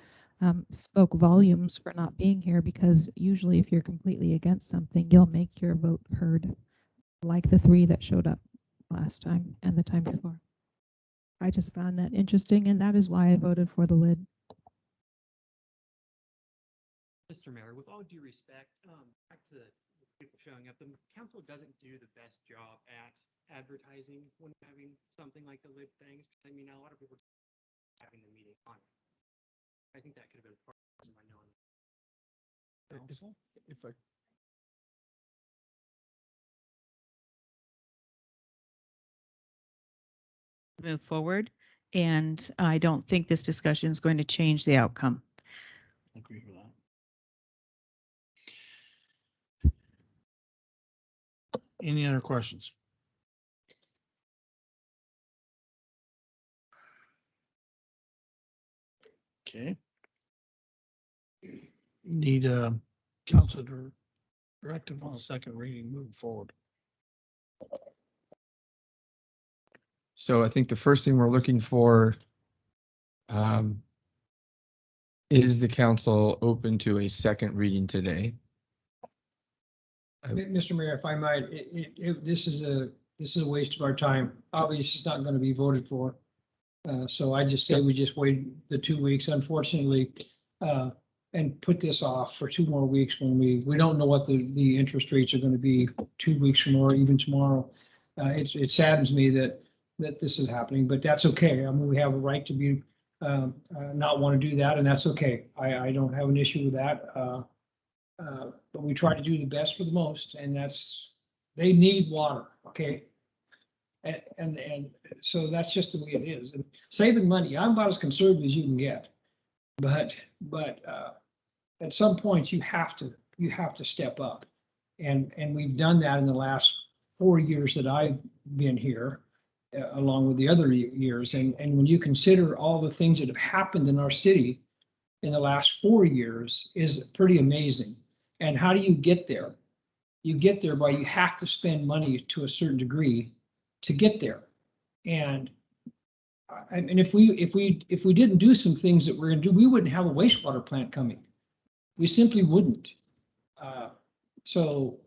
spoke volumes for not being here, because usually if you're completely against something, you'll make your vote heard, like the 3 that showed up last time and the time before. I just found that interesting, and that is why I voted for the lid. Mr. Mayor, with all due respect, back to the people showing up, the council doesn't do the best job at advertising when having something like the lid things. I mean, a lot of people having the meeting on it. I think that could have been part of my knowing. If I move forward, and I don't think this discussion is going to change the outcome. agree with that. Any other questions? Okay. Need a council directive on a second reading moving forward. So I think the first thing we're looking for is the council open to a second reading today? Mr. Mayor, if I might, this is a waste of our time. Obviously, it's not going to be voted for. So I just say we just wait the 2 weeks, unfortunately, and put this off for 2 more weeks when we don't know what the interest rates are going to be 2 weeks from now or even tomorrow. It saddens me that this is happening, but that's okay. I mean, we have a right to be not want to do that, and that's okay. I don't have an issue with that. But we try to do the best for the most, and they need water, okay? And so that's just the way it is. And saving money, I'm about as conservative as you can get, but at some point you have to step up, and we've done that in the last 4 years that I've been here, along with the other years. And when you consider all the things that have happened in our city in the last 4 years, is pretty amazing. And how do you get there? You get there by you have to spend money to a certain degree to get there. And if we didn't do some things that we're going to do, we wouldn't have a wastewater plant coming. We simply wouldn't. So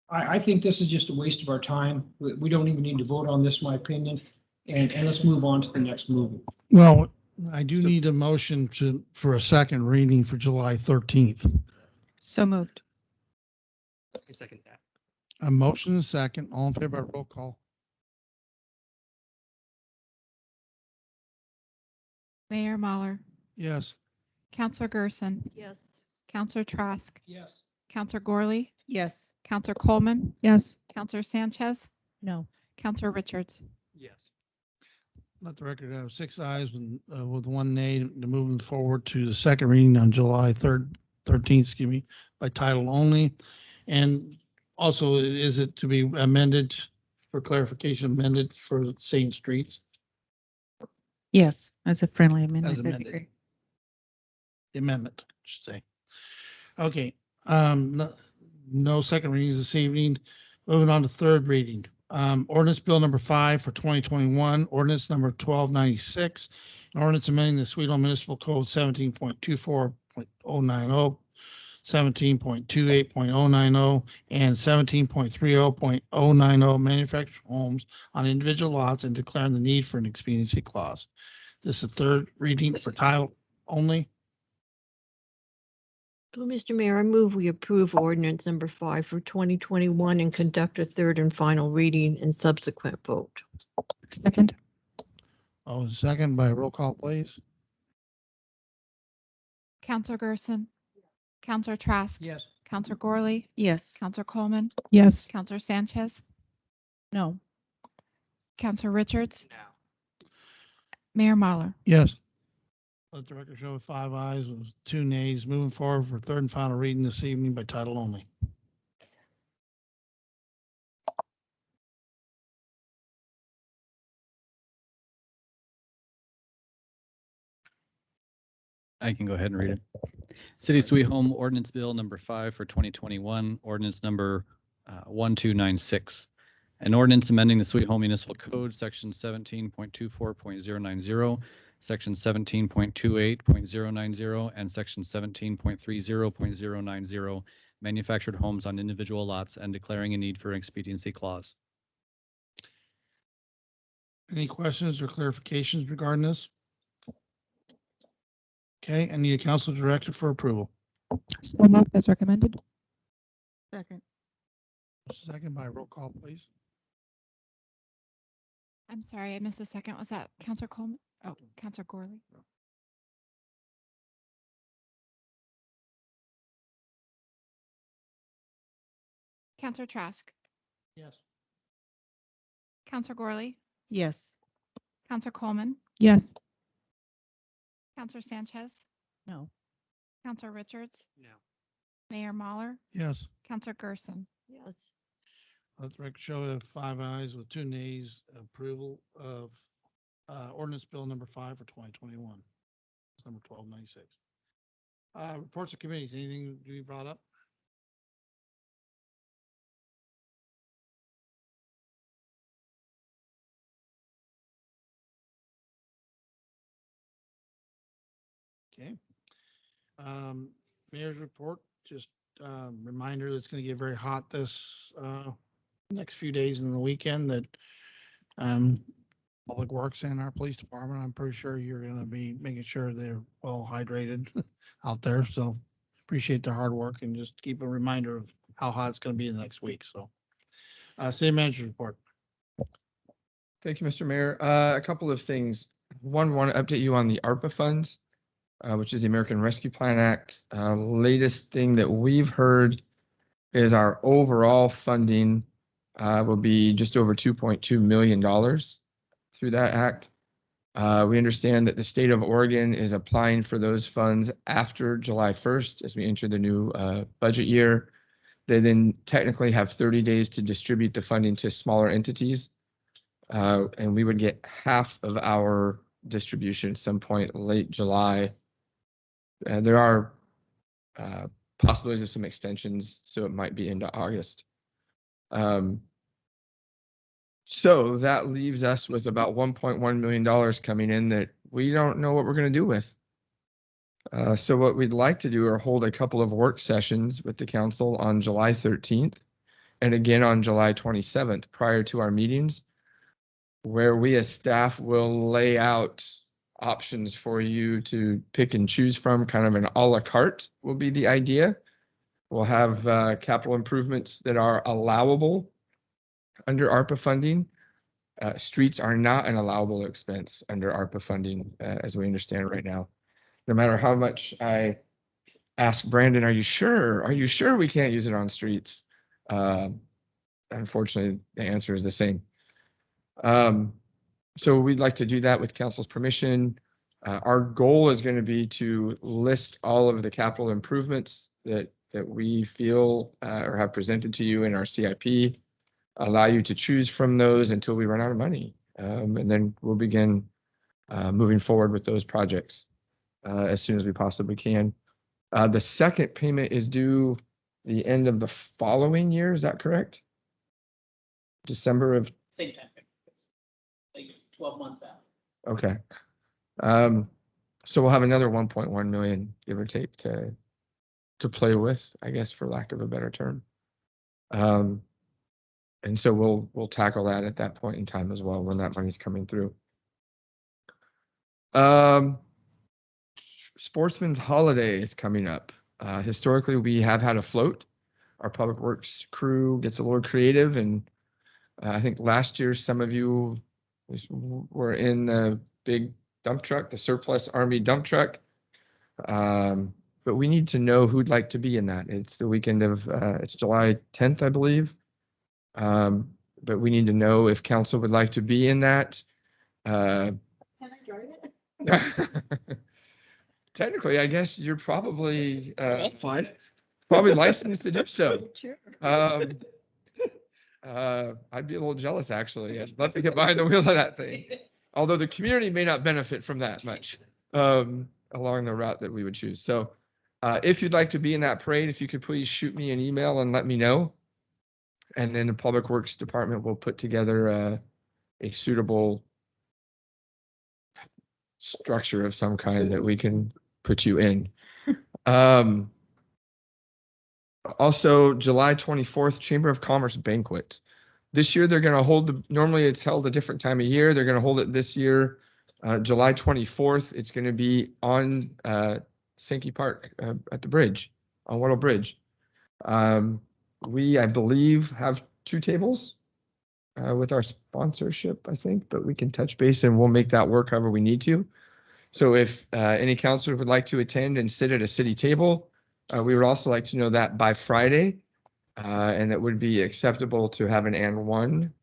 I think this is just a waste of our time. We don't even need to vote on this, in my opinion. And let's move on to the next movie. Well, I do need a motion for a second reading for July 13th. So moved. I second that. A motion and a second. All in favor, roll call. Mayor Mahler, Yes. Councilor Gerson, Yes. Councilor Trask, Yes. Councilor Gorley, Yes. Councilor Coleman, Yes. Councilor Sanchez, No. Councilor Richards. Yes. Let the record have 6 ayes with 1 nay to moving forward to the second reading on July 13th, by title only. And also, is it to be amended, for clarification, amended for same streets? Yes, as a friendly As amendment. That'd be amended. great. The amendment, I should say. Okay, no second readings this evening. Moving on to third reading. Ordinance Bill number 5 for 2021, ordinance number 1296, an ordinance amending the Sweet Home Municipal Code 17.24.090, 17.28.090, and 17.30.090 manufactured homes on individual lots and declaring the need for an expediency clause. This is third reading for title only. So, Mr. Mayor, I move we approve ordinance number 5 for 2021 and conduct a third and final reading and subsequent vote. Second. Oh, second by roll call, please. Counselor Gerson. Counselor Trask. Yes. Counselor Gorley. Yes. Counselor Coleman. Yes. Counselor Sanchez. No. Counselor Richards. Mayor Mahler. Yes. Let the record show with 5 ayes with 2 nays. Moving forward for third and final reading this evening by title only. I can go ahead and read it. City of Sweet Home Ordinance Bill number 5 for 2021, ordinance number 1296. An ordinance amending the Sweet Home Municipal Code, section 17.24.090, section 17.28.090, and section 17.30.090, manufactured homes on individual lots and declaring a need for an expediency clause. Any questions or clarifications regarding this? Okay, I need a council director for approval. So moved as recommended. Second. Second by roll call, please. I'm sorry, I missed the second. Was that Counselor Coleman? Oh, Counselor Gorley. Counselor Trask. Yes. Counselor Gorley. Yes. Counselor Coleman. Yes. Counselor Sanchez. No. Counselor Richards. No. Mayor Mahler. Yes. Counselor Gerson. Yes. Let the record show with 5 ayes with 2 nays. Approval of ordinance bill number 5 for 2021. It's number 1296. Reports of committees. Anything to be brought up? Okay. Mayor's report, just reminder that it's going to get very hot this next few days and the weekend that Public Works and our police department, I'm pretty sure you're going to be making sure they're well hydrated out there. So appreciate their hard work and just keep a reminder of how hot it's going to be the next week. So city manager's report. Thank you, Mr. Mayor. A couple of things. One, want to update you on the ARPA funds, which is the American Rescue Plan Act. Latest thing that we've heard is our overall funding will be just over $2.2 million through that act. We understand that the state of Oregon is applying for those funds after July 1st as we enter the new budget year. They then technically have 30 days to distribute the funding to smaller entities. And we would get half of our distribution at some point late July. There are possibilities of some extensions, so it might be into August. So that leaves us with about $1.1 million coming in that we don't know what we're going to do with. So what we'd like to do are hold a couple of work sessions with the council on July 13th and again on July 27th prior to our meetings, where we as staff will lay out options for you to pick and choose from. Kind of an a la carte will be the idea. We'll have capital improvements that are allowable under ARPA funding. Streets are not an allowable expense under ARPA funding, as we understand right now. No matter how much I ask Brandon, are you sure? Are you sure we can't use it on streets? Unfortunately, the answer is the same. So we'd like to do that with council's permission. Our goal is going to be to list all of the capital improvements that we feel or have presented to you in our CIP, allow you to choose from those until we run out of money. And then we'll begin moving forward with those projects as soon as we possibly can. The second payment is due the end of the following year. Is that correct? December of Same time. Like 12 months out. Okay. So we'll have another 1.1 million, give or take, to play with, I guess, for lack of a better term. And so we'll tackle that at that point in time as well when that money's coming through. Sportsman's Holiday is coming up. Historically, we have had a float. Our public works crew gets a little creative, and I think last year some of you were in the big dump truck, the surplus Army dump truck. But we need to know who'd like to be in that. It's the weekend of, it's July 10th, I believe. But we need to know if council would like to be in that. Can I drive it? Technically, I guess you're probably fine. Probably licensed to do so. Sure. I'd be a little jealous, actually. I'd love to get behind the wheel of that thing. Although the community may not benefit from that much along the route that we would choose. So if you'd like to be in that parade, if you could please shoot me an email and let me know. And then the Public Works Department will put together a suitable structure of some kind that we can put you in. Also, July 24th, Chamber of Commerce banquet. This year, they're going to hold, normally it's held a different time of year. They're going to hold it this year, July 24th. It's going to be on Sankey Park at the bridge, on Wattle Bridge. We, I believe, have 2 tables with our sponsorship, I think, but we can touch base and we'll make that work however we need to. So if any counselor would like to attend and sit at a city table, we would also like to know that by Friday, and that would be acceptable to have an and one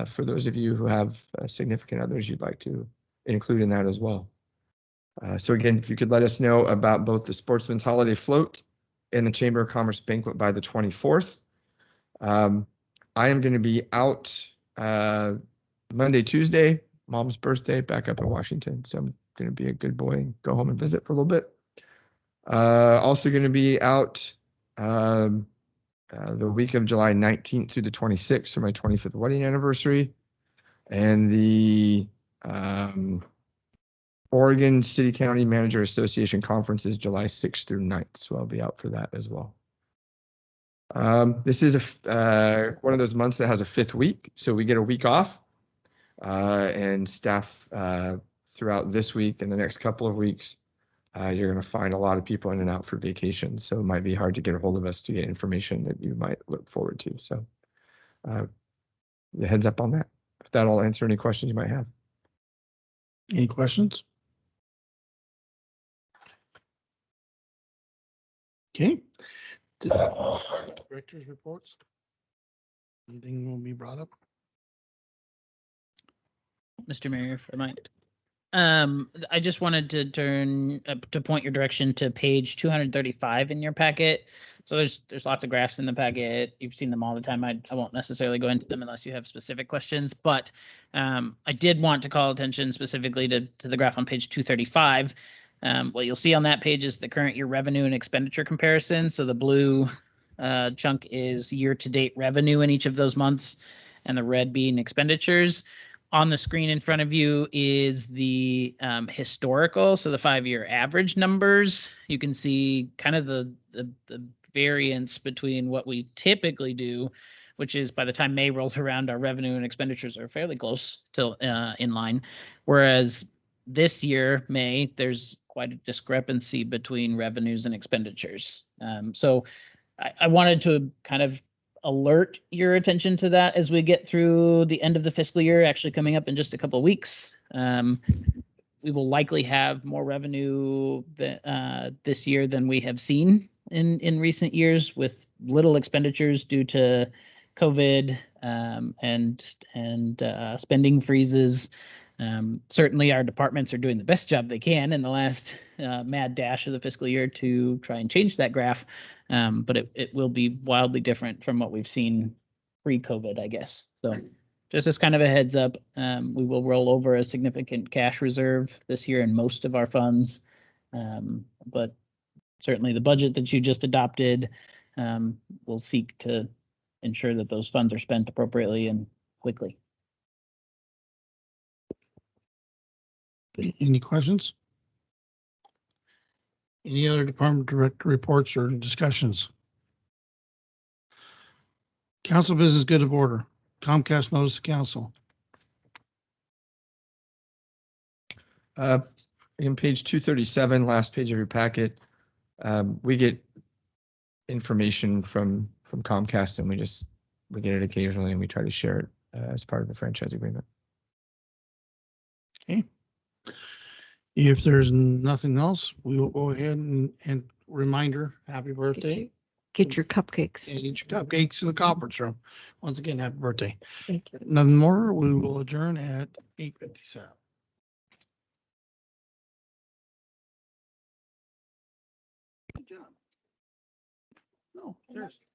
for those of you who have significant others you'd like to include in that as well. So again, if you could let us know about both the Sportsman's Holiday Float and the Chamber of Commerce banquet by the 24th. I am going to be out Monday, Tuesday, Mom's birthday, back up in Washington. So I'm going to be a good boy and go home and visit for a little bit. Also going to be out the week of July 19th through the 26th for my 25th wedding anniversary. And the Oregon City County Manager Association Conference is July 6th through 9th. So I'll be out for that as well. This is one of those months that has a 5th week. So we get a week off and staff throughout this week and the next couple of weeks. You're going to find a lot of people in and out for vacation, so it might be hard to get a hold of us to get information that you might look forward to. So the heads up on that. If that'll answer any questions you might have. Any questions? Okay. Director's reports. Anything will be brought up? Mr. Mayor, if I might. I just wanted to to point your direction to page 235 in your packet. So there's lots of graphs in the packet. You've seen them all the time. I won't necessarily go into them unless you have specific questions, but I did want to call attention specifically to the graph on page 235. What you'll see on that page is the current year revenue and expenditure comparison. So the blue chunk is year-to-date revenue in each of those months, and the red being expenditures. On the screen in front of you is the historical, so the 5-year average numbers. You can see kind of the variance between what we typically do, which is by the time May rolls around, our revenue and expenditures are fairly close to in line. Whereas this year, May, there's quite a discrepancy between revenues and expenditures. So I wanted to kind of alert your attention to that as we get through the end of the fiscal year, actually coming up in just a couple of weeks. We will likely have more revenue this year than we have seen in recent years, with little expenditures due to COVID and spending freezes. Certainly our departments are doing the best job they can in the last mad dash of the fiscal year to try and change that graph. But it will be wildly different from what we've seen pre-COVID, I guess. So just as kind of a heads up, we will roll over a significant cash reserve this year in most of our funds. But certainly the budget that you just adopted will seek to ensure that those funds are spent appropriately and quickly. Any questions? Any other department director reports or discussions? Council business good of order. Comcast notice to council. In page 237, last page of your packet, we get information from Comcast, and we get it occasionally, and we try to share it as part of the franchise agreement. Okay. If there's nothing else, we will go ahead and reminder, happy birthday. Get your cupcakes. And eat your cupcakes in the conference room. Once again, happy birthday. Thank you. Nothing more. We will adjourn at 8:57. Good job. No, there's.